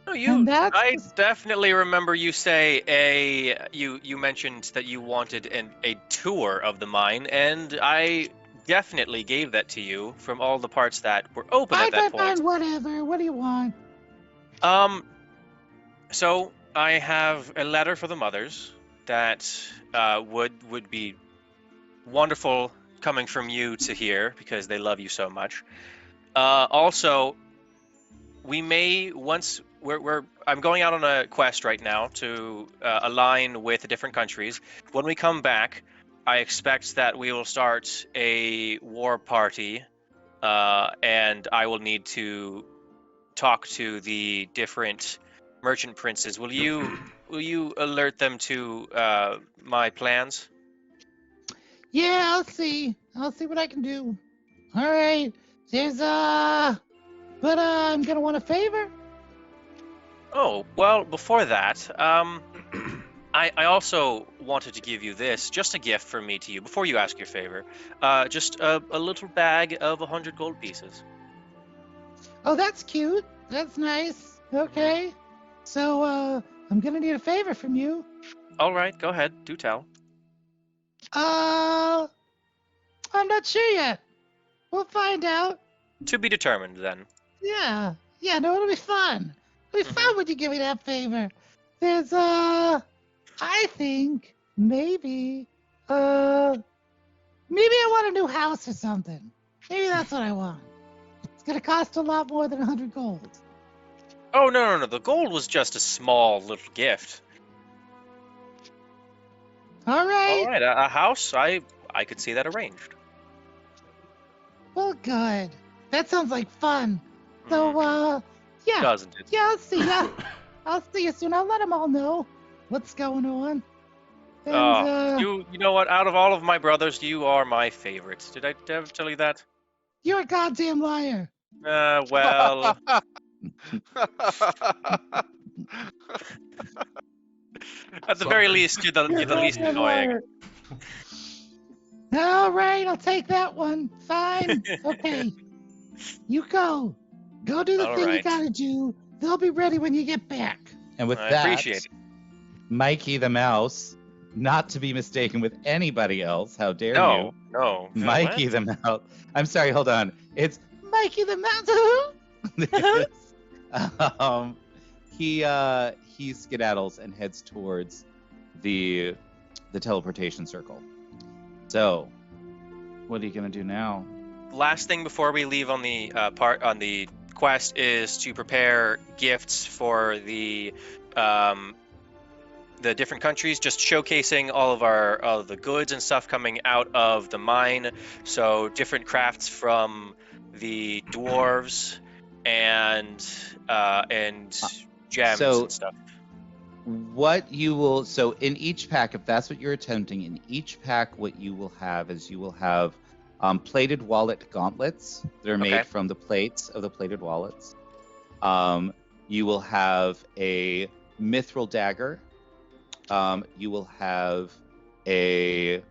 No, I definitely remember you say you mentioned that you wanted a tour of the mine, and I definitely gave that to you from all the parts that were open at that point. Fine, whatever. What do you want? So I have a letter for the mothers that would be wonderful coming from you to hear because they love you so much. Also, we may once I'm going out on a quest right now to align with different countries. When we come back, I expect that we will start a war party, and I will need to talk to the different merchant princes. Will you alert them to my plans? Yeah, I'll see. I'll see what I can do. All right. There's but I'm gonna want a favor. Oh, well, before that, I also wanted to give you this, just a gift from me to you, before you ask your favor. Just a little bag of 100 gold pieces. Oh, that's cute. That's nice. Okay. So I'm gonna need a favor from you. All right, go ahead, do tell. Uh, I'm not sure yet. We'll find out. To be determined, then. Yeah. Yeah, no, it'll be fun. It'll be fun when you give me that favor. There's I think maybe maybe I want a new house or something. Maybe that's what I want. It's gonna cost a lot more than 100 gold. Oh, no. The gold was just a small little gift. All right. All right, a house, I could see that arranged. Well, good. That sounds like fun. So, yeah. Doesn't it? Yeah, I'll see ya. I'll see you soon. I'll let them all know what's going on. And, You know what? Out of all of my brothers, you are my favorite. Did I ever tell you that? you're a goddamn liar. Well, at the very least, you're the least goddamn annoying. liar. All right, I'll take that one. Fine. Okay. You go. Go do the All thing you right. gotta do. They'll be ready when you get back. And with I that, appreciate it. Mikey the Mouse, not to be mistaken with anybody else. How dare No. you? Mikey the Mouse. I'm sorry, hold on. It's Mikey the Mouse. He skedaddles and heads towards the teleportation circle. So, what are you gonna do now? Last thing before we leave on the quest is to prepare gifts for the different countries, just showcasing all of the goods and stuff coming out of the mine. So different crafts from the dwarves and gems and stuff. What you will, so in each pack, if that's what you're attempting, in each pack, what you will have is you will have plated wallet gauntlets that are made from the plates of the plated wallets. You will have a mithril dagger. You will have a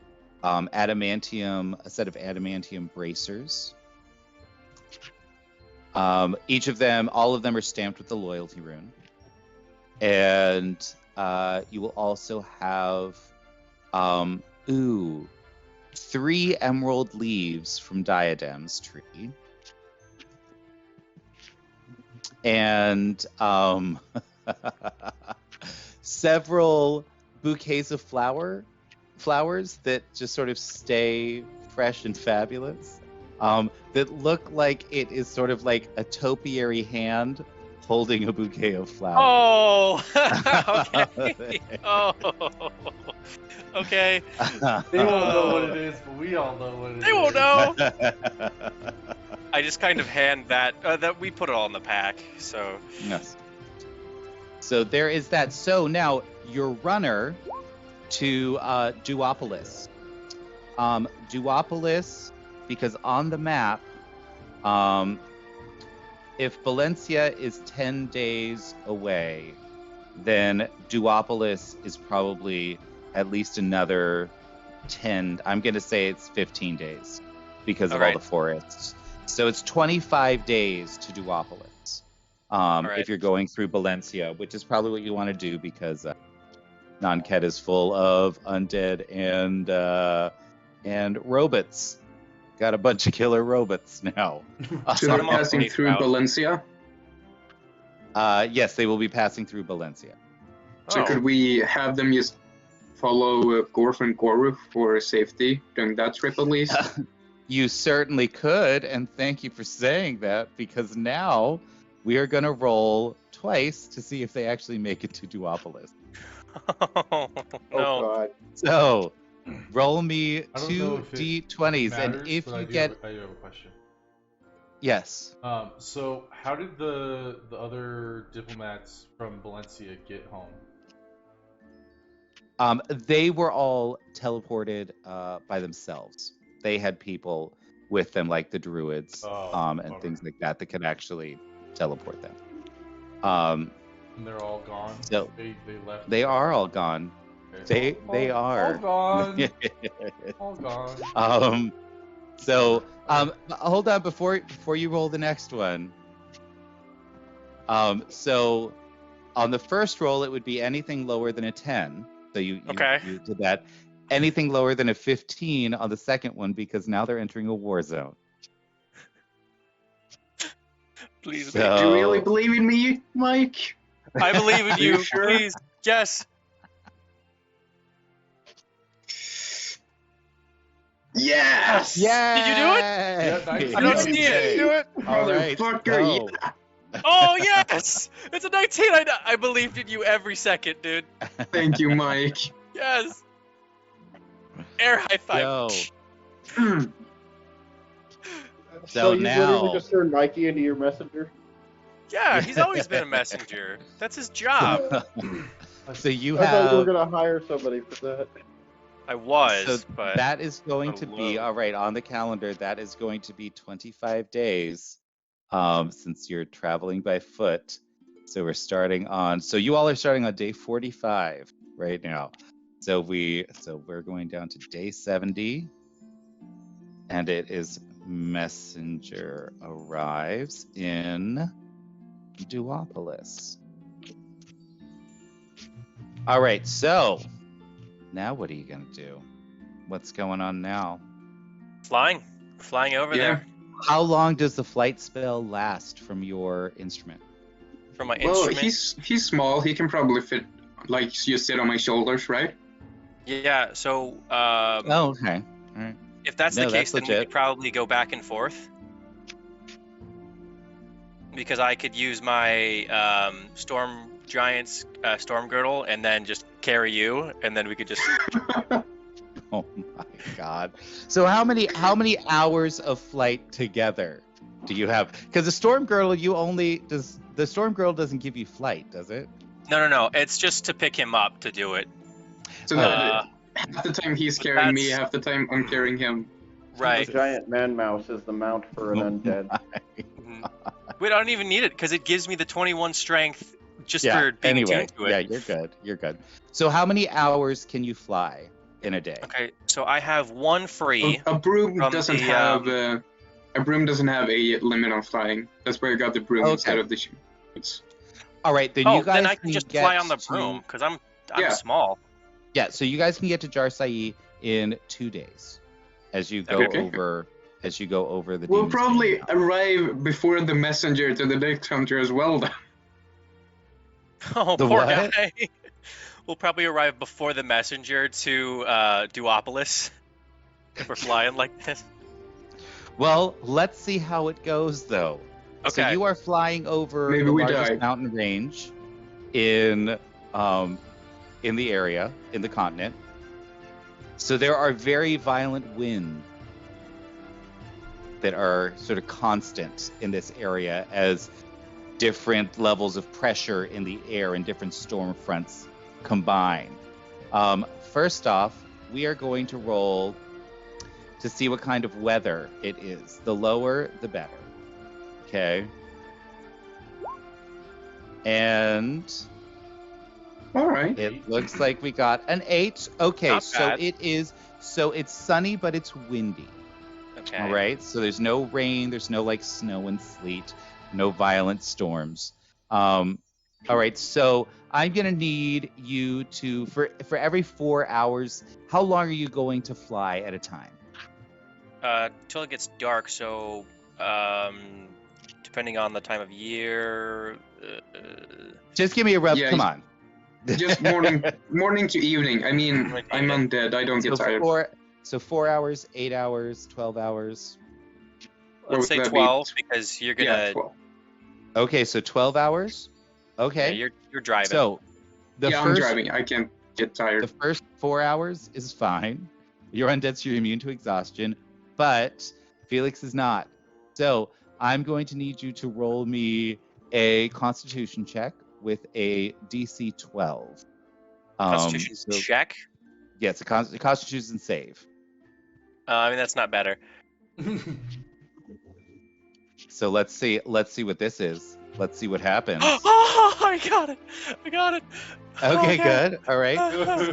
set of adamantium bracers. Each of them, all of them are stamped with the loyalty rune. And you will also have 3 emerald leaves from Diadem's tree. And several bouquets of flowers that just sort of stay fresh and fabulous. That look like it is sort of like a topiary hand holding a bouquet of flowers. Oh, okay. Oh, okay. They won't know what it is, but we all know what it is. They won't know. I just kind of hand that we put it all in the pack. So yes. So there is that. So now your runner to Duopolis. Duopolis, because on the map, if Valencia is 10 days away, then Duopolis is probably at least another 10. I'm going to say it's 15 days because of all the forests. So it's 25 days to Duopolis if you're going through Valencia, which is probably what you want to do because Nanket is full of undead and robots. Got a bunch of killer robots now. So they're passing through Valencia? Yes, they will be passing through Valencia. So could we have them just follow Gorf and Goru for safety during that trip at least? You certainly could, and thank you for saying that, because now we are going to roll twice to see if they actually make it to Duopolis. Oh, no. God. So, roll me I don't 2 know if it d20s, matters, and if but you I do get... have a question. Yes. So how did the other diplomats from Valencia get home? They were all teleported by themselves. They had people with them, like the druids, and bummer. things like that could actually teleport them. Um, And they're all gone. So They left. they are all gone. Okay. They are. all gone. All gone. So hold on before you roll the next one. So on the first roll, it would be anything lower than a 10. So you did that. Anything lower than a 15 on the second one, because now they're entering a war zone. Please, Do you really believe in me, Mike? I believe in you. Sure? Please, yes. Yes! Yeah. Did you do it? Yeah, nice. I don't see it. Do it. All right. Motherfucker, go. Oh yes, it's a 19. I believed in you every second, dude. Thank you, Mike. Yes. Air high five. Go. So you now- literally just turned Mikey into your messenger? Yeah, he's always been a messenger. That's his job. So you I thought you were have. gonna hire somebody for that. I was, So but that is going a to be low. all right on the calendar. That is going to be 25 days, since you're traveling by foot. So we're starting on. So you all are starting on day 45 right now. So we're going down to day 70, and it is messenger arrives in Duopolis. All right. So now what are you gonna do? What's going on now? flying over Yeah. there How long does the flight spell last from your instrument? from my Well, instrument. he's small. He can probably fit, like, you sit on my shoulders, right? Yeah. So Oh, okay. All right. if that's No, the case, that's then we legit. could probably go back and forth. Because I could use my storm giant's storm girdle and then just carry you, and then we could just. Oh my god. So how many hours of flight together do you have? Because the storm girdle, the storm girdle doesn't give you flight, does it? No. It's just to pick him up to do it. So that half the time he's carrying me, half the time I'm carrying him. Right. The giant man mouse is the mount for an undead. Mhm. Wait, I don't even need it because it gives me the 21 strength just Yeah. for being Anyway, attuned to it. yeah, you're good. You're good. So how many hours can you fly in a day? Okay, so I have one free. A broom from doesn't the, have a broom doesn't have a limit on flying. That's why I got the broom Okay. instead of the shoes. All right, then Oh, you guys then I can just fly on the get broom to- because I'm Yeah. small. Yeah, so you guys can get to Jarsai in 2 days as you go Okay. over the We'll Demon's probably Gate. arrive before the messenger to the next hunter as well, then. Oh, The poor what? guy. We'll probably arrive before the messenger to Duopolis if we're flying like this. Well, let's see how it goes though. So Okay. you are flying over Maybe the we largest die. mountain range in the area, in the continent. So there are very violent winds that are sort of constant in this area as different levels of pressure in the air and different storm fronts combine. First off, we are going to roll to see what kind of weather it is. The lower, the better. Okay. And All right. it looks like we got an 8. Okay, Not so bad. it's sunny, but it's windy. Okay. All right. So there's no rain, there's no like snow and sleet, no violent storms. All right. So I'm gonna need you to for every 4 hours. How long are you going to fly at a time? Till it gets dark. So depending on the time of year. Just give me a rough. Yeah, Come on. Just morning to evening. I mean, Morning to I'm evening. undead. I don't get tired. 4 hours, 8 hours, 12 hours. Or Let's say would that be- 12 because you're gonna. Yeah, 12. Okay, so 12 hours. Okay. Yeah, you're driving. So the Yeah, I'm first driving. I can't get tired. the first 4 hours is fine. You're undead, so you're immune to exhaustion, but Felix is not. So I'm going to need you to roll me a Constitution check with a DC 12. Constitution So check. yeah, it's a Constitution save. I mean, that's not better. So let's see what this is. Let's see what happens. Oh, I got it. I got it. Okay, Okay. good. All right.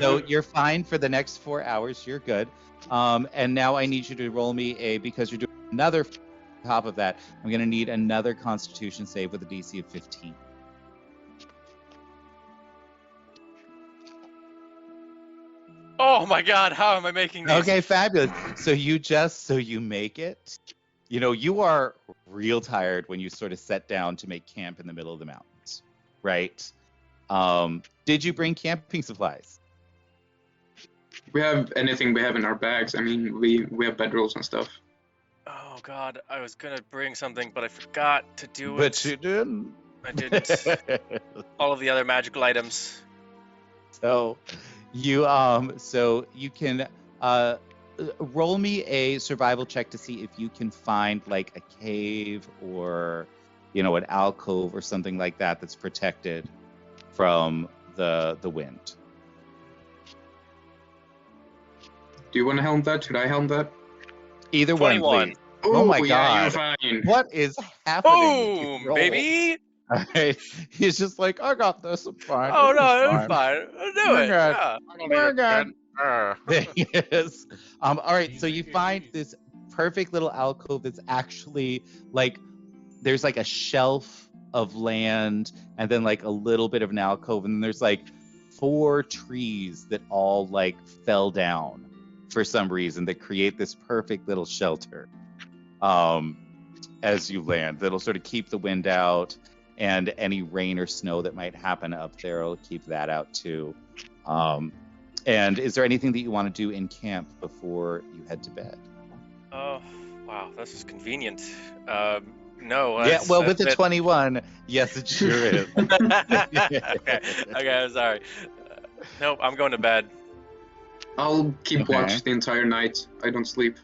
So you're fine for the next 4 hours. You're good. And now I need you to roll me because you're doing another top of that. I'm going to need another Constitution save with a DC of 15. Oh my God! How am I making these? Okay, fabulous. So you make it. You know, you are real tired when you sort of set down to make camp in the middle of the mountains, right? Did you bring camping supplies? We have anything we have in our bags. I mean, we have bedrolls and stuff. Oh God! I was gonna bring something, but I forgot to do it. But you didn't. I didn't. All of the other magical items. So you can roll me a survival check to see if you can find like a cave or an alcove or something like that that's protected from the wind. Do you want to helm that? Should I helm that? Either 21. one, please. Ooh, Oh my yeah, you're God! fine. What is happening? with these Boom, rolls? baby! All right. He's just like, I got this. I'm fine. Oh This is no, it's fine. I'll do We're it. good. Yeah. We're good. Ah. Yes. All right. So you find this perfect little alcove that's actually like there's like a shelf of land and then like a little bit of an alcove and then there's like 4 trees that all like fell down for some reason that create this perfect little shelter as you land. That'll sort of keep the wind out and any rain or snow that might happen up there will keep that out too. And is there anything that you want to do in camp before you head to bed? Oh, wow, this is convenient. No. Yeah, well, with the 21, yes, it sure is. okay, I'm sorry. Nope, I'm going to bed. I'll keep Okay. watch the entire night. I don't sleep.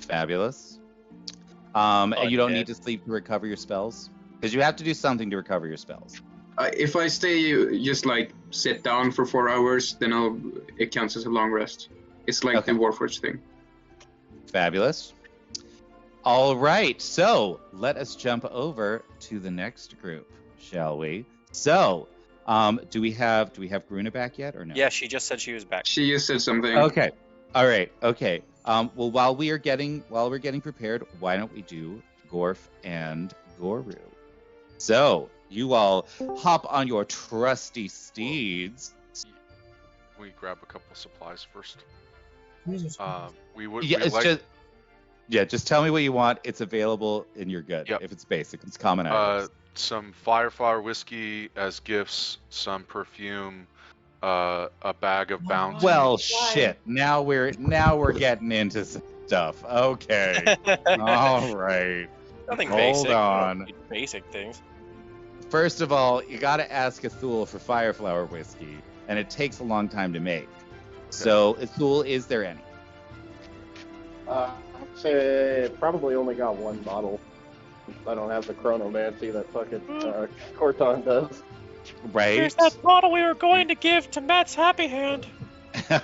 Fabulous. And you don't yeah. need to sleep to recover your spells? Because you have to do something to recover your spells. If I stay just like sit down for 4 hours, then it counts as a long rest. It's like Okay. the Warforged thing. Fabulous. All right, so let us jump over to the next group, shall we? So, do we have Gruna back yet or no? Yeah, she just said she was back. She just said something. Okay. All right. Okay. Well, while we're getting prepared, why don't we do Gorf and Goru? So you all hop on your trusty steeds. Can we grab a couple supplies first? Jesus. We would. Yeah, we like, just tell me what you want. It's available, and you're good. Yep. If it's basic, it's common items. some Fireflower whiskey as gifts, some perfume, a bag of bounty. Well, shit. Now we're getting into some stuff. Okay. All right. Nothing Hold basic. on. Basic things. First of all, you got to ask Ithul for Fireflower whiskey, and it takes a long time to make. So, Ithul, is there any? I'd say probably only got one bottle. I don't have the chronomancy that fucking Corton does. Right? Here's that bottle we were going to give to Matt's Happy Hand. Who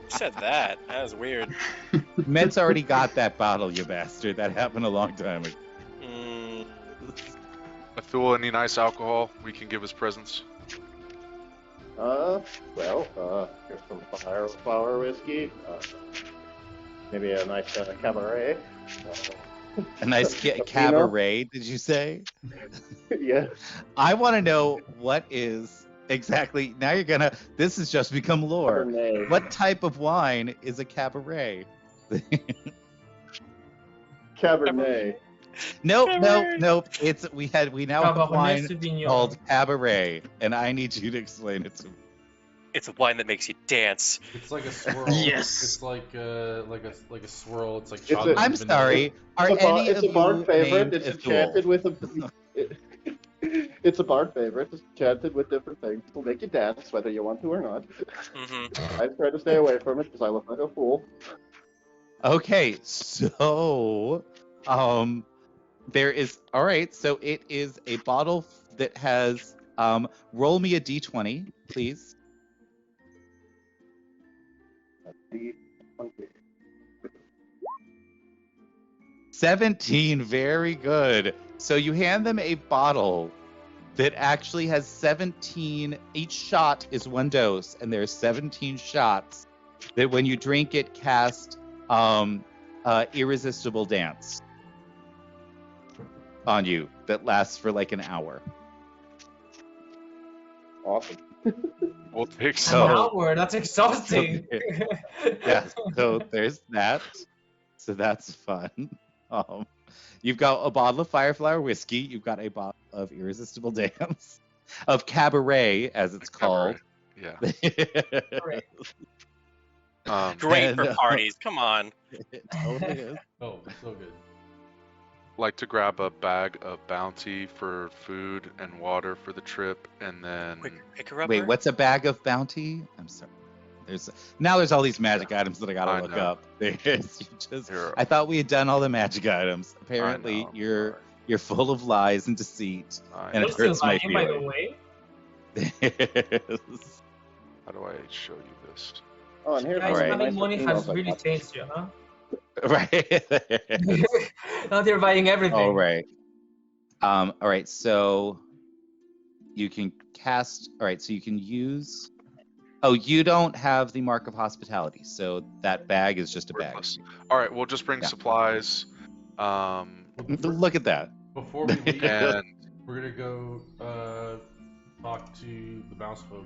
said that? That was weird. Met's already got that bottle, you bastard. That happened a long time ago. Athul, any nice alcohol we can give as presents? Here's some Fireflower whiskey. Maybe a nice cabaret. A nice cabaret, did you say? Yeah. I want to know what is exactly. Now this has just become lore. Cabernet. What type of wine is a cabaret? Cabernet. Nope. We now have a Cabernet wine Sauvignon. called cabaret, and I need you to explain it to me. It's a wine that makes you dance. It's like a swirl. Yes. It's like a swirl. It's like It's a- chocolate. I'm and vanilla. sorry. Are It's any a of bard you favorite. named It's Ithul? enchanted with a. It's a bard favorite. It's enchanted with different things. It'll make you dance whether you want to or not. Mm-hmm. I try to stay away from it because I look like a fool. Okay, so there is all right. So it is a bottle that has Roll me a d20, please. D20. 17, very good. So you hand them a bottle that actually has 17. Each shot is 1 dose, and there's 17 shots that when you drink it cast irresistible dance on you that lasts for like an hour. Awesome. We'll take An some. hour. That's exhausting. Yeah, so there's that. So that's fun. You've got a bottle of Fireflower whiskey. You've got a bottle of Irresistible Dance, of Cabaret, as it's called. Yeah. Great. Great for And, parties. Come on. It totally is. Oh, so good. Like to grab a bag of bounty for food and water for the trip, and then Pick her up. Wait, what's a bag of bounty? I'm sorry. There's all these magic items that I gotta look know. up. There's Here, I thought we had done all the magic items. Apparently, know, you're full of lies and deceit, and You're it still hurts my lying, by the feelings. way. How do I show you this? Oh, and here's Guys, one of the having nicer money emails has I really got. changed you, huh? Right. Now they're buying everything. All right. All right. So you can cast. All right. So you can use. Oh, you don't have the mark of hospitality, so that bag is just a bag. Worthless. All right, we'll just bring Yeah. supplies. Look at that. Before we leave, And we're gonna go talk to the mouse folk.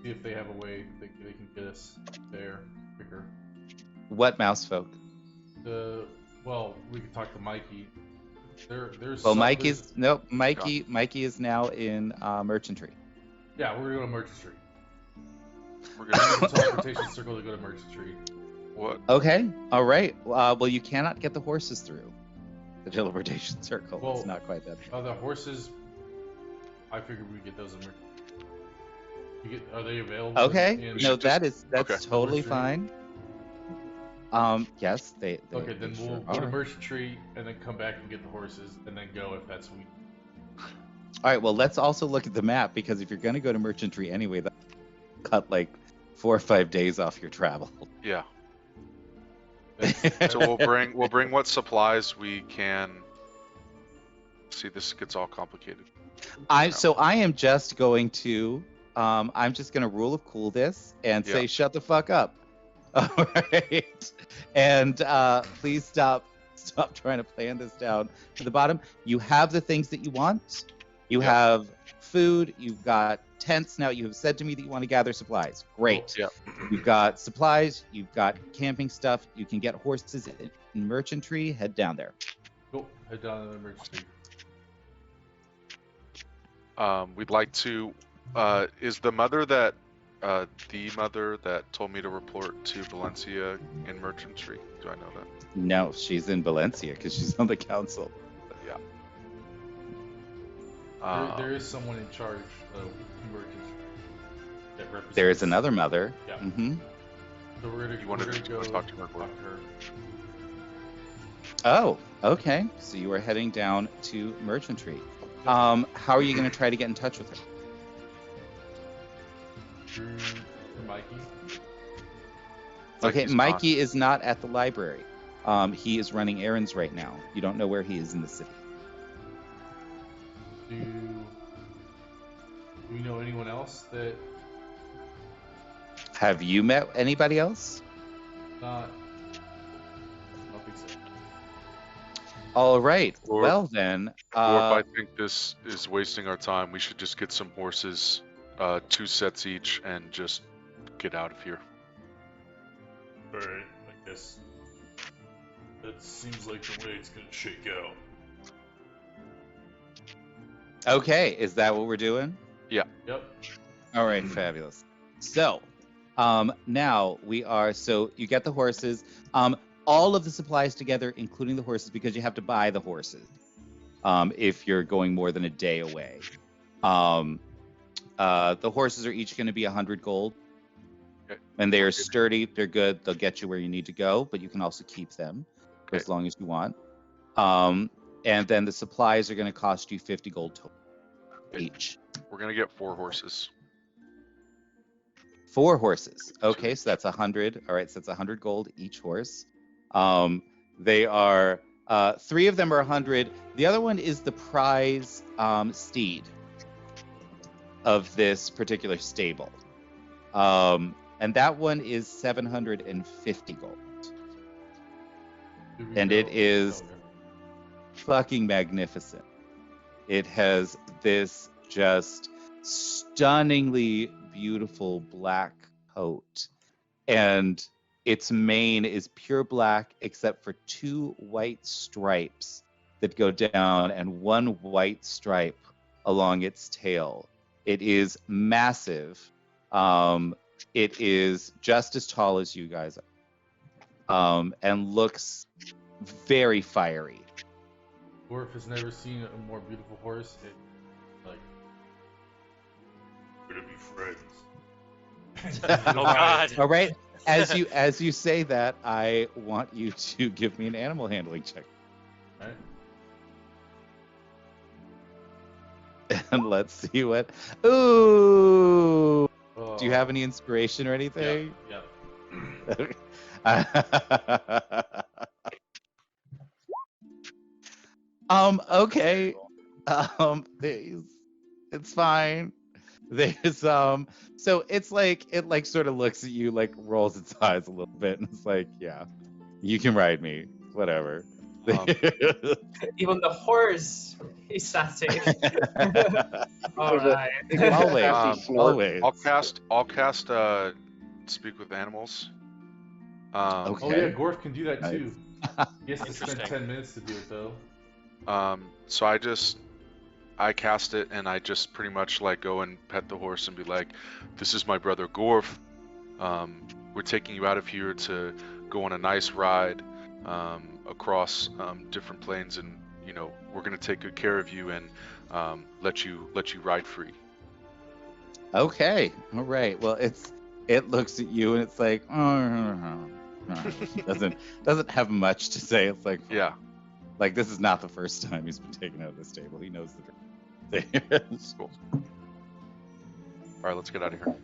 See if they have a way that they can get us there quicker. What mouse folk? Well, we could talk to Mikey. There's Well, some- Mikey there's- is no Mikey is now in Merchantry. Yeah, we're gonna go to Merchant Street. we're Use gonna. the teleportation circle to go to Merchant Street. What? Okay. All right. Well, you cannot get the horses through the teleportation circle. Well, it's not quite that. The horses. I figured we'd get those in Merchant. Are they available? Okay. in- No, just- that's okay. totally Merchant fine. Yes, they Okay, then they we'll sure go to are. Merchant Tree and then come back and get the horses and then go if that's we. All right. Well, let's also look at the map, because if you're going to go to Merchantry anyway, that cut like 4 or 5 days off your travel. Yeah. So we'll bring what supplies we can. See, this gets all complicated. I am just going to I'm just going to rule of cool this and say Yeah. shut the fuck up. All right. And please stop trying to plan this down to the bottom. You have the things that you want. You Yeah. have food, you've got tents. Now you have said to me that you want to gather supplies. Great. Yeah. You've got supplies, you've got camping stuff, you can get horses in Merchantry, head down there. Go head down to the Merchant Street. We'd like to. Is the mother that told me to report to Valencia in Merchantry? Do I know that? No, she's in Valencia because she's on the council. Yeah. There is someone in charge of Merchant that represents. There is another mother. Yeah. Mm-hmm. So we're gonna wanted go to go talk to her. talk to her. Oh, okay. So you are heading down to Merchantry. How are you going to try to get in touch with her? Through Mikey. Okay, he's Mikey is not at the library. He is running errands right now. You don't know where he is in the city. Do we know anyone else that Have you met anybody else? not? I don't think so. All right. Or- Well then, Or if I think this is wasting our time, we should just get some horses, 2 sets each, and just get out of here. Alright, I guess that seems like the way it's gonna shake out. okay, is that what we're doing? Yep. All right, fabulous. So, now we are. So you get the horses. All of the supplies together, including the horses, because you have to buy the horses. If you're going more than a day away, the horses are each going to be 100 gold, Okay. and they are sturdy. They're good. They'll get you where you need to go, but you can also keep them for as long as you want. And then the supplies are going to cost you 50 gold total. each. We're gonna get 4 horses. 4 horses. Okay, so that's 100. All right, so that's 100 gold each horse. They are 3 of them are 100. The other one is the prize steed of this particular stable, and that one is 750 gold, and it is fucking magnificent. It has this just stunningly beautiful black coat, and its mane is pure black except for 2 white stripes that go down and 1 white stripe along its tail. It is massive. It is just as tall as you guys are, and looks very fiery. Gorf has never seen a more beautiful horse. We're gonna be friends. Oh God. All right. As you say that, I want you to give me an animal handling check. Alright. And let's see what. Ooh. Oh. Do you have any inspiration or anything? Yeah. Okay. It's fine. There's so it's like it like sort of looks at you, like rolls its eyes a little bit, and it's like, yeah, you can ride me, whatever. Even the horse is sassy. All There's a- right. Always, always. I'll cast speak with animals. Okay. Oh yeah, Gorf can do that Nice. too. He has to spend Interesting. 10 minutes to do it though. So I cast it, and I just pretty much like go and pet the horse and be like, "This is my brother Gorf. We're taking you out of here to go on a nice ride across different plains, and we're gonna take good care of you and let you ride free." Okay. All right. Well, it looks at you and it's like, doesn't have much to say. It's like, Yeah. like this is not the first time he's been taken out of this table. He knows the thing. Cool. All right, let's get out of here.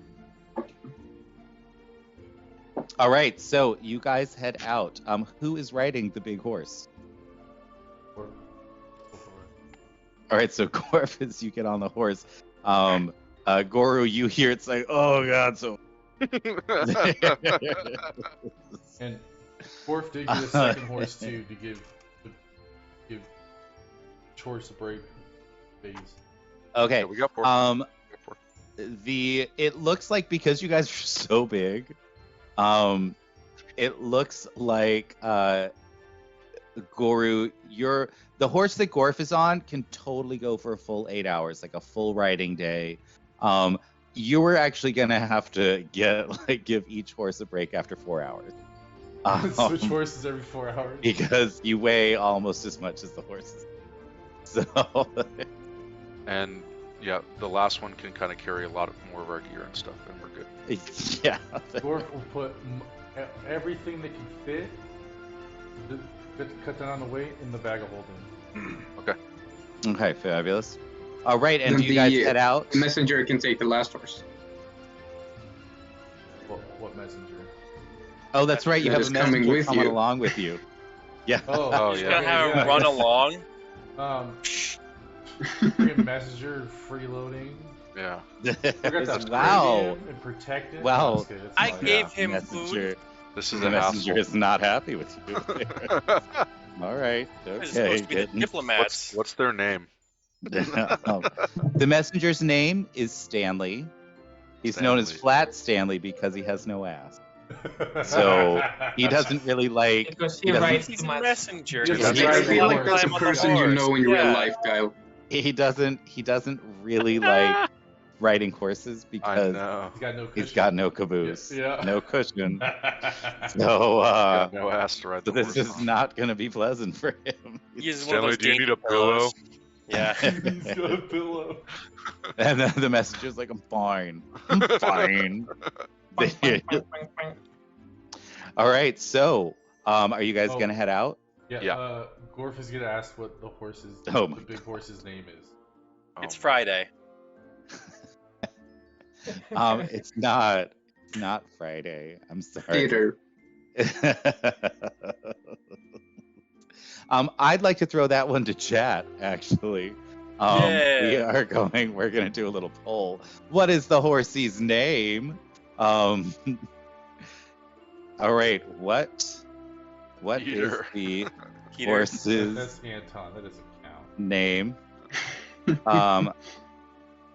All right, so you guys head out. Who is riding the big horse? Gorf, go for it. All right, so Corvus, you get on the horse. Goru, you hear it's like, oh god, so. And Gorf did get a second horse too to give horse a break phase. Okay. Yeah, we got 4. It looks like, because you guys are so big, it looks like Goru, the horse that Gorf is on can totally go for a full 8 hours, like a full riding day. You were actually gonna have to give each horse a break after 4 hours. Switch horses every 4 hours. Because you weigh almost as much as the horses. So. And yeah, the last one can kind of carry a lot more of our gear and stuff, and we're good. Yeah. Gorf will put everything that can fit, cut down on the weight, in the bag of holding. Okay. Okay, fabulous. All right, and Then do you guys the head out? messenger can take the last horse. What messenger? Oh, that's right. You That have is a coming messenger with coming you. along with you. Yeah. Oh, Just gonna have him run along. Freaking messenger freeloading. Yeah. Forgot to Wow. upgrade him and protect him. Wow. That's good, that's I fine. gave him Messenger. food. This is The a messenger hassle. is not happy with you. All right. This is Okay. supposed to be the getting- diplomats. What's their name? The messenger's name is Stanley. He's known as Stanley. Flat Stanley because he has no ass. So he doesn't really like. Because He he doesn't- rides He's too a much. messenger. Yeah, He that's needs right. I to feel Climb like that's a on the person you horse. know in Yeah. real life, Kyle. He doesn't really like riding horses I because know. He's got no he's cushion. got no caboose, Yeah. no cushion. Yeah. So Got no ass to ride so the this horse is on. not going to be pleasant for him. He uses one of Stanley, those do you need dainty a pillow? pillows. Yeah. He's got a pillow. And then the messenger's like, I'm fine. I'm fine. All right, so are you guys Oh. gonna head out? Yeah. Gorf is gonna ask what the Oh my big horse's name is. Oh, It's Friday. It's not. It's not Friday. I'm sorry. Peter. I'd like to throw that one to chat, actually. Yeah. We're gonna do a little poll. What is the horsey's name? All right, what is Peter. the Peter. horse's That's Anton. That doesn't count. name?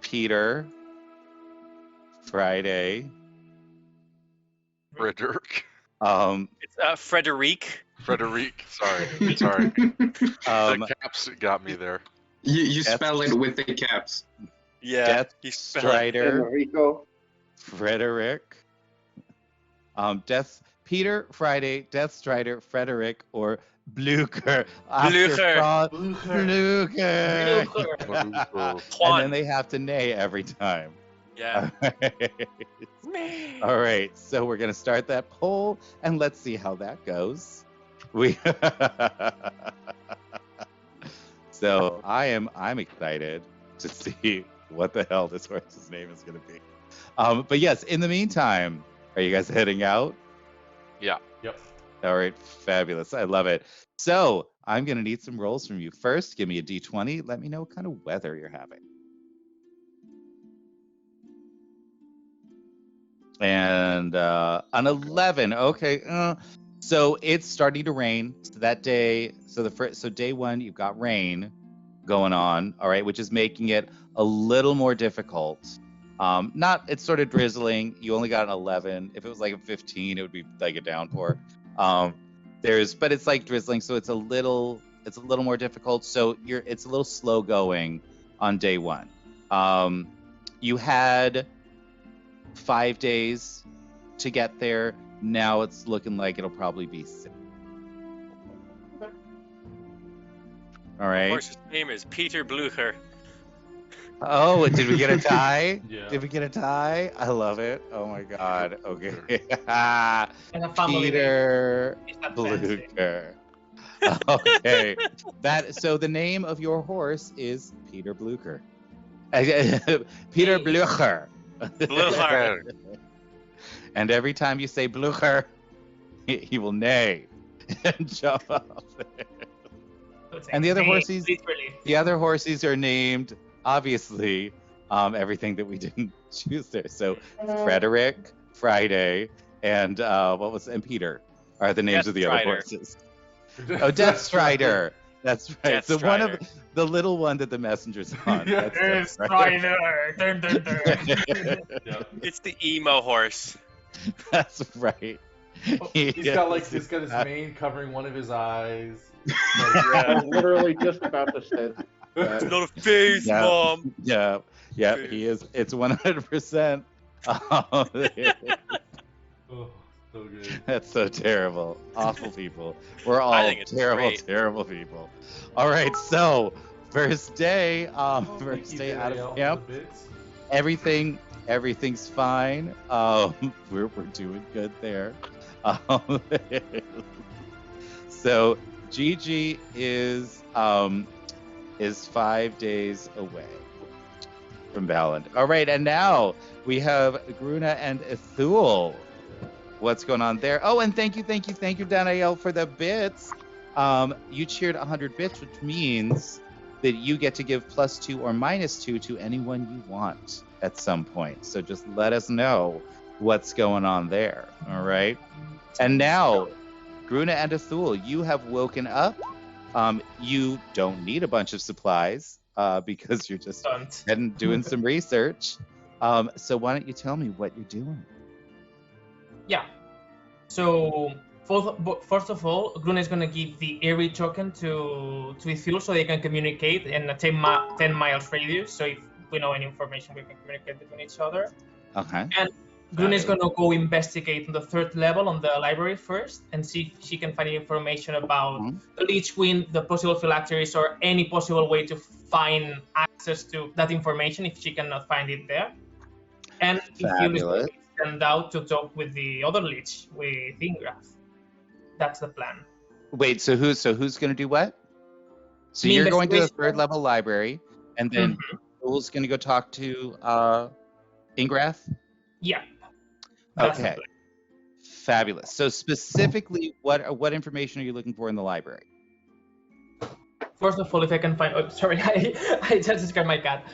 Peter, Friday, Frederick. It's Frederic. Frederic. Sorry. Sorry. The caps got me there. You Death- spell it with the caps. Yeah. Death You spell it. Strider, Enrico. Frederick, Peter, Friday, Death Strider, Frederick, or Blucher. Blucher. Blucher. Juan. And then they have to neigh every time. Yeah. All right, so we're gonna start that poll, and let's see how that goes. So I'm excited to see what the hell this horse's name is gonna be. But yes, in the meantime, are you guys heading out? Yeah. Yep. All right, fabulous. I love it. So I'm gonna need some rolls from you. First, give me a D20. Let me know what kind of weather you're having. And an 11. Okay. So it's starting to rain. So that day, so day one, you've got rain going on. All right, which is making it a little more difficult. It's sort of drizzling. You only got an 11. If it was like a 15, it would be like a downpour. But it's like drizzling, so it's a little more difficult. So it's a little slow going on day one. You had 5 days to get there. Now it's looking like it'll probably be 6. All Of right. course, his name is Peter Blucher. Oh, did we get a tie? Yeah. Did we get a tie? I love it. Oh my god. Okay. And a family Peter It's not fancy. Blucher. Okay. So the name of your horse is Peter Blucher. Peter Blucher. Blucher. And every time you say Blucher, he will neigh and jump off. So it's And the other like, horses, literally. the other horses are named, obviously, everything that we didn't choose there. So Frederick, Friday, and Peter are the names Death of the other Strider. horses. Oh, Death Strider. That's right. Death So one of Strider. the little one that the messenger's on. Yeah. That's Death It's Strider. Dun, dun, dun. Yep. It's the emo horse. That's right. He's got Yes. his mane covering one of his eyes. I was literally just about to say It's not a face, Yeah. Mom. Yeah, he is. It's 100%. Oh, so good. That's so terrible. Awful people. We're all I think it's terrible, great. terrible people. All right, so first day, Thank first you, day out Danielle, of for camp. the bits. Everything's fine. We're doing good there. So Gigi is 5 days away from Valand. All right, and now we have Gruna and Ithul. What's going on there? Oh, and thank you, Danielle, for the bits. You cheered 100 bits, which means that you get to give +2 or -2 to anyone you want at some point. So just let us know what's going on there. All right. And now, Gruna and Ithul, you have woken up. You don't need a bunch of supplies because you're just doing some research. So why don't you tell me what you're doing? Yeah. So first of all, Gruna is gonna give the Eerie token to Ithil so they can communicate in a 10 miles radius. So if we know any information, we can communicate between each other. Okay. And Gruna is gonna go investigate on the 3rd level on the library first and see if she can find information about the Lich Queen, the possible phylacteries, or any possible way to find access to that information if she cannot find it there. And Ithil is going to send out to talk with the other Lich, with Ingrath. That's the plan. Wait, so who's going to do what? So you're going to the 3rd level library, and then Joel's gonna go talk to Ingrath. Yeah. That's the Okay. plan. Fabulous. So specifically, what information are you looking for in the library? First of all, if I can find, oh, sorry, I just described my cat.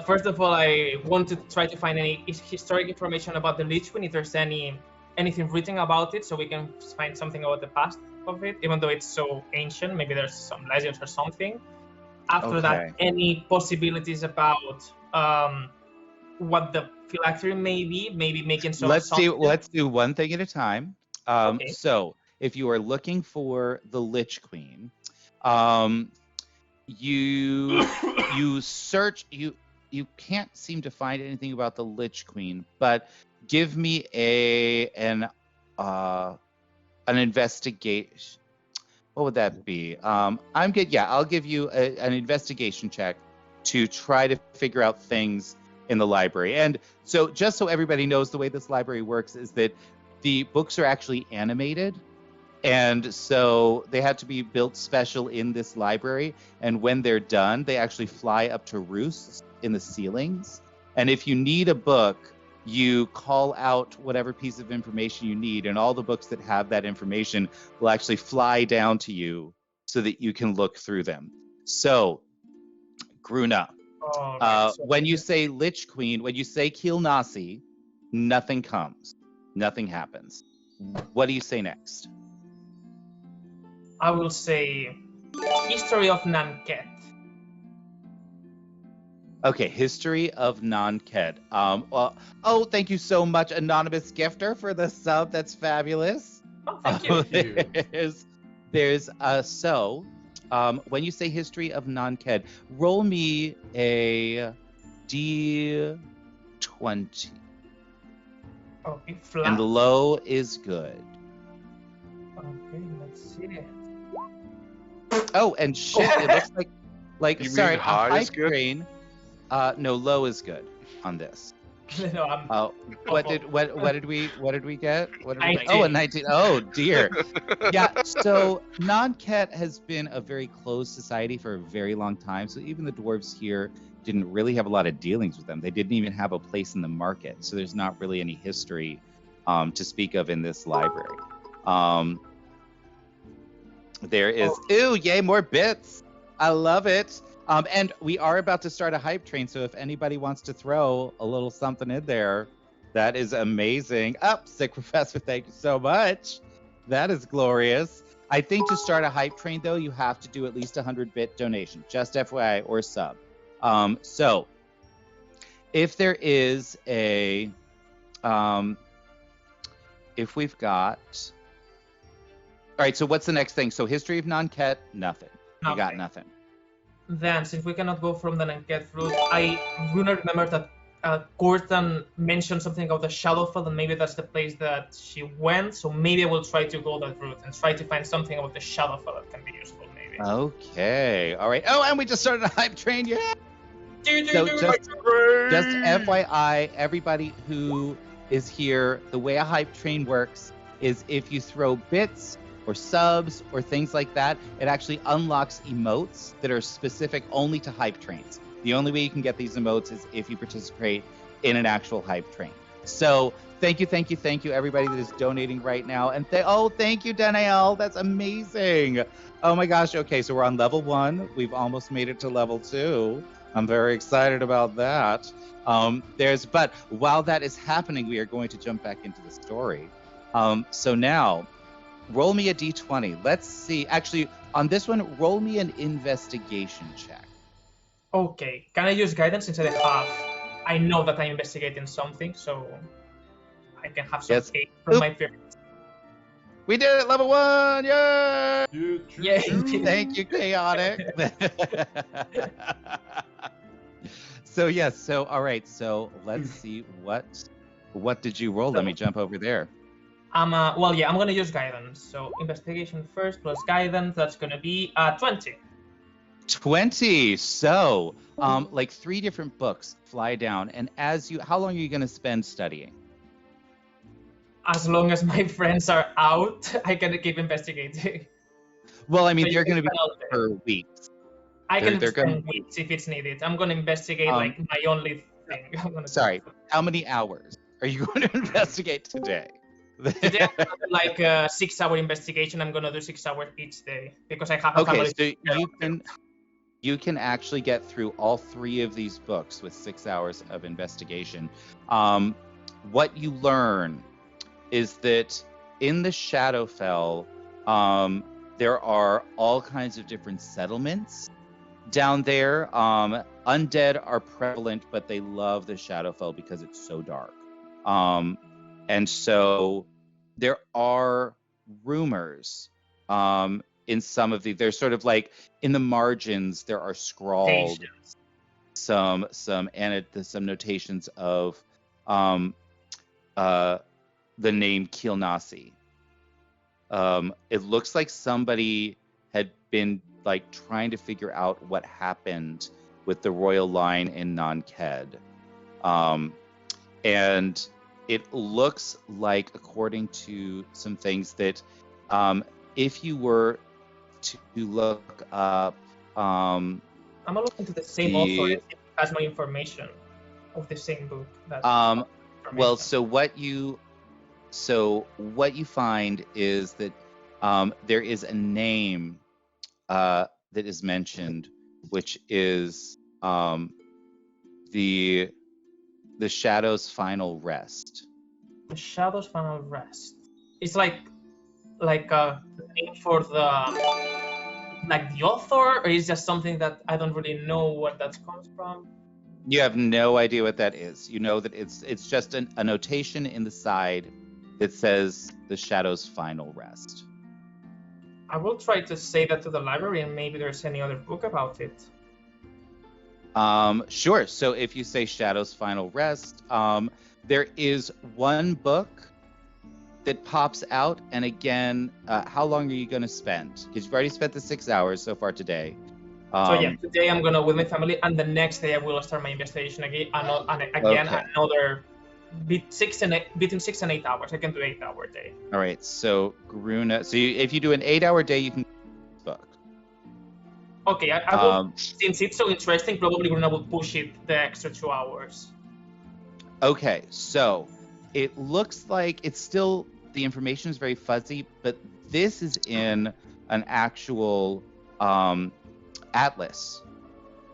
First of all, I want to try to find any historic information about the Lich Queen, if there's anything written about it, so we can find something about the past of it, even though it's so ancient. Maybe there's some legends or something. After that, any possibilities about what the phylactery may be, maybe making some. Let's do one thing at a time. Okay. So if you are looking for the Lich Queen, you search, you can't seem to find anything about the Lich Queen, but give me an investigation. What would that be? I'm good. Yeah, I'll give you an investigation check to try to figure out things in the library. And so just so everybody knows, the way this library works is that the books are actually animated. And so they had to be built special in this library. And when they're done, they actually fly up to roosts in the ceilings. And if you need a book, you call out whatever piece of information you need, and all the books that have that information will actually fly down to you so that you can look through them. So, Gruna, when you say Lich Queen, when you say Kilnasi, nothing comes. Nothing happens. What do you say next? I will say History of Nanket. Okay, History of Nanked. Oh, thank you so much, Anonymous Gifter, for the sub. That's fabulous. Oh, thank you. There's when you say History of Nanked, roll me a D20. Okay, flat. And low is good. Okay, let's see. Oh, and shit, it looks like You sorry, mean high a is good? train. No, low is good on this. No, I'm. What did we get? What did we get? 19. Oh, a 19. Oh dear. Yeah. So Non-Ket has been a very closed society for a very long time. So even the dwarves here didn't really have a lot of dealings with them. They didn't even have a place in the market. So there's not really any history to speak of in this library. There is. Ooh, yay, more bits. I love it. And we are about to start a hype train, so if anybody wants to throw a little something in there, that is amazing. Sick Professor, thank you so much. That is glorious. I think to start a hype train, though, you have to do at least 100-bit donation, just FYI, or sub. So if there is a, if we've got, all right, so what's the next thing? So History of Nanket, nothing. You got nothing. Then, since we cannot go from the Nanket route, I do not remember that Cortan mentioned something about the Shadowfell, and maybe that's the place that she went. So maybe I will try to go that route and try to find something about the Shadowfell that can be useful, maybe. Okay, all right. Oh, and we just started a hype train, yeah! So just FYI, everybody who is here, the way a hype train works is if you throw bits or subs or things like that, it actually unlocks emotes that are specific only to hype trains. The only way you can get these emotes is if you participate in an actual hype train. So thank you, everybody that is donating right now. And thank you, Danielle. That's amazing. Oh my gosh. Okay, so we're on level 1. We've almost made it to level 2. I'm very excited about that. But while that is happening, we are going to jump back into the story. So now, roll me a d20. Let's see. Actually, on this one, roll me an investigation check. Okay. Can I use guidance instead of I know that I'm investigating something, so I can have some aid from my parents. We did it, level 1! Yay! Yay! Thank you, Chaotic. So yes, so all right, so let's see what did you roll? Let me jump over there. I'm gonna use guidance. So investigation first plus guidance, that's gonna be 20. 20. So like 3 different books fly down, and how long are you gonna spend studying? As long as my friends are out, I can keep investigating. Well, I mean, they're gonna be for weeks. I can They're gonna. spend weeks if it's needed. I'm gonna investigate like my only thing. I'm gonna Sorry, how many hours are you going to investigate today? Today I'm gonna do like a 6-hour investigation. I'm gonna do 6 hours each day because I have a Okay, family. so you can actually get through all 3 of these books with 6 hours of investigation. What you learn is that in the Shadowfell, there are all kinds of different settlements down there. Undead are prevalent, but they love the Shadowfell because it's so dark. And so there are rumors in some of there's sort of like in the margins there are scrawled some notations of the name Kilnasi. It looks like somebody had been like trying to figure out what happened with the royal line in Nanked. And it looks like, according to some things, that if you were to look up... I'm gonna look into the same author if he has more information of the same book. Well, so what you find is that there is a name that is mentioned, which is the Shadow's Final Rest. The Shadow's Final Rest. It's like a name for the author, or is just something that I don't really know what that comes from? You have no idea what that is. You know that it's just a notation in the side that says the Shadow's Final Rest. I will try to say that to the library, and maybe there's any other book about it. Sure. So if you say Shadow's Final Rest, there is one book that pops out. And again, how long are you going to spend? Because you've already spent the 6 hours so far today. Today I'm gonna with my family, and the next day I will start my investigation again. Another between 6 and 8 hours. I can do 8-hour day. All right. So Garuna. So if you do an 8-hour day, you can book. Okay, I will. Since it's so interesting, probably Garuna will push it the extra 2 hours. Okay, so it looks like it's still, the information is very fuzzy, but this is in an actual atlas.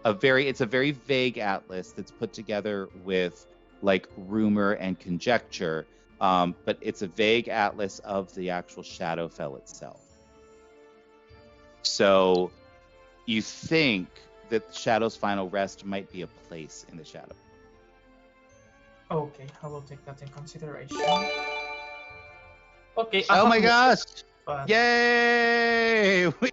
It's a very vague atlas that's put together with like rumor and conjecture, but it's a vague atlas of the actual Shadowfell itself. So you think that Shadow's Final Rest might be a place in the Shadow. Okay, I will take that in consideration. Okay. Oh my gosh! But... Yay! We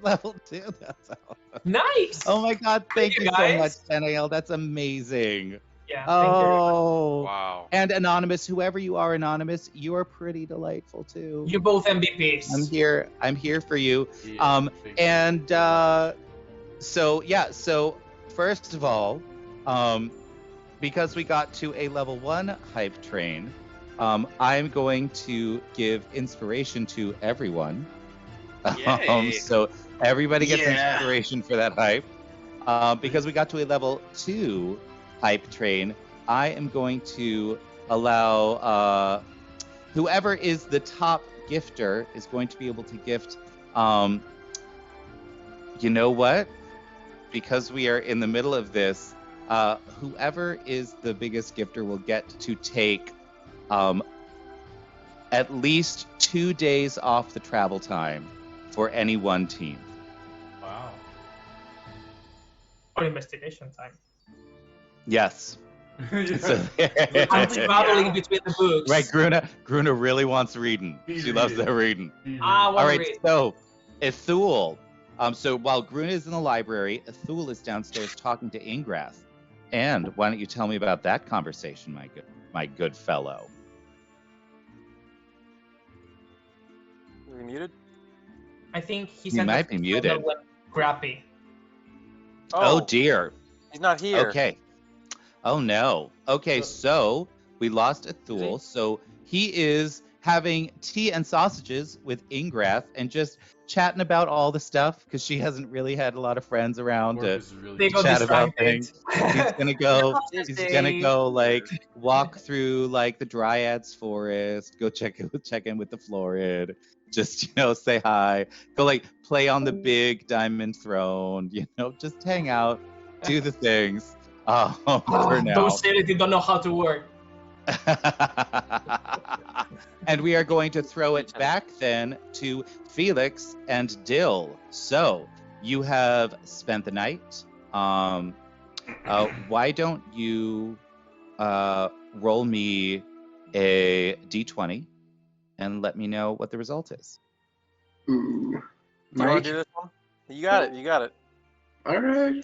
level 2. That's all. Nice! Oh my god, thank you so much, Daniel. That's amazing. Yeah, thank you. Wow. And Anonymous, whoever you are, Anonymous, you are pretty delightful too. You're both MVPs. I'm here for you. So first of all, because we got to a level 1 hype train, I'm going to give inspiration to everyone. So everybody gets inspiration for that hype. Because we got to a level 2 hype train, I am going to allow whoever is the top gifter is going to be able to gift. You know what? Because we are in the middle of this, whoever is the biggest gifter will get to take at least 2 days off the travel time for any one team. Wow. Or investigation time. Yes. So, I'm traveling between the books. Right, Gruna really wants reading. She loves that reading. All right, so Ithul. So while Gruna is in the library, Ithul is downstairs talking to Ingrath. And why don't you tell me about that conversation, my good fellow? Are you muted? I think he might be muted. Crappy. Oh dear. He's not here. Okay. Oh no. Okay, so we lost Ithul. So he is having tea and sausages with Ingrath and just chatting about all the stuff because she hasn't really had a lot of friends around Orc to is really They go chat distracted. about things. He's gonna go. He's gonna go like walk through like the Dryads forest, go check in with the Florid, just say hi, go like play on the big diamond throne, just hang out, do the things. For now. Those cities don't know how to work. And we are going to throw it back then to Felix and Dill. So you have spent the night. Why don't you roll me a d20 and let me know what the result is? Ooh. Do you want Mike? to do this one? You got it. You got it. All right.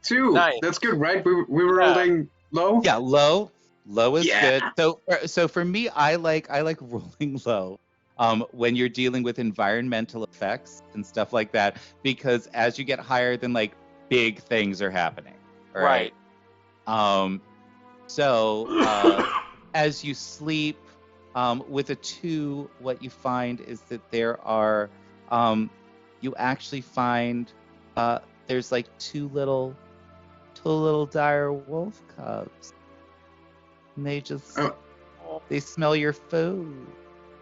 2. Nice. That's good, right? We were rolling low. Yeah, low is Yeah. good. So for me, I like rolling low when you're dealing with environmental effects and stuff like that, because as you get higher, then like big things are happening. Right. So as you sleep with a 2, what you find is that there are you actually find there's like two little dire wolf cubs. And they just they smell your food.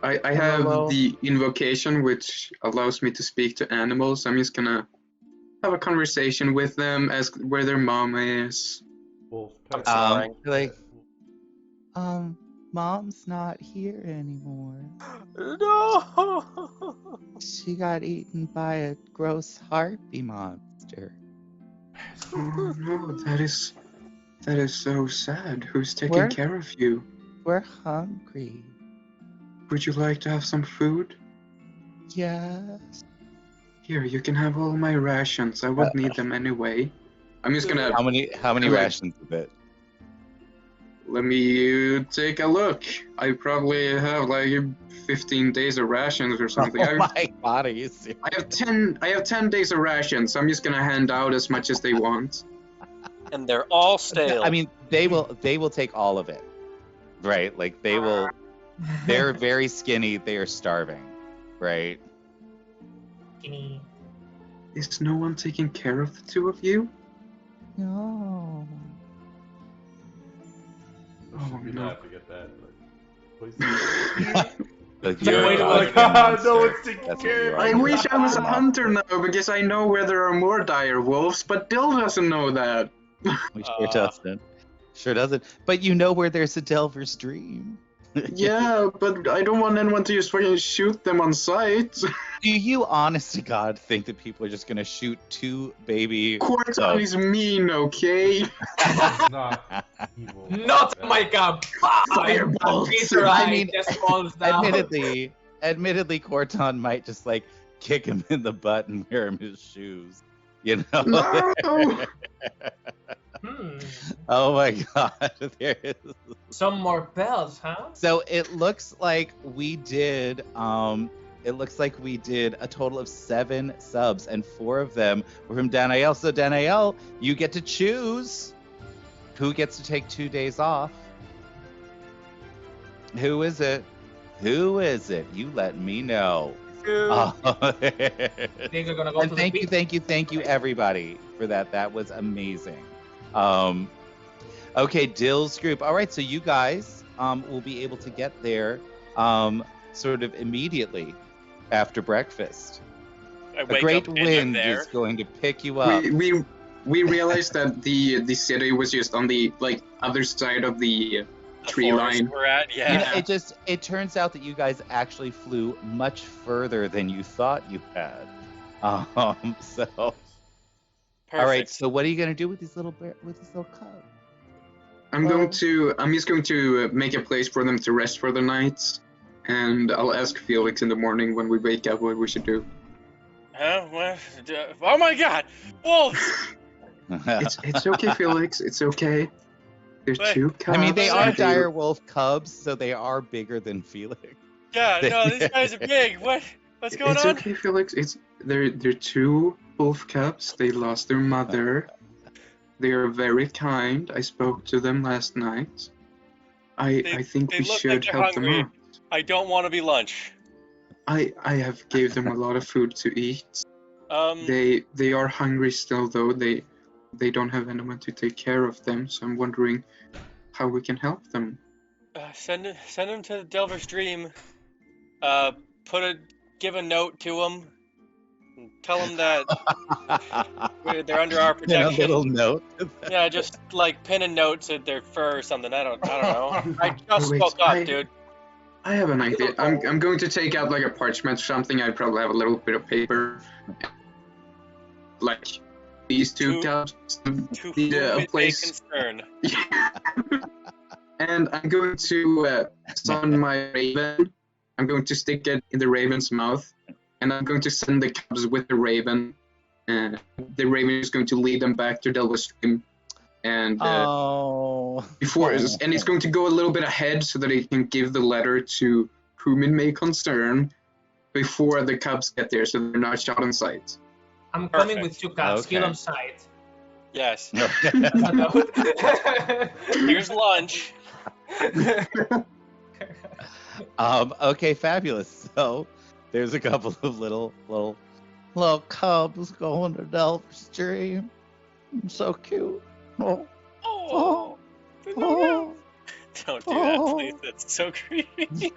I have the invocation which allows me to speak to animals. I'm just gonna have a conversation with them, ask where their mom is. I'm snoring. Like, mom's not here anymore. No. She got eaten by a gross harpy monster. Oh no, that is so sad. Who's taking care of you? We're hungry. Would you like to have some food? Yes. Here, you can have all my rations. I would need them anyway. I'm just gonna. How many rations is it? Let me take a look. I probably have like 15 days of rations or something. Oh my god, are you serious? I have 10 days of rations. I'm just gonna hand out as much as they want. And they're all stale. I mean, they will take all of it, right? Like they will. They're very skinny. They are starving, right? Skinny. Is no one taking care of the two of you? No. Oh We'd no. have to get that. But... You're oh my god, no one's taking care of I wish I was a hunter now because I know where there are more dire wolves, but Dill doesn't know that. We sure doesn't. Sure doesn't. But you know where there's a Delver's dream. Yeah, but I don't want anyone to just fucking shoot them on sight. Do you, honest to God, think that people are just gonna shoot two baby? Corton is mean, okay? He's not evil. Not my cup. Fireballs. I mean, just falls down. admittedly, Corton might just like kick him in the butt and wear him his shoes. You know? No. Oh my God! There is some more bells, huh? So it looks like we did. It looks like we did a total of 7 subs, and 4 of them were from Danael. So Danael, you get to choose who gets to take 2 days off. Who is it? Who is it? You let me know. Think you're gonna go and to thank the you, beach? thank you, everybody for that. That was amazing. Okay, Dill's group. All right, so you guys will be able to get there sort of immediately after breakfast. I A wake great up and I'm wind there. is going to pick you up. We realized that the city was just on the like other side of the tree forest line. we're at, You know, yeah. it turns out that you guys actually flew much further than you thought you had. So all right, so what are you gonna do with these little cubs? I'm just going to make a place for them to rest for the night, and I'll ask Felix in the morning when we wake up what we should do. What? Oh my God! Wolves! It's okay, Felix. It's okay. They're two cubs. I mean, they are dire wolf cubs, so they are bigger than Felix. Yeah, no, these guys are big. What's going It's on? okay, Felix. They're 2 wolf cubs. They lost their mother. They are very kind. I spoke to them last night. I think They we look should like they're help them hungry. out. I don't want to be lunch. I have gave them a lot of food to eat. Um, They are hungry still though. They don't have anyone to take care of them, so I'm wondering how we can help them. send them to the Delver's Dream. Give a note to them. Tell them that they're under our In a protection. little note. Yeah, just like pin a note to their fur or something. I don't know. I just Wait, spoke up, dude. I have an idea. I'm going to take out like a parchment or something. I probably have a little bit of paper. Like these two cubs To need whom a it may place. concern. And I'm going to summon my raven. I'm going to stick it in the raven's mouth. And I'm going to send the cubs with the raven. And the raven is going to lead them back to Delva Stream. And and he's going to go a little bit ahead so that he can give the letter to whom it may concern before the cubs get there, so they're not shot on sight. I'm coming with 2 cubs. Kill on sight. Yes. That's a note. Here's lunch. Okay, fabulous. So there's a couple of little cubs going to Delver Stream. So cute. Oh. Don't do that, please. That's so creepy.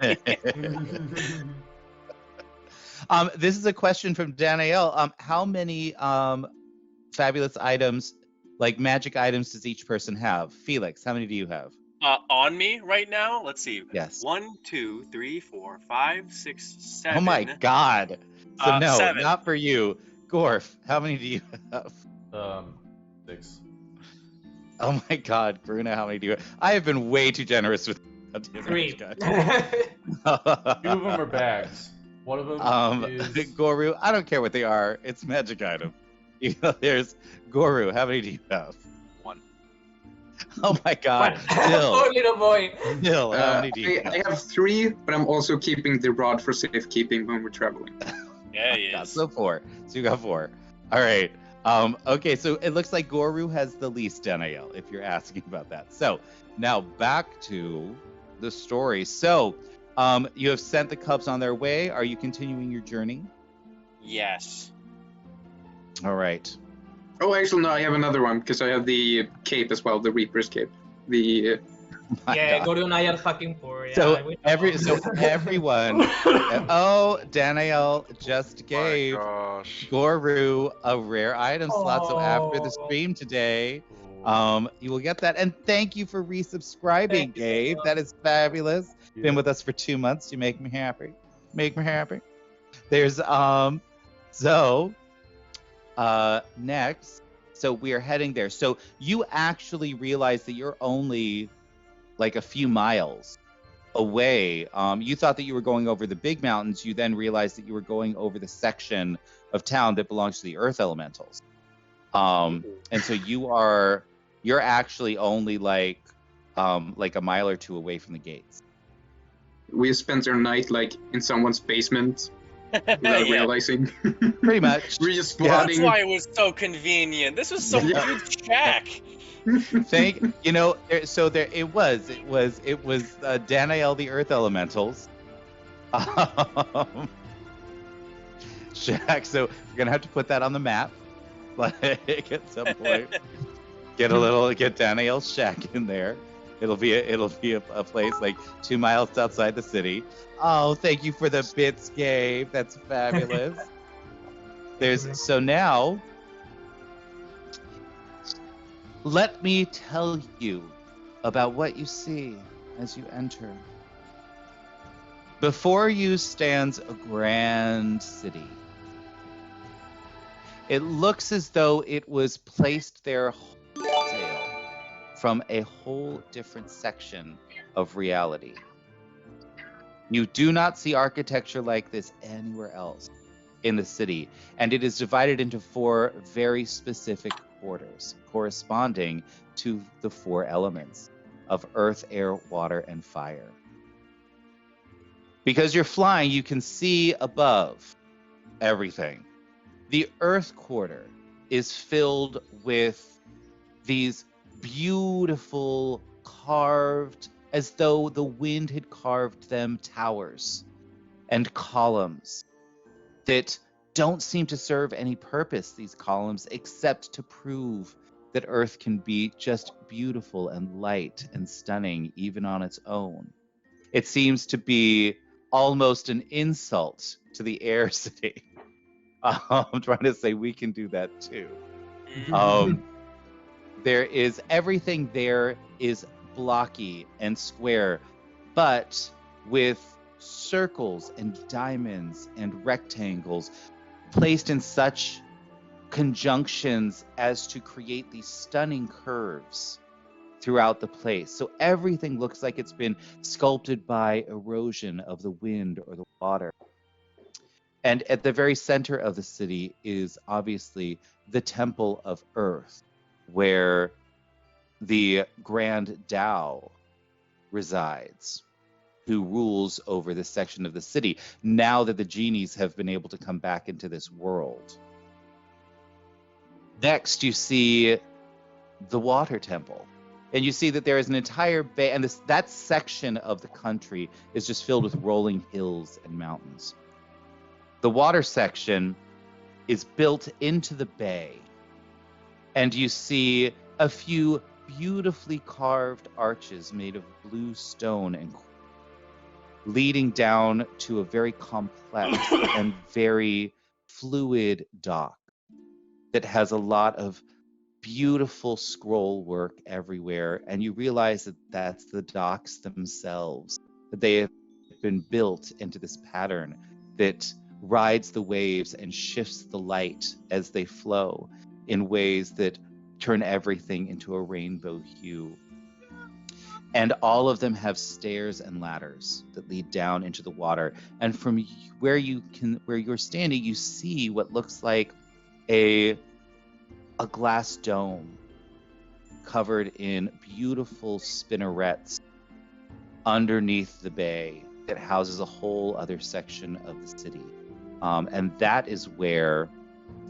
This is a question from Danielle. How many fabulous items, like magic items, does each person have? Felix, how many do you have? On me right now? Let's see. Yes. 1, 2, 3, 4, 5, 6, 7. Oh my God. So no, 7. not for you. Gorf, how many do you have? 6. Oh my God, Bruna, how many do you have? I have been way too generous with 3. 2 of them are bags. One of them is... Goru, I don't care what they are. It's magic item. You know, there's Goru. How many do you have? 1. Oh my God. Still. Poor little boy. Still, how many do you have? I have 3, but I'm also keeping the rod for safekeeping when we're traveling. Yeah, he is. So 4. So you got 4. All right. Okay, so it looks like Goru has the least, Danielle, if you're asking about that. So now back to the story. So you have sent the cubs on their way. Are you continuing your journey? Yes. All right. Oh, actually, no, I have another one, because I have the cape as well, the Reaper's cape. The... Yeah, Goru and I are fucking poor. Yeah, So everyone, oh, Danielle just gave Goru a rare item slot. So after the stream today, you will get that. And thank you for resubscribing, Gabe. That is fabulous. Yeah. Been with us for 2 months. You make me happy. Make me happy. There's next. So we are heading there. So you actually realize that you're only like a few miles away. You thought that you were going over the big mountains. You then realized that you were going over the section of town that belongs to the Earth Elementals. And so you're actually only like a mile or 2 away from the gates. We spent our night like in someone's basement without realizing. Pretty much. We're just spotting. That's why it was so convenient. This was some dude's shack. It was Danielle the Earth Elementals. Shack. So we're gonna have to put that on the map, like at some point. Get Danielle's shack in there. It'll be a place like 2 miles outside the city. Oh, thank you for the bits, Gabe. That's fabulous. So now, let me tell you about what you see as you enter. Before you stands a grand city. It looks as though it was placed there wholesale from a whole different section of reality. You do not see architecture like this anywhere else in the city, and it is divided into 4 very specific quarters, corresponding to the 4 elements of earth, air, water, and fire. Because you're flying, you can see above everything. The earth quarter is filled with these beautiful carved as though the wind had carved them towers and columns that don't seem to serve any purpose, these columns, except to prove that Earth can be just beautiful and light and stunning even on its own. It seems to be almost an insult to the air city. I'm trying to say we can do that too. There is everything there is blocky and square, but with circles and diamonds and rectangles placed in such conjunctions as to create these stunning curves throughout the place. So everything looks like it's been sculpted by erosion of the wind or the water. And at the very center of the city is obviously the Temple of Earth, where the Grand Tao resides, who rules over this section of the city, now that the genies have been able to come back into this world. Next, you see the Water Temple. And you see that there is an entire bay, and that section of the country is just filled with rolling hills and mountains. The water section is built into the bay, and you see a few beautifully carved arches made of blue stone and leading down to a very complex and very fluid dock that has a lot of beautiful scroll work everywhere, and you realize that that's the docks themselves, that they have been built into this pattern that rides the waves and shifts the light as they flow in ways that turn everything into a rainbow hue. And all of them have stairs and ladders that lead down into the water, and from where you're standing, you see what looks like a glass dome covered in beautiful spinnerets underneath the bay that houses a whole other section of the city. And that is where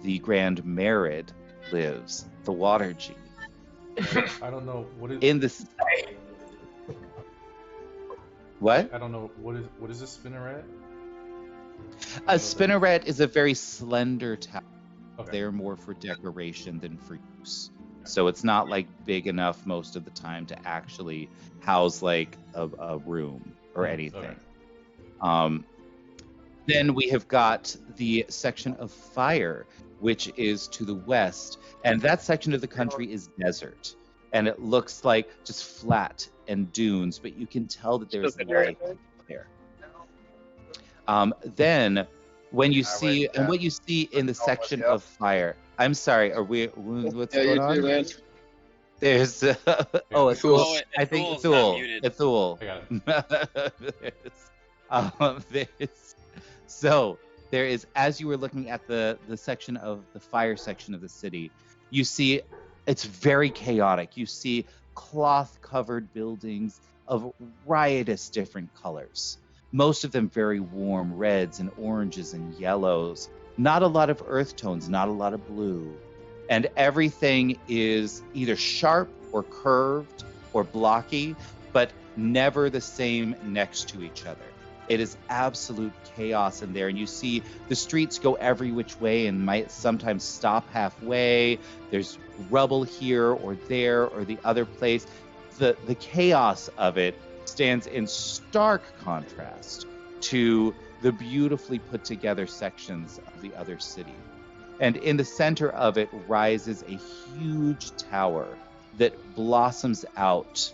the Grand Merid lives, the water genie. I don't know what is In this, what? I don't know what is a spinneret? A spinneret is a very slender tower. Okay. They're more for decoration than for use. So it's not like big enough most of the time to actually house like a room or anything. Okay. Then we have got the section of fire, which is to the west, and that section of the country is desert, and it looks like just flat and dunes, but you can tell that there's life there. Then when you see, and what you see in the section of fire, I'm sorry, what's going on? There's oh, it's Thule. I think Thule's Thule. not muted. It's Thule. I got it. So there is, as you were looking at the section of the fire section of the city, you see it's very chaotic. You see cloth-covered buildings of riotous different colors. Most of them very warm reds and oranges and yellows. Not a lot of earth tones, not a lot of blue. And everything is either sharp or curved or blocky, but never the same next to each other. It is absolute chaos in there, and you see the streets go every which way and might sometimes stop halfway. There's rubble here or there or the other place. The chaos of it stands in stark contrast to the beautifully put together sections of the other city. And in the center of it rises a huge tower that blossoms out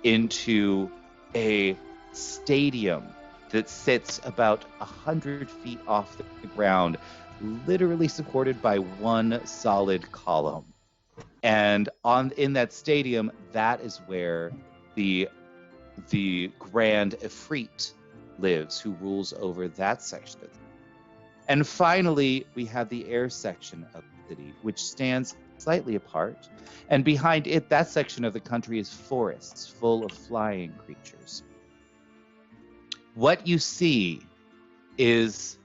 into a stadium that sits about 100 feet off the ground, literally supported by one solid column. And in that stadium, that is where the Grand Ifrit lives, who rules over that section of the city. And finally, we have the air section of the city, which stands slightly apart. And behind it, that section of the country is forests full of flying creatures. What you see is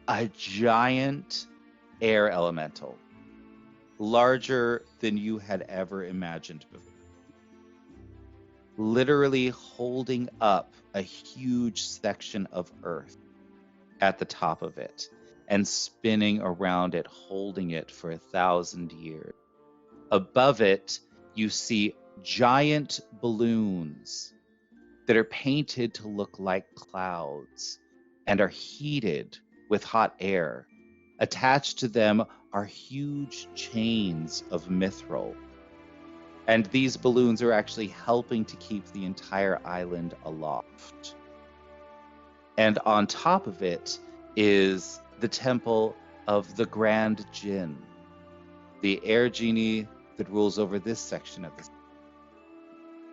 a giant air elemental, larger than you had ever imagined before. literally holding up a huge section of earth at the top of it and spinning around it, holding it for 1,000 years. Above it, you see giant balloons that are painted to look like clouds and are heated with hot air. Attached to them are huge chains of mithril. And these balloons are actually helping to keep the entire island aloft. And on top of it is the temple of the Grand Jinn, the air genie that rules over this section of the city.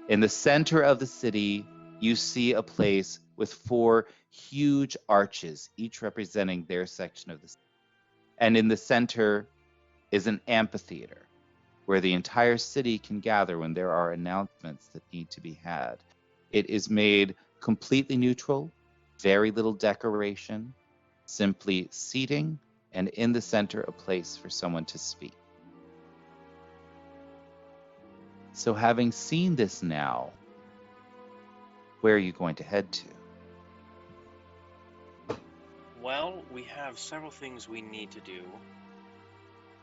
In the center of the city, you see a place with 4 huge arches, each representing their section of the city. And in the center is an amphitheater where the entire city can gather when there are announcements that need to be had. It is made completely neutral, very little decoration, simply seating, and in the center, a place for someone to speak. So having seen this now, where are you going to head to? Well, we have several things we need to do.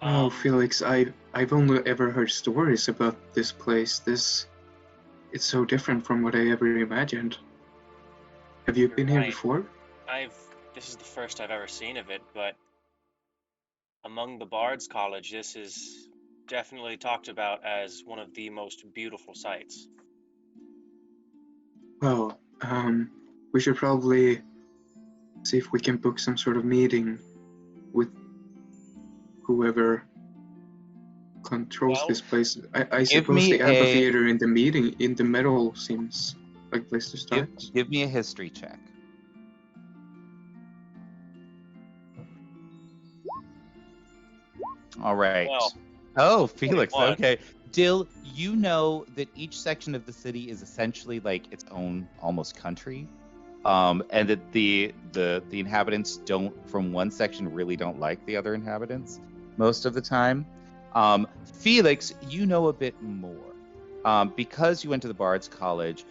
Oh, Felix, I've only ever heard stories about this place. It's so different from what I ever imagined. Have you been here right. before? This is the first I've ever seen of it, but among the Bards College, this is definitely talked about as one of the most beautiful sights. Well, we should probably see if we can book some sort of meeting with whoever controls this place. I suppose the amphitheater in the middle seems like a place to start. Give me a history check. All right. Well, oh, Felix. 21. Okay. Dill, you know that each section of the city is essentially like its own almost country. And that the inhabitants from one section really don't like the other inhabitants most of the time. Felix, you know a bit more. Because you went to the Bards College,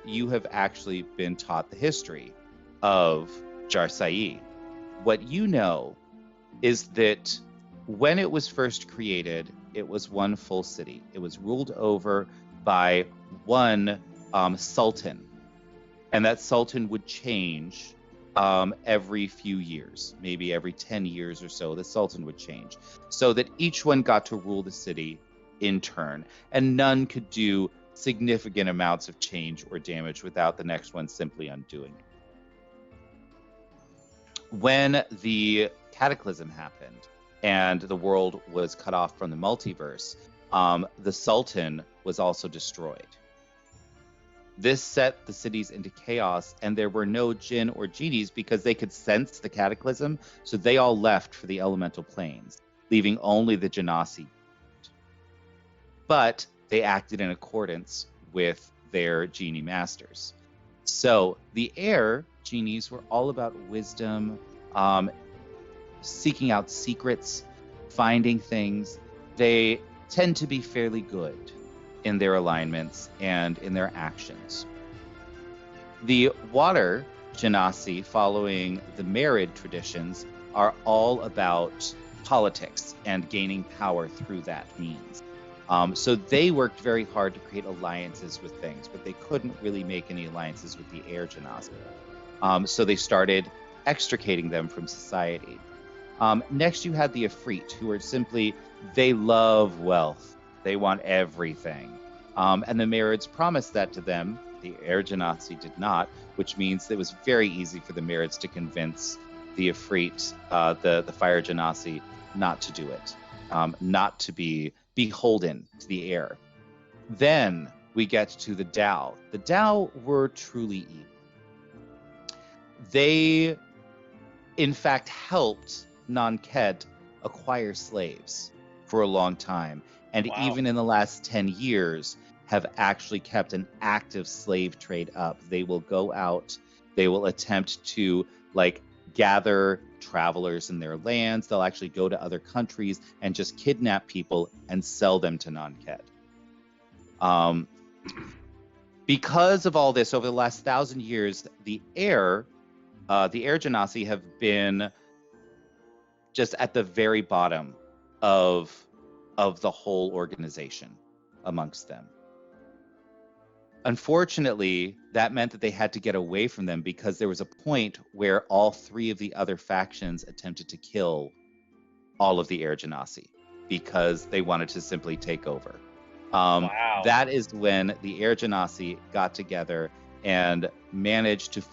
you have actually been taught the history of Jarsai. What you know is that when it was first created, it was one full city. It was ruled over by one sultan. And that sultan would change every few years, maybe every 10 years or so, the sultan would change, so that each one got to rule the city in turn, and none could do significant amounts of change or damage without the next one simply undoing it. When the cataclysm happened and the world was cut off from the multiverse, the sultan was also destroyed. This set the cities into chaos, and there were no jinn or genies because they could sense the cataclysm, so they all left for the elemental planes, leaving only the genasi. But they acted in accordance with their genie masters. So the air genies were all about wisdom, seeking out secrets, finding things. They tend to be fairly good in their alignments and in their actions. The water genasi, following the Merid traditions, are all about politics and gaining power through that means. So they worked very hard to create alliances with things, but they couldn't really make any alliances with the air genasi. So they started extricating them from society. Next, you had the Ifrit, who are simply, they love wealth. They want everything. And the Marids promised that to them. The Air Genasi did not, which means it was very easy for the Marids to convince the Ifrit, the Fire Genasi, not to do it, not to be beholden to the air. Then we get to the Tao. The Tao were truly evil. They, in fact, helped Nanked acquire slaves for a long time. And even in the last 10 years, have actually kept an active slave trade up. They will go out, they will attempt to gather travelers in their lands. They'll actually go to other countries and just kidnap people and sell them to Nanked. because of all this over the last 1,000 years, the air genasi have been just at the very bottom of the whole organization amongst them. Unfortunately, that meant that they had to get away from them because there was a point where all 3 of the other factions attempted to kill all of the air genasi because they wanted to simply take over. Wow. That is when the air genasi got together and managed to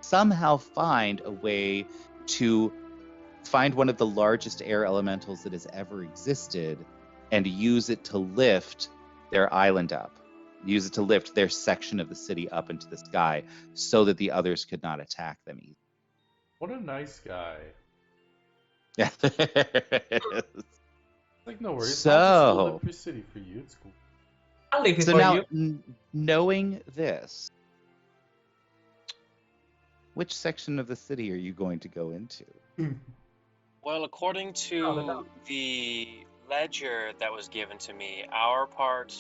somehow find a way to find one of the largest air elementals that has ever existed and use it to lift their island up, use it to lift their section of the city up into the sky so that the others could not attack them either. What a nice guy. Yeah. Like, no worries. I'll just So, hold up your city for you. It's cool. I'll leave it so for now, you. knowing this, which section of the city are you going to go into? Well, according to the ledger that was given to me, our part,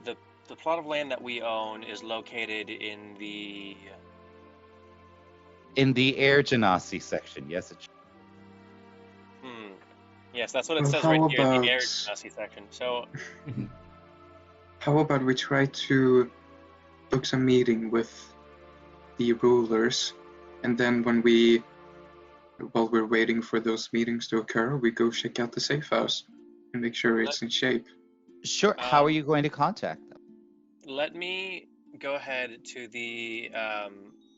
the plot of land that we own is located in the air genasi section. Yes, it's Yes, that's what it Well, says how right here, the about- air genasi section. So How about we try to book some meeting with the rulers, and then while we're waiting for those meetings to occur, we go check out the safe house and make sure it's in shape. sure. How are you going to contact them? let me go ahead to the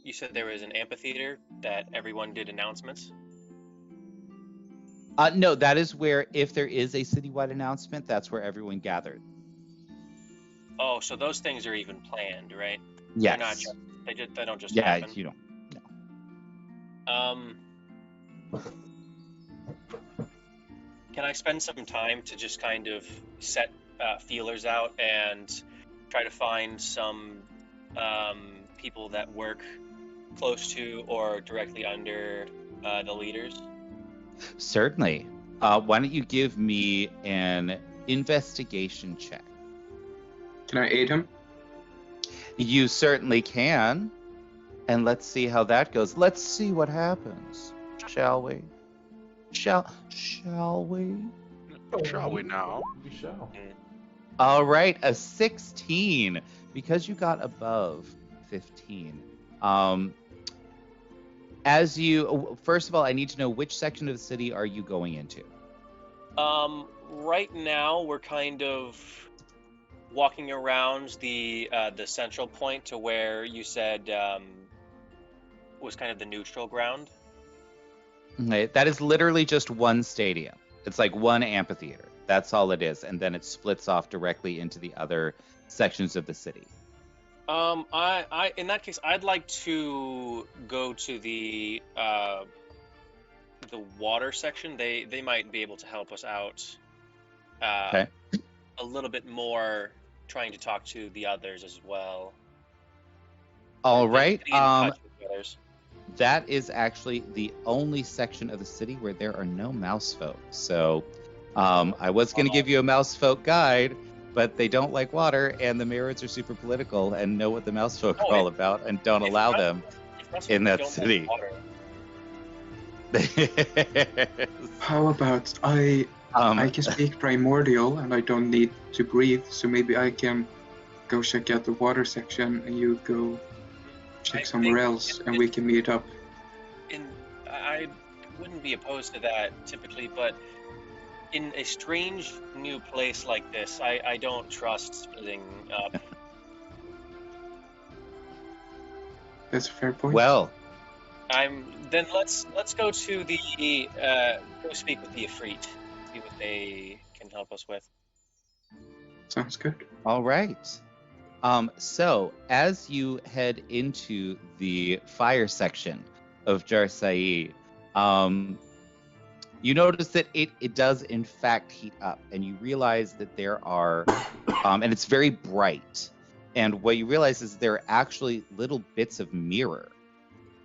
you said there was an amphitheater that everyone did announcements. No, that is where, if there is a citywide announcement, that's where everyone gathered. Oh, so those things are even planned, right? Yes. They're not just, they don't just Yeah, happen. you don't. Can I spend some time to just kind of set feelers out and try to find some people that work close to or directly under the leaders? Certainly. Why don't you give me an investigation check? Can I aid him? You certainly can. And let's see how that goes. Let's see what happens. Shall we? Shall we? Shall we now? We shall. All right, a 16. Because you got above 15. First of all, I need to know which section of the city are you going into? Right now we're kind of walking around the central point to where you said was kind of the neutral ground. Okay, that is literally just one stadium. It's like one amphitheater. That's all it is, and then it splits off directly into the other sections of the city. I in that case, I'd like to go to the water section. They might be able to help us out. Okay. A little bit more, trying to talk to the others as well. All right. Getting in touch with the others. That is actually the only section of the city where there are no mouse folk. So I was going to give you a mouse folk guide, but they don't like water, and the Mirrors are super political and know what the mouse folk are all about and don't allow them in that city. How about I can speak primordial and I don't need to breathe, so maybe I can go check out the water section and you go check somewhere else and we can meet up. I wouldn't be opposed to that typically, but in a strange new place like this, I don't trust splitting up. That's a fair point. Well, then let's go to the go speak with the Ifrit, see what they can help us with. Sounds good. All right. So as you head into the fire section of Jarsai, you notice that it does in fact heat up, and you realize that there are, and it's very bright. And what you realize is there are actually little bits of mirror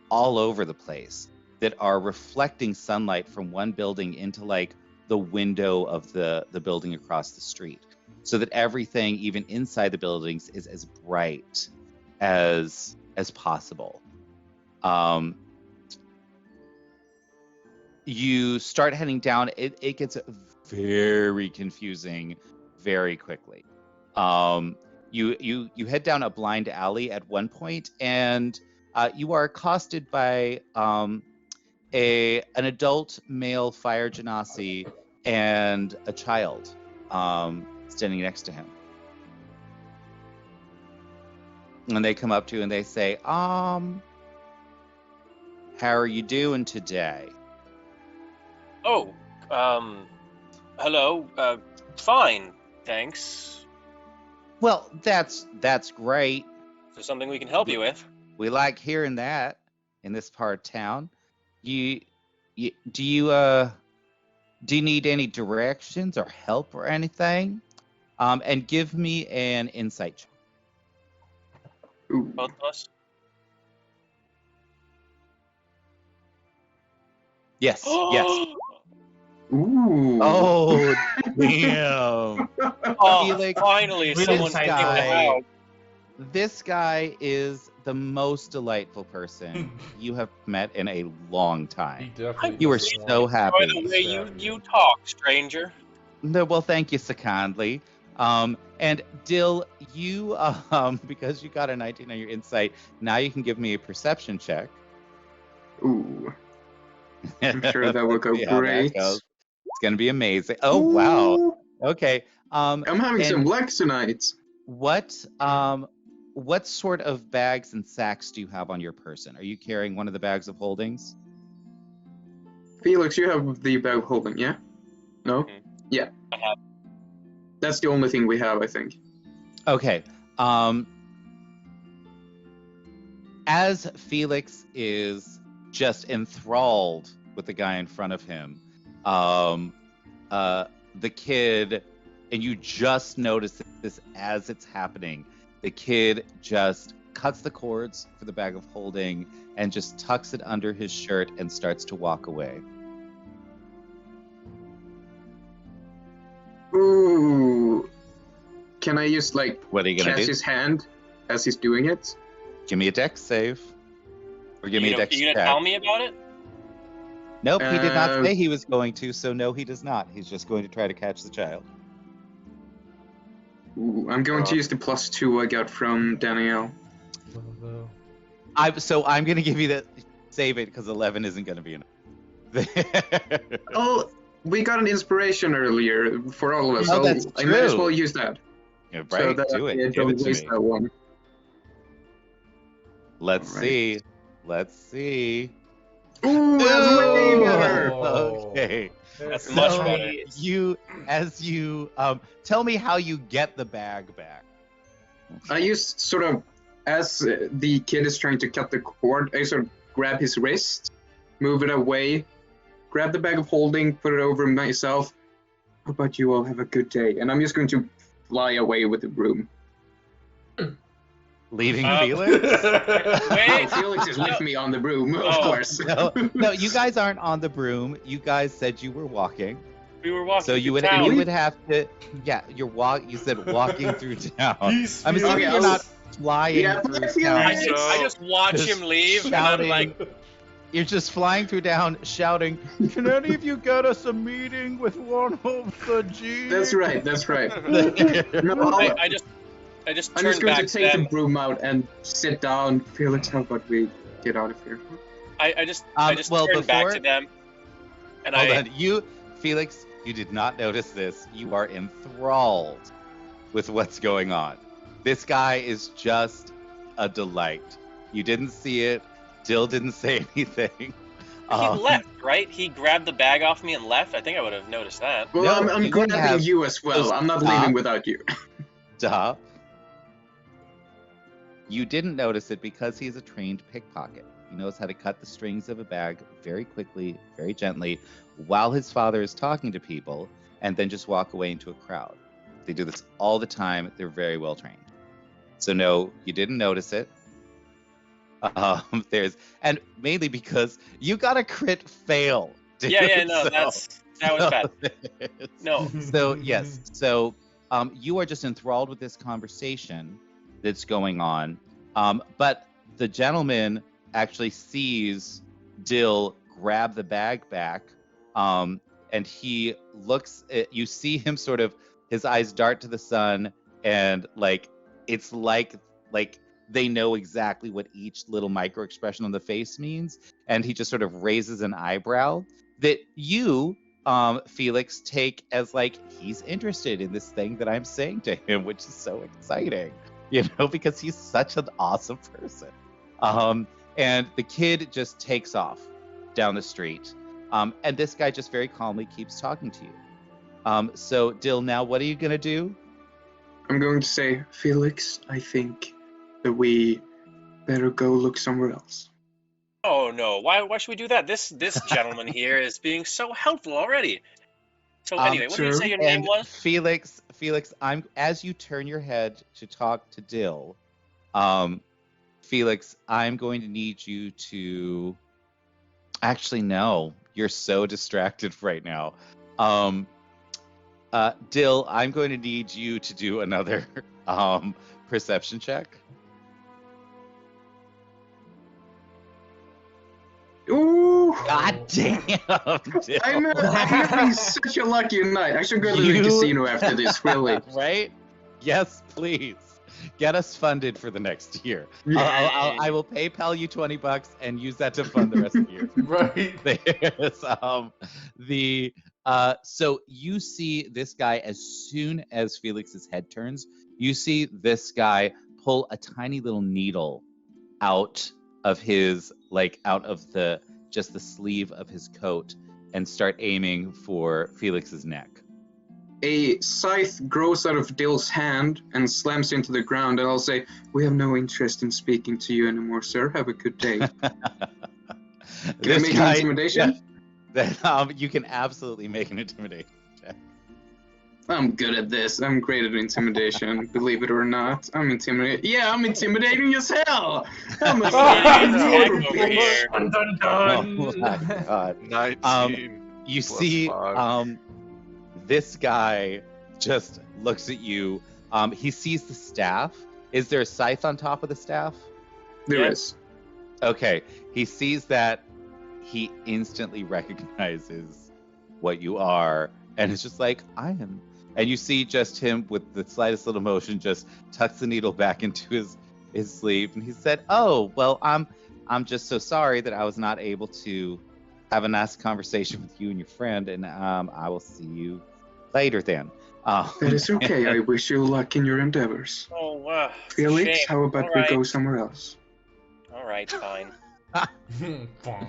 all over the place that are reflecting sunlight from one building into like the window of the building across the street. so that everything, even inside the buildings, is as bright as possible. You start heading down. It gets very confusing very quickly. You head down a blind alley at one point, and you are accosted by an adult male fire genasi and a child standing next to him. And they come up to you and they say, how are you doing today? Oh, hello. Fine, thanks. Well, that's great. Is there something we can help you with? We like hearing that in this part of town. Do you need any directions or help or anything? And give me an insight check. Both of us? Yes, yes. Ooh. Oh, damn. Oh, Felix, finally, Really someone's insightful. taking the house. This guy is the most delightful person you have met in a long He time. definitely You were doesn't so want happy. By the way Stab you talk, stranger. No, well, thank you so kindly. And Dill, you because you got a 19 on your insight, now you can give me a perception check. Ooh. I'm sure that will go See how that great. goes. It's gonna be amazing. Oh wow. Ooh. Okay. I'm having and some luck tonight. what sort of bags and sacks do you have on your person? Are you carrying one of the bags of holdings? Felix, you have the bag holding, yeah? No? Mhm. Yeah. I have. That's the only thing we have, I think. Okay. As Felix is just enthralled with the guy in front of him, the kid, and you just notice this as it's happening, the kid just cuts the cords for the bag of holding and just tucks it under his shirt and starts to walk away. Ooh. Can I just, like, What are you gonna catch do? his hand as he's doing it? Give me a dex save. Or give me a dex You gonna check. tell me about it? Nope, he did not Uh, say he was going to, so no, he does not. He's just going to try to catch the child. Ooh, I'm going to use the +2 I got from Danielle. I'm going to give you the save it because 11 isn't going to be enough. Oh, we got an inspiration earlier for all of us, Oh, so that's I might as true. well use that. Yeah, So right, that do I it. Give don't it to waste me. that one. Let's Alright. see. Let's see. Ooh, that's way Ooh, better! okay. That's So much better. you tell me how you get the bag back. I used sort of, as the kid is trying to cut the cord, I sort of grab his wrist, move it away, grab the bag of holding, put it over myself. How about you all have a good day? And I'm just going to fly away with the broom. Leaving Felix? Wait. Felix is with me on the broom, of Oh. course. No, you guys aren't on the broom. You guys said you were walking. We were walking So you through would town. have to, yeah. You said walking through town. He's I'm assuming Okay, you're not flying Yeah, through I feel town. like- I just watch Just him leave, and I'm shouting. like, You're just flying through town, shouting, "Can any of you get us a meeting with one of the G?" That's right, that's right. No, I just I'm turned just going back to to take them. the broom out and sit down. Felix, how about we get out of here? I just well, turned back before- to them, and Hold on, Felix, you did not notice this. You are enthralled with what's going on. This guy is just a delight. You didn't see it. Dill didn't say anything. He left, right? He grabbed the bag off me and left. I think I would have noticed that. Well, No, I'm you wouldn't grabbing have- you as well. I'm not Stop. leaving without you. Stop. You didn't notice it because he's a trained pickpocket. He knows how to cut the strings of a bag very quickly, very gently, while his father is talking to people, and then just walk away into a crowd. They do this all the time. They're very well trained. So no, you didn't notice it. And mainly because you got a crit fail. Dude. Yeah, no, So- that was bad. No. So yes, so you are just enthralled with this conversation that's going on. But the gentleman actually sees Dill grab the bag back, and he looks at, you see him sort of, his eyes dart to the sun, and like it's like they know exactly what each little micro expression on the face means, and he just sort of raises an eyebrow that you, Felix, take as like he's interested in this thing that I'm saying to him, which is so exciting, because he's such an awesome person. And the kid just takes off down the street, and this guy just very calmly keeps talking to you. So Dill, now what are you gonna do? I'm going to say, Felix, I think that we better go look somewhere else. Oh no! Why should we do that? This gentleman here is being so helpful already. So anyway, what did you sure. say your name And was? Felix, I'm as you turn your head to talk to Dill, Felix, I'm going to need you to. Actually, no, you're so distracted right now. Dill, I'm going to need you to do another perception check. Ooh! God damn, Dill. I'm having such a lucky night. I should go to the You- casino after this, really. Right? Yes, please. Get us funded for the next year. I will PayPal you $20 and use that to fund the rest of the year. Right. There's so you see this guy as soon as Felix's head turns, you see this guy pull a tiny little needle out of his out of the sleeve of his coat and start aiming for Felix's neck. A scythe grows out of Dill's hand and slams into the ground, and I'll say, "We have no interest in speaking to you anymore, sir. Have a good day." Can I make an intimidation? You can absolutely make an intimidation check. I'm good at this. I'm great at intimidation, believe it or not. I'm intimidating. Yeah, I'm intimidating as hell. I'm a Dun, dun, dun. Oh my God. 19. You plus see, 5. this guy just looks at you. He sees the staff. Is there a scythe on top of the staff? There is. Okay. He sees that. He instantly recognizes what you are, and it's just like, I am. And you see just him with the slightest little motion just tucks the needle back into his sleeve, and he said, "Oh, well, I'm just so sorry that I was not able to have a nice conversation with you and your friend, and I will see you later then." That is okay. I wish you luck in your endeavors. Oh wow. Felix, how about All we right. go somewhere else? All right, fine. Fine.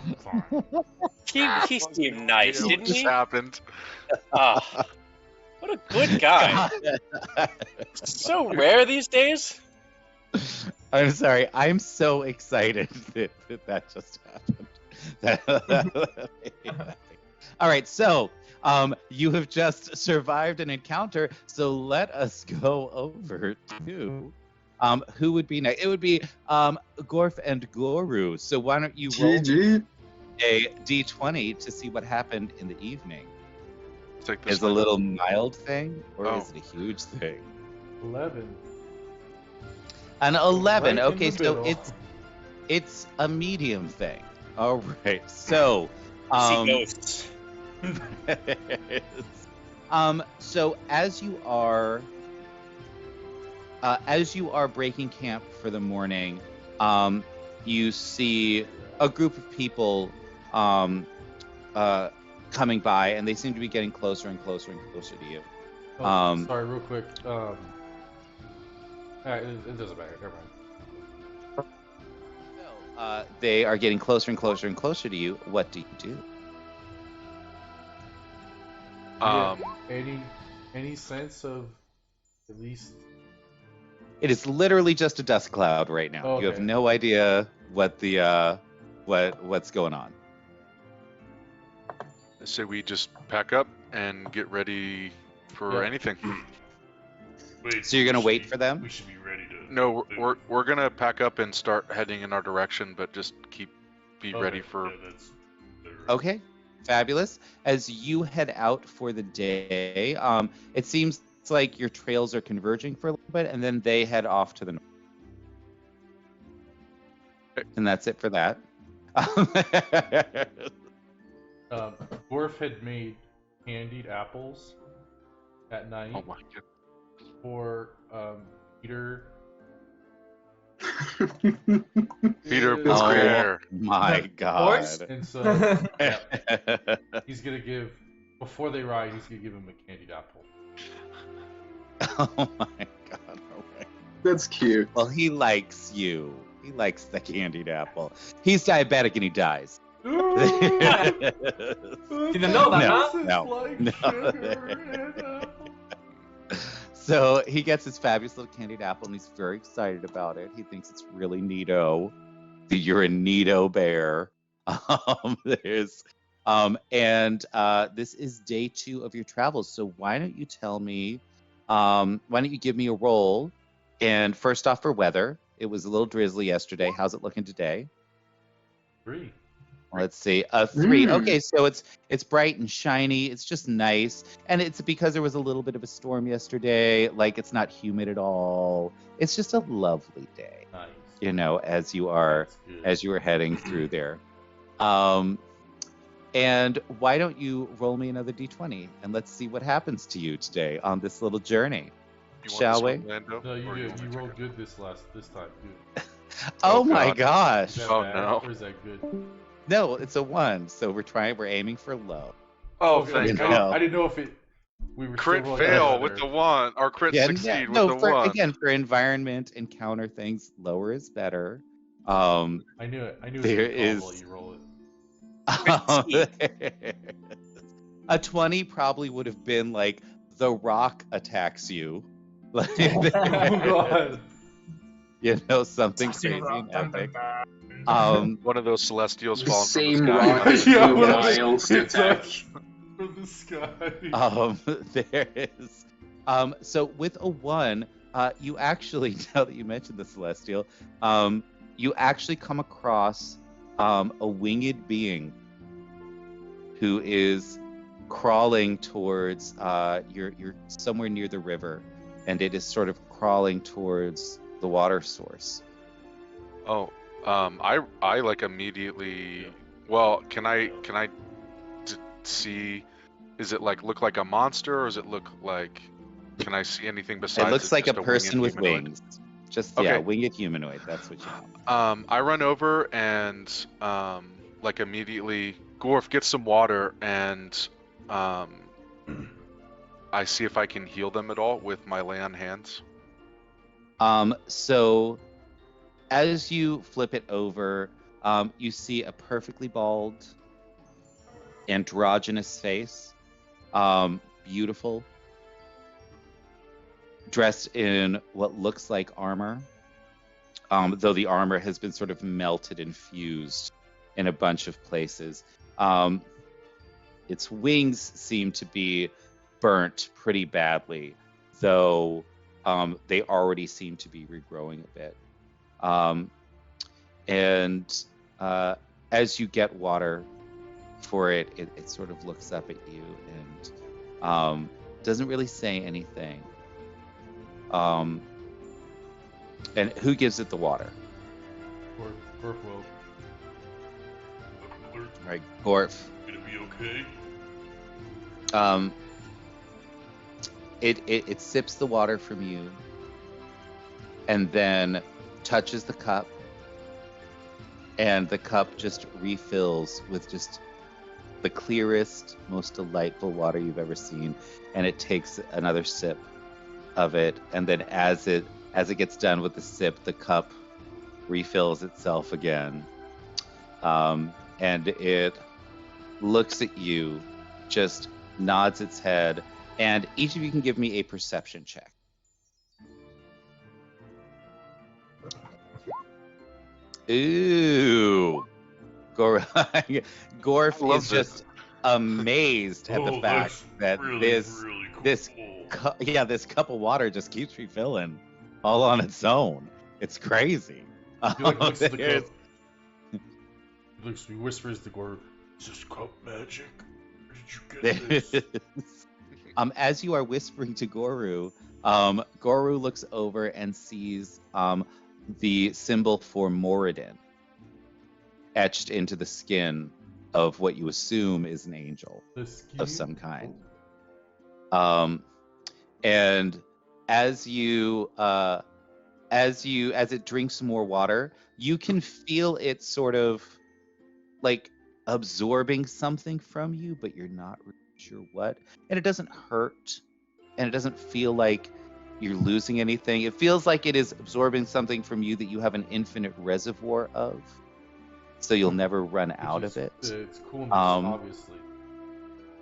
He seemed nice, What didn't just he? happened? Ah, what a good guy. So rare these days. I'm sorry. I'm so excited that just happened. All right, so you have just survived an encounter. So let us go over to who would be next. It would be Gorf and Goru. So why don't you roll GG. a d20 to see what happened in the evening? Take this Is a one. little mild thing, or Oh. is it a huge thing? 11. An 11. Right in Okay, the so middle. it's a medium thing. All right. So See ghosts. so as you are breaking camp for the morning, you see a group of people coming by, and they seem to be getting closer and closer and closer to you. Oh, sorry, real quick. It doesn't matter. Never mind. So, they are getting closer and closer and closer to you. What do you do? Any sense of at least? It is literally just a dust cloud right now. You have Okay. no idea what the what's going on. I say we just pack up and get ready for Yeah. anything. Wait, So you're gonna we should wait be- for them? We should be ready to. No, we're gonna pack up and start heading in our direction, but just be ready for. Yeah, that's. Okay, fabulous. As you head out for the day, it seems looks like your trails are converging for a little bit, and then they head off to the north. And that's it for that. Gorf had made candied apples at night Oh my god. for Peter. Peter Yeah. Biscayre. My Horse? God. And so he's gonna give, before they ride, he's gonna give him a candied apple. Oh my God. All right. That's cute. Well, he likes you. He likes the candied apple. He's diabetic and he dies. Didn't know that, huh? No. So he gets his fabulous little candied apple and he's very excited about it. He thinks it's really neato. You're a neato bear. This is day 2 of your travels. So why don't you tell me, why don't you give me a roll? And first off, for weather, it was a little drizzly yesterday. How's it looking today? 3. Let's see, a 3. Mm. Okay, so it's bright and shiny. It's just nice, and it's because there was a little bit of a storm yesterday. Like, it's not humid at all. It's just a lovely day, Nice. you know, as you were heading through there. And why don't you roll me another d20 and let's see what happens to you today on this little journey, You want shall this we? one, Lando? No, you Or did. wanna You take rolled it? good this time, dude. Oh Oh, my God. gosh! Is that Oh, bad, no. or is that good? No, it's a 1. So we're aiming for low. Oh, Okay, thank You God. know. I didn't know if we were Crit still rolling fail together. with the 1, or crit Yeah, succeed no, with the 1. for environment encounter things, lower is better. I knew it. I knew it was There gonna be is- called while you roll it. A 20 probably would have been like the Rock attacks you. Like, Oh God! you know, something Tossing crazy and rock, dun, epic. dun, dun. One of those celestials The falling from the same sky. rock that Yeah, flew one of those- miles to attack. From the sky. There is. So with a 1, you actually, now that you mentioned the celestial, you actually come across a winged being who is crawling towards you're somewhere near the river, and it is sort of crawling towards the water source. Oh, I like immediately. Well, can I see? Is it like look like a monster, or does it look like? Can I see anything besides? It looks like a just person winged with humanoid? wings. Just Okay. yeah, winged humanoid. That's what you know. I run over and like immediately, Gorf, get some water, and I see if I can heal them at all with my lay on hands. So as you flip it over, you see a perfectly bald, androgynous face, beautiful, dressed in what looks like armor, though the armor has been sort of melted and fused in a bunch of places. Its wings seem to be burnt pretty badly, though they already seem to be regrowing a bit. And as you get water for it, it sort of looks up at you and doesn't really say anything. And who gives it the water? Gorf will. We're All right, Gorf. gonna be okay. It sips the water from you and then touches the cup, and the cup just refills with just the clearest, most delightful water you've ever seen, and it takes another sip of it, and then as it gets done with the sip, the cup refills itself again, and it looks at you, just nods its head, and each of you can give me a perception check. Ooh, Gorf love is just amazed at the Oh, fact that's that really, this really cool. this this cup of water just keeps refilling all on its own. It's crazy. He like looks at the There's- cup. He whispers to Gorf, "Is this cup magic? Where did you get this?" As you are whispering to Goru, Goru looks over and sees the symbol for Moradin etched into the skin of what you assume is an angel of some kind. And as it drinks more water, you can feel it sort of like absorbing something from you, but you're not really sure what. And it doesn't hurt, and it doesn't feel like you're losing anything. It feels like it is absorbing something from you that you have an infinite reservoir of, so you'll never run out of it. It's coolness, obviously.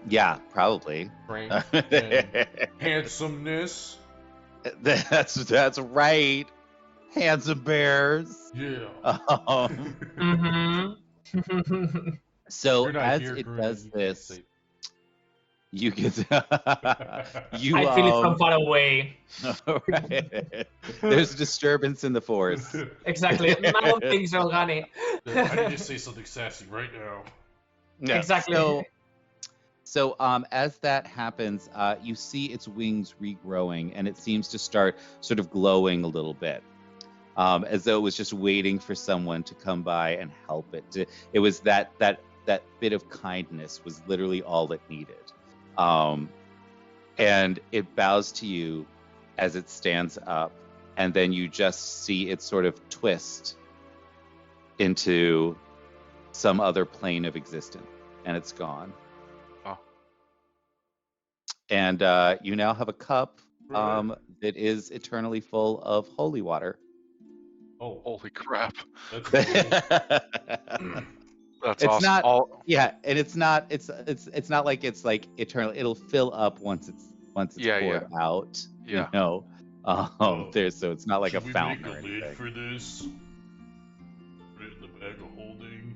Yeah, probably. Strength and handsomeness. That's right. Handsome bears. Yeah. So as it does this, you get you. I feel it from far away. Right. There's a disturbance in the force. Exactly. My own things are running. I need to say something sassy right now. Yeah. Exactly. So as that happens, you see its wings regrowing, and it seems to start sort of glowing a little bit, as though it was just waiting for someone to come by and help it. It was that bit of kindness was literally all it needed. And it bows to you as it stands up, and then you just see it sort of twist into some other plane of existence, and it's gone. And you now have a cup that is eternally full of holy water. Oh, holy crap! That's awesome. Not, yeah, and it's not like it's like eternal. It'll fill up once it's poured out. Yeah. You know, so it's not like a fountain or anything. Should we make a lid for this? Put it in the bag of holding.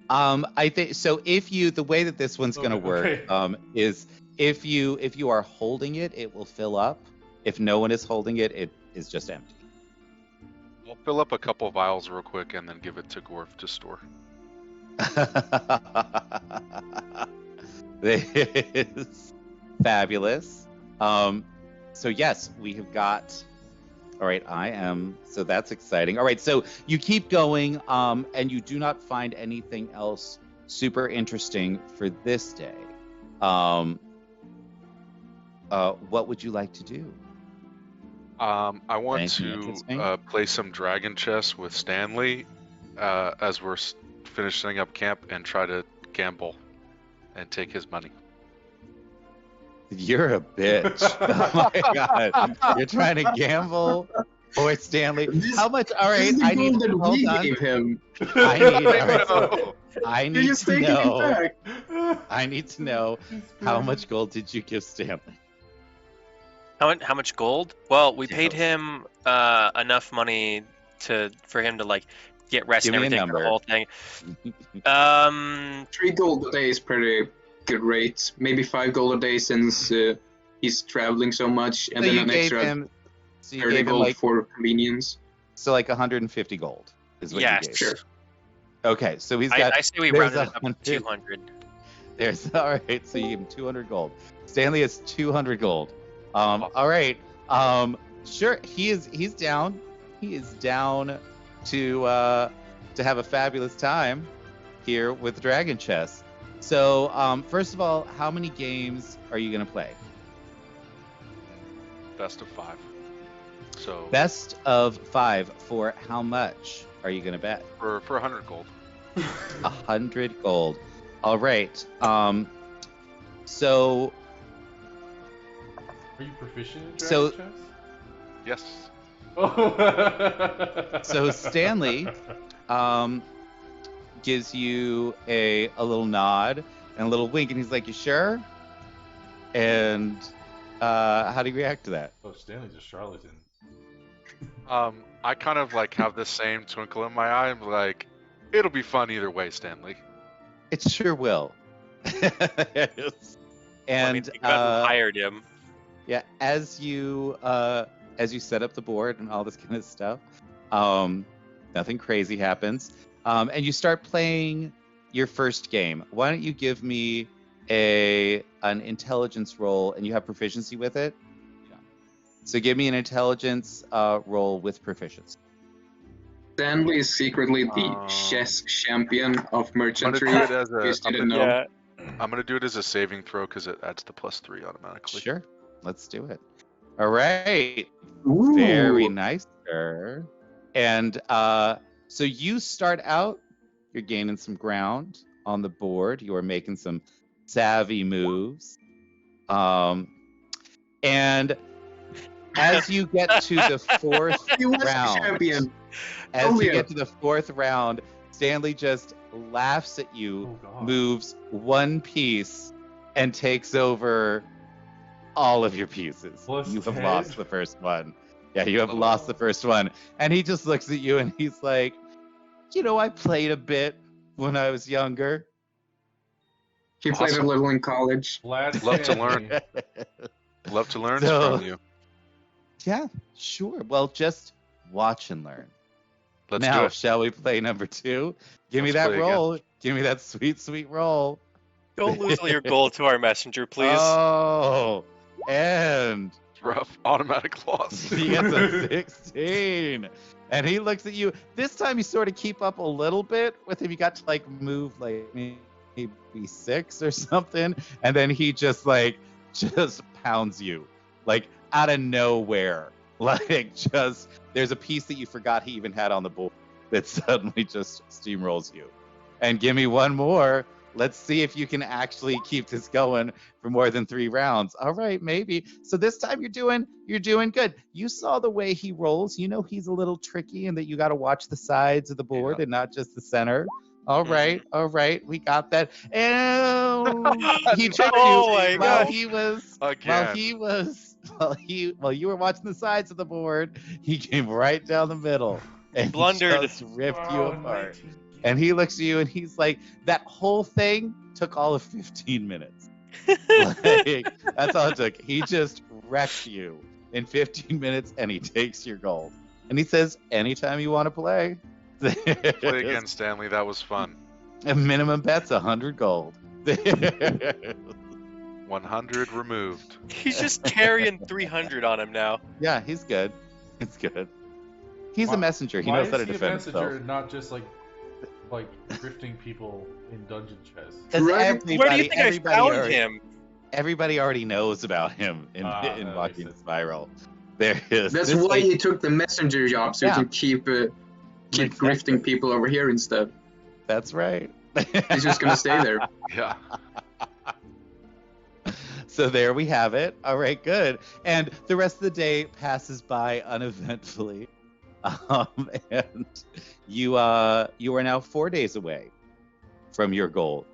I think so. The way that this one's gonna work is if you are holding it, it will fill up. If no one is holding it, it is just empty. We'll fill up a couple vials real quick and then give it to Gorf to store. This is fabulous. So yes, we have got. All right, so that's exciting. All right, so you keep going, and you do not find anything else super interesting for this day. What would you like to do? I want to play some dragon chess with Stanley as we're finishing up camp and try to gamble and take his money. You're a bitch. Oh my god. You're trying to gamble? Boy, Stanley. How much? All right, I need to hold on. Him. I need to know how much gold did you give Stanley? How much gold? Well, we paid him enough money for him to like get rest and everything for the whole thing. 3 gold a day is pretty good rate. Maybe 5 gold a day since he's traveling so much, and So then you an gave extra him 30 gold for convenience. So like 150 gold is what you gave. Sure. Okay, so he's got. I say we round it up to 200. All right, so you give him 200 gold. Stanley has 200 gold. All right. Sure. He's down. He is down to have a fabulous time here with Dragon Chess. So first of all, how many games are you gonna play? Best of 5. So best of 5 for how much are you gonna bet? For 100 gold. 100 gold. All right. So. Are you proficient in Dragon Chess? Yes. So Stanley gives you a little nod and a little wink, and he's like, "You sure?" And how do you react to that? Oh, Stanley's a charlatan. I kind of like have the same twinkle in my eye. I'm like, it'll be fun either way, Stanley. It sure will. And you hired him. Yeah, as you set up the board and all this kind of stuff, nothing crazy happens, and you start playing your first game. Why don't you give me a an intelligence roll, and you have proficiency with it. Yeah. So give me an intelligence roll with proficiency. Stanley is secretly the chess champion of I'm merchantry. gonna do it as a. Just I'm didn't gonna, know. I'm gonna do it as a saving throw because it adds the +3 automatically. Sure, let's do it. All right, Ooh. very nice, sir. And so you start out, you're gaining some ground on the board. You are making some savvy moves. And as you get to the fourth He was round, champion. as you get to the fourth round, Stanley just laughs at you, moves one piece, and takes over all of your pieces. You have lost the first one. Yeah, you have lost the first one. And he just looks at you and he's like, you know, I played a bit when I was younger. He played a little in college. Love to learn. Love to learn from you. Yeah, sure. Well, just watch and learn. Let's now, do it. Shall we play number 2? Give me Let's that play roll. again. Give me that sweet, sweet roll. Don't lose all your gold to our messenger, please. Oh, and rough. Automatic loss. He gets a 16. And he looks at you. This time you sort of keep up a little bit with him. You got to like move like maybe 6 or something. And then he just pounds you like out of nowhere. Like just there's a piece that you forgot he even had on the board that suddenly just steamrolls you. And give me one more. Let's see if you can actually keep this going for more than 3 rounds. All right, maybe. So this time you're doing good. You saw the way he rolls. You know he's a little tricky and that you got to watch the sides of the board and not just the center. All right, we got that. And he tricked you Oh my while God. he was while you were watching the sides of the board. He came right down the middle and blundered. just ripped you apart. And he looks at you and he's like, that whole thing took all of 15 minutes. Like, that's all it took. He just wrecked you in 15 minutes and he takes your gold. And he says, anytime you want to play. Play again, Stanley. That was fun. A minimum bet's 100 gold. 100 removed. He's just carrying 300 on him now. Yeah, he's good. It's good. He's a messenger. He knows how to defend himself. Why is he a messenger, not just like drifting people in dungeon chests? Where do you think I found him? Everybody already knows about him in Walking the Spiral. There is. That's why he took the messenger job, so he can keep grifting people over here instead. That's right. He's just gonna stay there. Yeah. So there we have it. All right, good. And the rest of the day passes by uneventfully. And you are now 4 days away from your goal.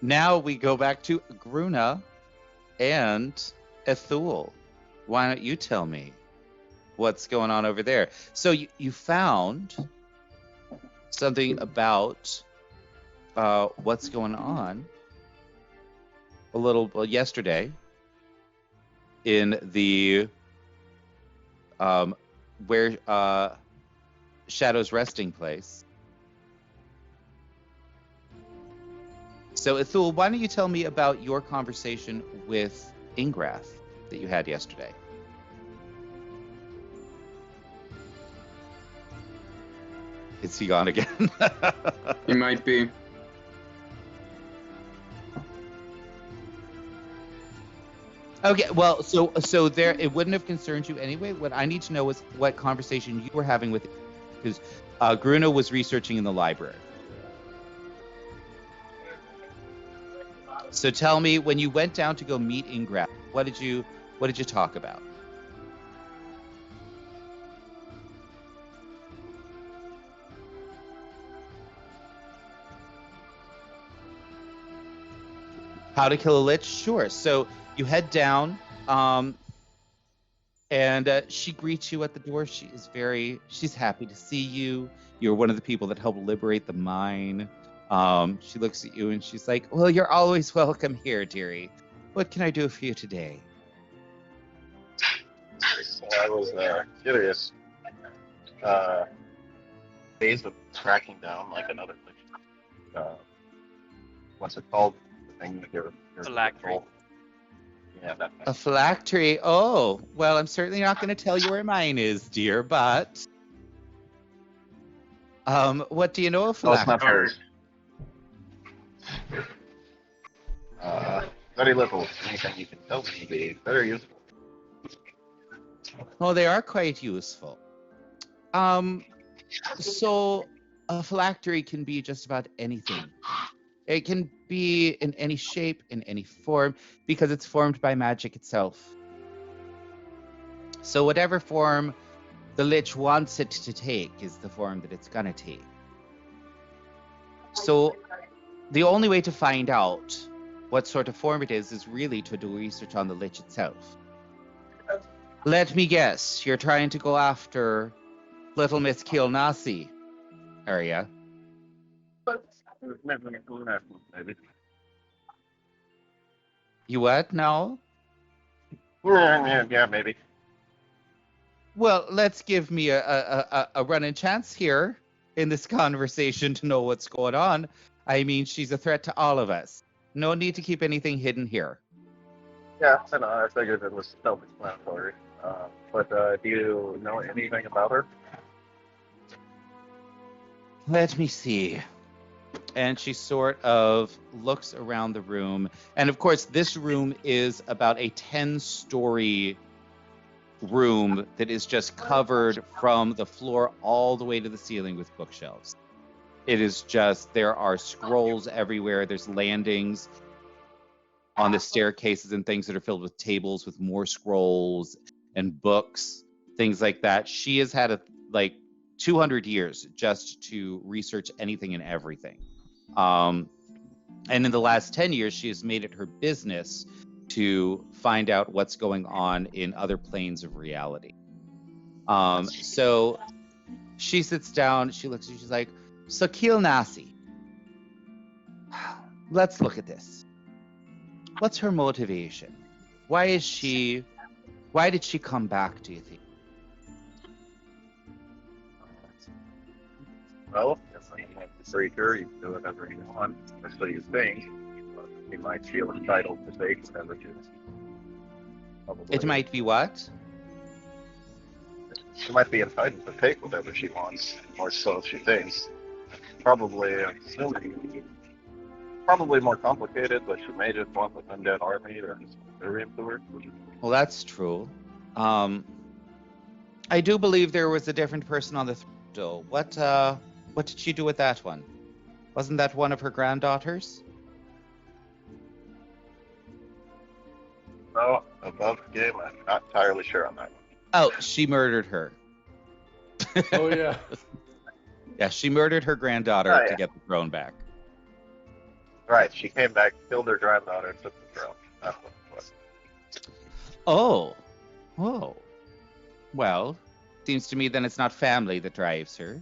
Now we go back to Gruna and Ethul. Why don't you tell me what's going on over there? So you found something about what's going on yesterday in the where Shadow's resting place. So Ethul, why don't you tell me about your conversation with Ingrath that you had yesterday? Is he gone again? He might be. Okay, well, so there, it wouldn't have concerned you anyway. What I need to know is what conversation you were having with, because Gruna was researching in the library. So tell me, when you went down to go meet Ingrath, what did you talk about? How to kill a lich? Sure. So you head down, and she greets you at the door. She's happy to see you. You're one of the people that helped liberate the mine. She looks at you and she's like, well, you're always welcome here, dearie. What can I do for you today? So I was curious. Days of tracking down like another what's it called? thing that you're Phylactery. Yeah, that A phylactery. Oh, well, I'm certainly not going to tell you where mine is, dear, but what do you know of Oh, it's not phylactery? hers. Very little. Anything you can tell me would be very useful. Oh, they are quite useful. So a phylactery can be just about anything. It can be in any shape, in any form, because it's formed by magic itself. So whatever form the Lich wants it to take is the form that it's gonna take. So the only way to find out what sort of form it is really to do research on the Lich itself. Let me guess, you're trying to go after Little Miss Kilnasi, are ya? Maybe. You what now? Yeah, maybe. Well, let's give me a running chance here in this conversation to know what's going on. I mean, she's a threat to all of us. No need to keep anything hidden here. Yeah, I know. I figured it was self-explanatory. But do you know anything about her? Let me see. And she sort of looks around the room. And of course, this room is about a 10-story room that is just covered from the floor all the way to the ceiling with bookshelves. It is just, there are scrolls everywhere. There's landings on the staircases and things that are filled with tables with more scrolls and books, things like that. She has had 200 years just to research anything and everything. And in the last 10 years, she has made it her business to find out what's going on in other planes of reality. So she sits down, she looks at you, she's like, so Kilnasi, let's look at this. What's her motivation? Why did she come back, do you think? Well, if I want to free her, you can do whatever you want. Or so you think. But you might feel entitled to take whatever you probably. It might be what? She might be entitled to take whatever she wants, or so she thinks. Probably, probably more complicated, but she may just want an undead army or superior to her. Well, that's true. I do believe there was a different person on the throne. What did she do with that one? Wasn't that one of her granddaughters? No, above the game, I'm not entirely sure on that one. Oh, she murdered her. Oh yeah. Yeah, she murdered her granddaughter Oh, yeah. to get the throne back. Right, she came back, killed her granddaughter, and took the throne. That's what it was. Oh. Well, seems to me then it's not family that drives her.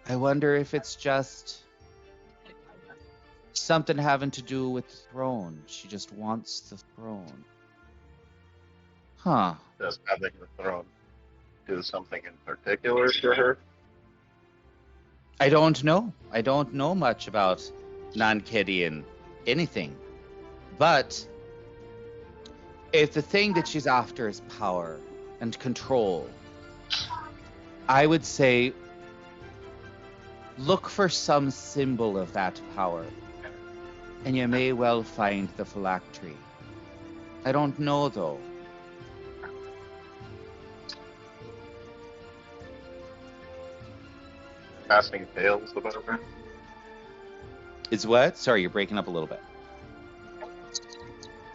I wonder if it's just something having to do with the throne. She just wants the throne. Huh. Does having the throne do something in particular to her? I don't know. I don't know much about non-Kedian anything. But if the thing that she's after is power and control, I would say look for some symbol of that power, and you may well find the phylactery. I don't know, though. Passing tales about her? Is what? Sorry, you're breaking up a little bit.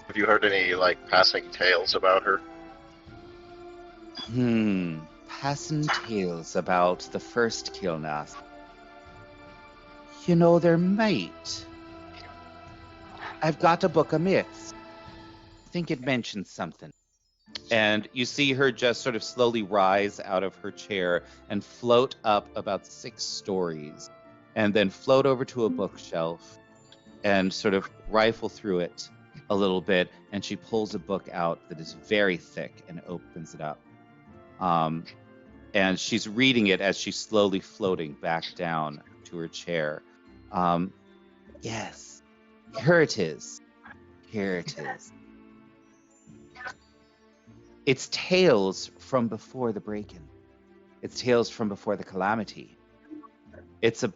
Have you heard any, passing tales about her? Passing tales about the first Kilnas. You know, there might. I've got a book of myths. I think it mentions something. And you see her just sort of slowly rise out of her chair and float up about 6 stories, and then float over to a bookshelf and sort of rifle through it a little bit, and she pulls a book out that is very thick and opens it up. And she's reading it as she's slowly floating back down to her chair. Yes. Here it is. Here it is. It's tales from before the break-in. It's tales from before the calamity. It's a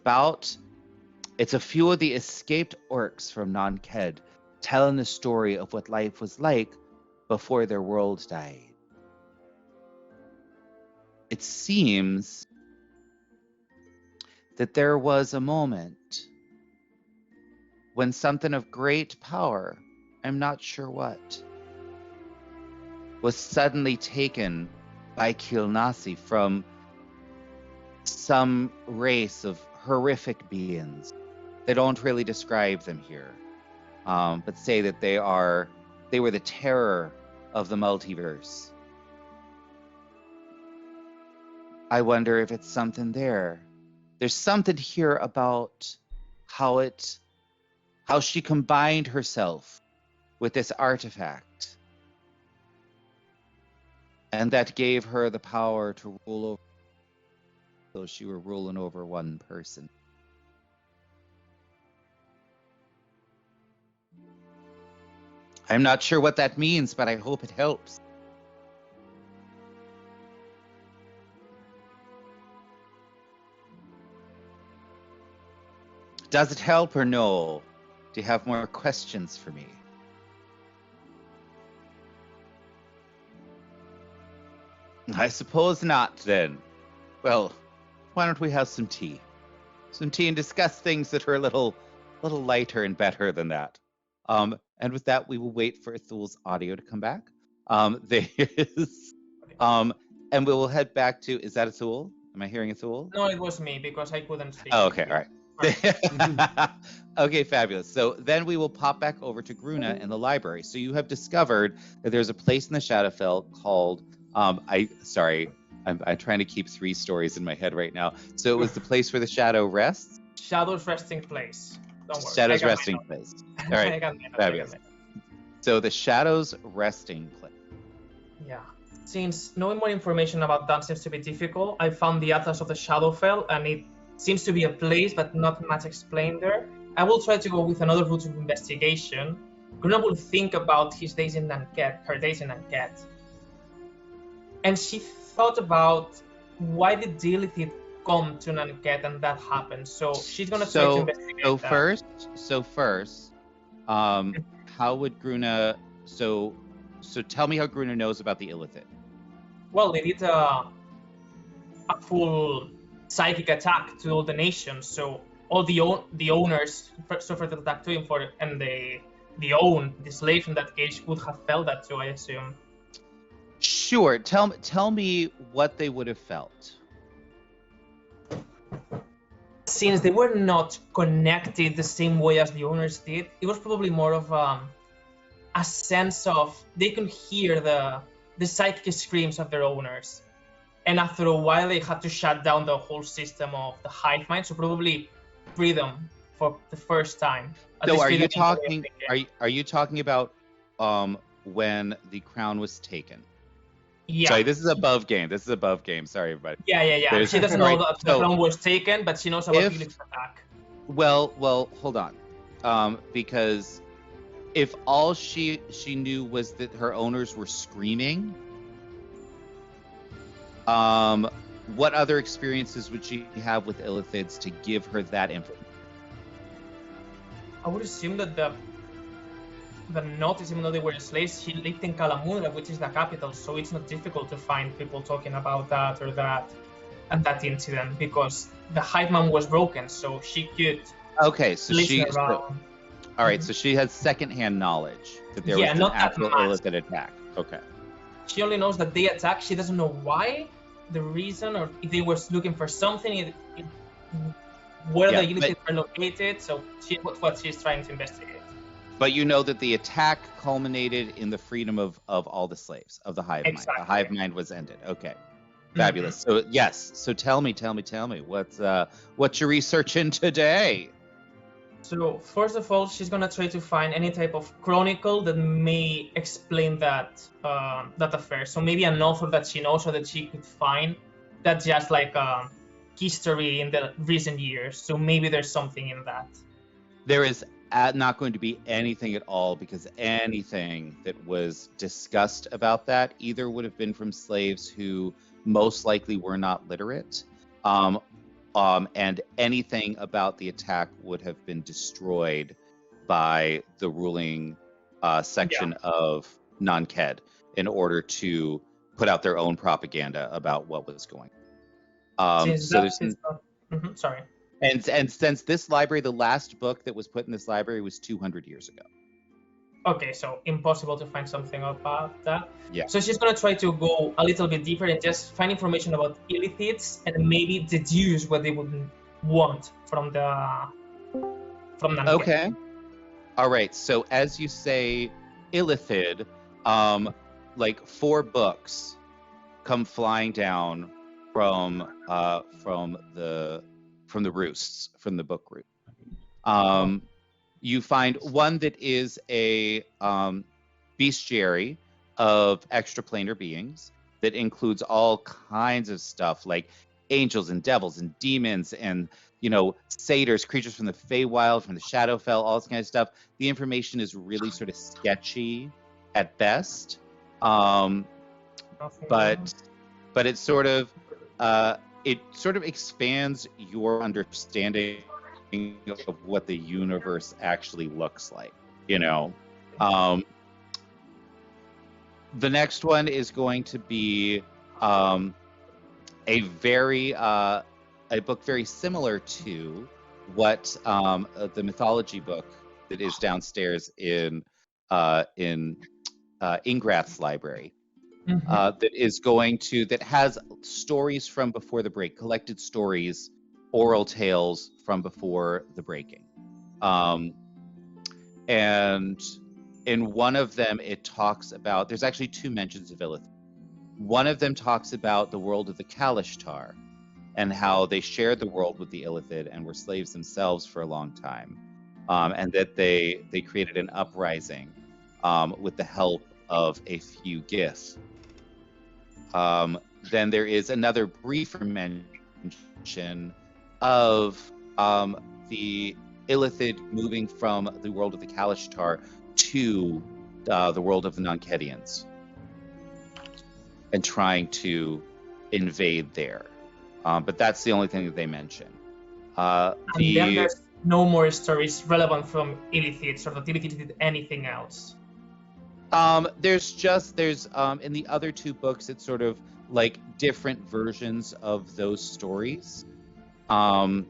few of the escaped orcs from Nanked telling the story of what life was like before their world died. It seems that there was a moment when something of great power, I'm not sure what, was suddenly taken by Kilnasi from some race of horrific beings. They don't really describe them here, but say that they were the terror of the multiverse. I wonder if it's something there. There's something here about how she combined herself with this artifact, and that gave her the power to rule over, though she were ruling over one person. I'm not sure what that means, but I hope it helps. Does it help or no? Do you have more questions for me? I suppose not, then. Well, why don't we have some tea? Some tea and discuss things that are a little lighter and better than that. And with that, we will wait for Athul's audio to come back. There is, and we will head back to, is that Athul? Am I hearing Athul? No, it was me because I couldn't speak. Oh, okay, all right. Okay, fabulous. So then we will pop back over to Gruna in the library. So you have discovered that there's a place in the Shadowfell called, I'm trying to keep 3 stories in my head right now. So it was the place where the shadow rests? Shadow's resting place. Don't worry. Shadow's resting place. All right, fabulous. So the Shadow's resting place. Yeah. Since knowing more information about that seems to be difficult, I found the Atlas of the Shadowfell, and it seems to be a place, but not much explained there. I will try to go with another route of investigation. Gruna will think about her days in Nanket. And she thought about why did Dilithid come to Nanket and that happened. So she's gonna try to investigate that. So first, how would Gruna? So tell me how Gruna knows about the Illithid. Well, they did a full psychic attack to all the nations, so all the owners suffered an attack to him and the slaves in that case would have felt that too, I assume. Sure. Tell me what they would have felt. Since they were not connected the same way as the owners did, it was probably more of a sense of they could hear the psychic screams of their owners. And after a while, they had to shut down the whole system of the hive mind, so probably freedom for the first time. So are you talking about when the crown was taken? Yeah. Sorry, this is above game. Sorry, everybody. Yeah. She doesn't know that the crown was taken, but she knows about the attack. Well, hold on. Because if all she knew was that her owners were screaming, what other experiences would she have with Illithids to give her that information? I would assume that the notice, even though they were slaves, she lived in Kalamura, which is the capital, so it's not difficult to find people talking about that or that and that incident because the hive mind was broken, so she could listen around. All right, so she has secondhand knowledge that there was an actual Illithid attack. Okay. She only knows that they attacked. She doesn't know why, the reason, or if they were looking for something, where the Illithids are located. So what she's trying to investigate. But you know that the attack culminated in the freedom of all the slaves of the hive mind. The hive mind was ended. Okay. Fabulous. So yes. So tell me what's your research in today? So first of all, she's gonna try to find any type of chronicle that may explain that affair. So maybe an author that she knows or that she could find that's just like history in the recent years. So maybe there's something in that. There is not going to be anything at all, because anything that was discussed about that either would have been from slaves who most likely were not literate, and anything about the attack would have been destroyed by the ruling section of non-Ked in order to put out their own propaganda about what was going on. Since So that there's is not... sorry. and since this library, the last book that was put in this library was 200 years ago. Okay, so impossible to find something about that. Yeah. So she's gonna try to go a little bit deeper and just find information about illithids and maybe deduce what they would want from Nanked. Okay. All right. So as you say, illithid, like 4 books come flying down from the roosts, from the book root. You find one that is a bestiary of extraplanar beings that includes all kinds of stuff like angels and devils and demons and, satyrs, creatures from the Feywild, from the Shadowfell, all this kind of stuff. The information is really sort of sketchy at best, but it sort of expands your understanding of what the universe actually looks like. The next one is going to be a book very similar to what the mythology book that is downstairs in Ingrath's library. That has stories from before the break, collected stories, oral tales from before the breaking. And in one of them, it talks about, there's actually 2 mentions of Illithid. One of them talks about the world of the Kalishtar and how they shared the world with the Illithid and were slaves themselves for a long time. And that they created an uprising with the help of a few giths. Then there is another briefer mention of the Illithid moving from the world of the Kalishtar to the world of the Nankedians and trying to invade there. But that's the only thing that they mention. And then there's no more stories relevant from Illithids, or that Illithids did anything else. There's in the other 2 books, it's sort of like different versions of those stories. One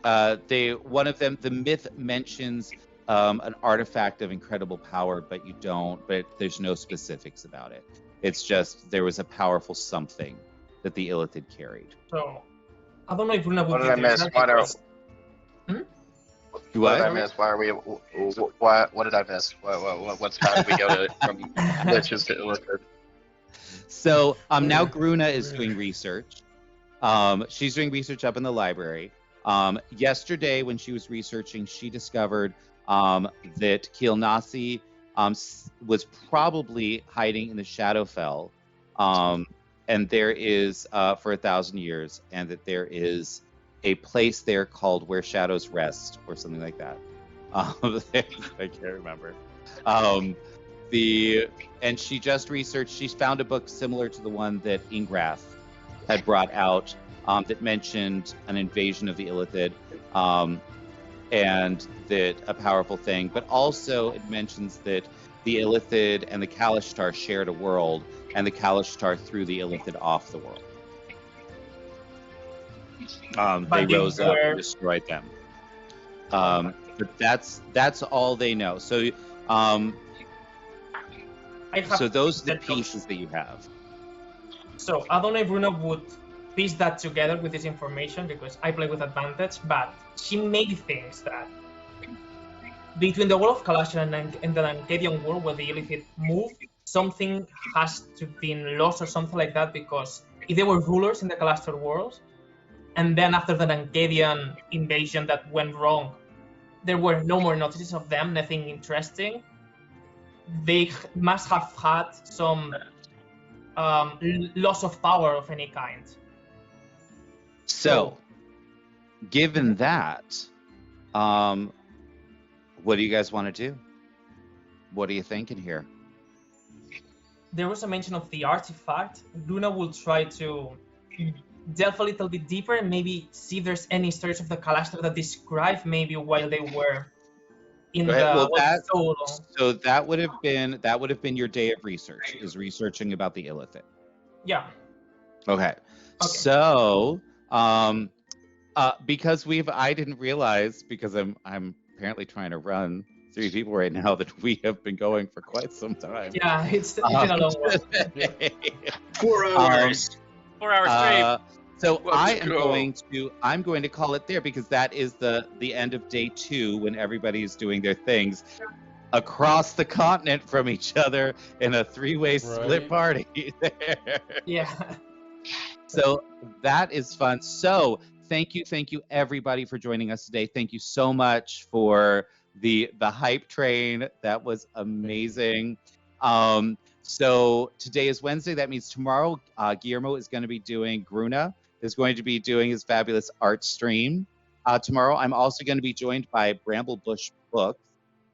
of them, the myth mentions an artifact of incredible power, but there's no specifics about it. It's just there was a powerful something that the Illithid carried. So, I don't know if Runa would What did I miss? What did I miss? Why are we? What did I miss? What's how did we go from liches to illithid? So now Gruna is doing research. She's doing research up in the library. Yesterday, when she was researching, she discovered that Kilnasi was probably hiding in the Shadowfell, and there is for 1,000 years, and that there is a place there called Where Shadows Rest, or something like that. I can't remember. And she just researched. She found a book similar to the one that Ingrath had brought out, that mentioned an invasion of the Illithid, and that a powerful thing. But also it mentions that the Illithid and the Kalishtar shared a world, and the Kalishtar threw the Illithid off the world. They rose up and destroyed them. But that's all they know. So those are the pieces that you have. So I don't know if Runa would piece that together with this information, because I play with advantage, but she maybe thinks that between the world of Kalashtar and the Nankedian world where the Illithid moved, something has to been lost or something like that, because if they were rulers in the Kalashtar world, and then after the Nankedian invasion that went wrong, there were no more notices of them, nothing interesting. They must have had some loss of power of any kind. So, given that, What do you guys want to do? What are you thinking here? There was a mention of the artifact. Luna will try to delve a little bit deeper and maybe see if there's any stories of the Kalashtar that describe maybe while they were in Go ahead. the So that would have been your day of research, is researching about the illithid. Yeah. Okay. So because I didn't realize, because I'm apparently trying to run 3 people right now, that we have been going for quite some time. Yeah, it's been a long one. 4 hours. 4 hours straight. So I'm going to call it there, because that is the end of day 2, when everybody's doing their things across the continent from each other in a 3-way split party. Yeah. So that is fun. So thank you everybody for joining us today. Thank you so much for the hype train. That was amazing. So today is Wednesday. That means tomorrow Guillermo is going to be doing Gruna is going to be doing his fabulous art stream. Tomorrow I'm also going to be joined by Bramblebush Books.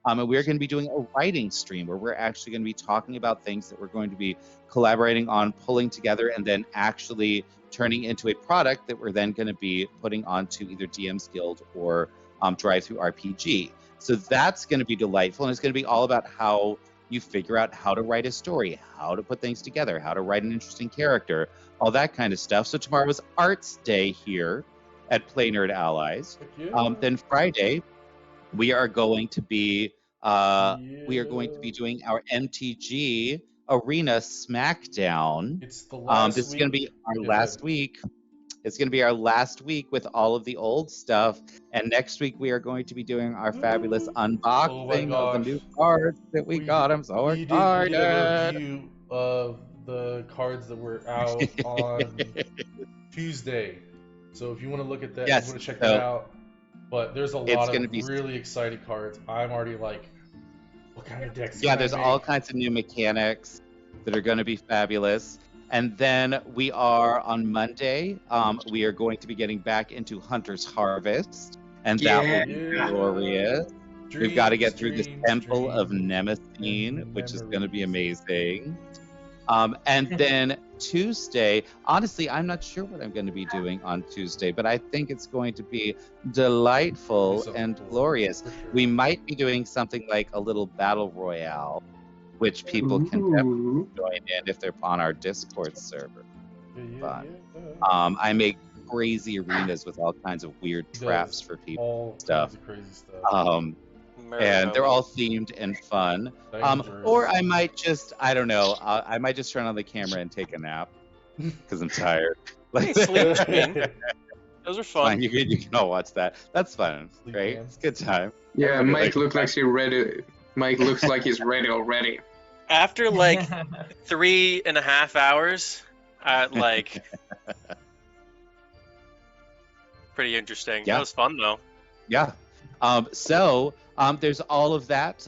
And we're going to be doing a writing stream where we're actually going to be talking about things that we're going to be collaborating on, pulling together, and then actually turning into a product that we're then going to be putting onto either DM's Guild or Drive-Thru RPG. So that's going to be delightful, and it's going to be all about how you figure out how to write a story, how to put things together, how to write an interesting character, all that kind of stuff. So tomorrow is Arts Day here at Play Nerd Allies. Then Friday, we are going to be doing our MTG Arena Smackdown. It's the last this is going to be our last week. It's going to be our last week with all of the old stuff, and next week we are going to be doing our fabulous unboxing of the new cards that we got. I'm so excited. We did a review of the cards that were out on Tuesday, so if you want to look at that, yes, you want to check that out. But there's a lot of really exciting cards. I'm already like, what kind of decks? Yeah, there's all kinds of new mechanics that are going to be fabulous. And then we are on Monday. We are going to be getting back into Hunter's Harvest, and that will be glorious. We've got to get through this Temple of Nemesine, which is going to be amazing. And then Tuesday, honestly, I'm not sure what I'm going to be doing on Tuesday, but I think it's going to be delightful and glorious. We might be doing something like a little battle royale, which people can definitely join in if they're on our Discord server. I make crazy arenas with all kinds of weird traps for people. All stuff. kinds of crazy stuff. And they're all themed and fun. Or I might just, I don't know, I might just turn on the camera and take a nap because I'm tired. Hey, sleep stream. Those are fun. Fine, you can all watch that. That's fun, right? It's a good time. Yeah, Mike looks like he's ready. Mike looks like he's ready already. After like 3.5 hours, like pretty interesting. Yeah. That was fun though. Yeah. So there's all of that.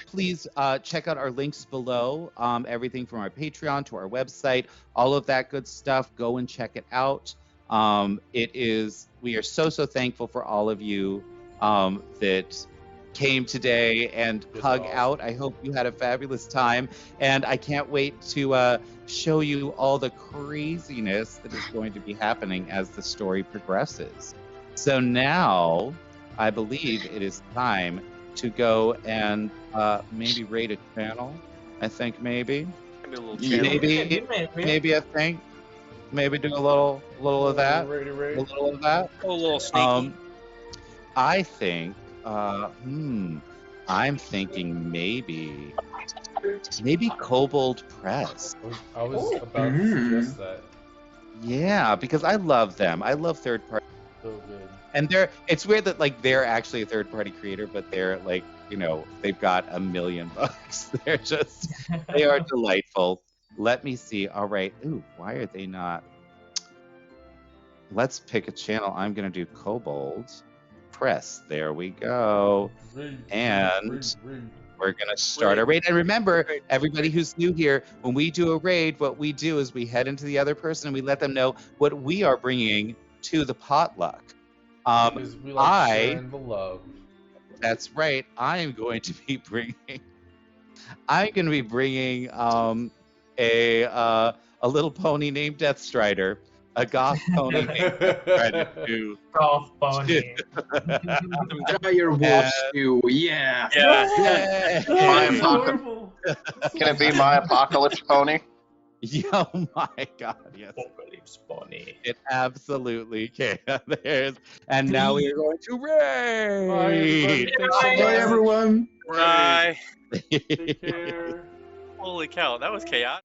Please check out our links below. Everything from our Patreon to our website, all of that good stuff. Go and check it out. We are so thankful for all of you that came today and hung out. I hope you had a fabulous time, and I can't wait to show you all the craziness that is going to be happening as the story progresses. So now I believe it is time to go and maybe raid a channel. I think maybe a little channel. maybe I think maybe do a little of that, a little of that, a little sneaky. I think I'm thinking maybe Kobold Press. I was about to suggest that. Yeah, because I love them. I love third party. So good. And it's weird that like they're actually a third party creator, but they're like, they've got $1 million. They are delightful. Let me see. All right. Ooh, why are they not? Let's pick a channel. I'm gonna do Kobold Press. There we go. And we're gonna start a raid. And remember, everybody who's new here, when we do a raid, what we do is we head into the other person and we let them know what we are bringing to the potluck. Because we like I. sharing the love. That's right. I'm going to be bringing. I'm going to be bringing a little pony named Deathstrider, a goth pony named Deathstrider to. Golf pony. Dire wolf stew, yeah. Yeah. My That's apocalypse. adorable. Can it be my apocalypse pony? Oh my God! Yes, Apocalypse pony. it absolutely can. And now we are going to raid. Bye, everybody. Thanks so much. Bye, everyone. Bye. Take care. Holy cow, that was chaotic.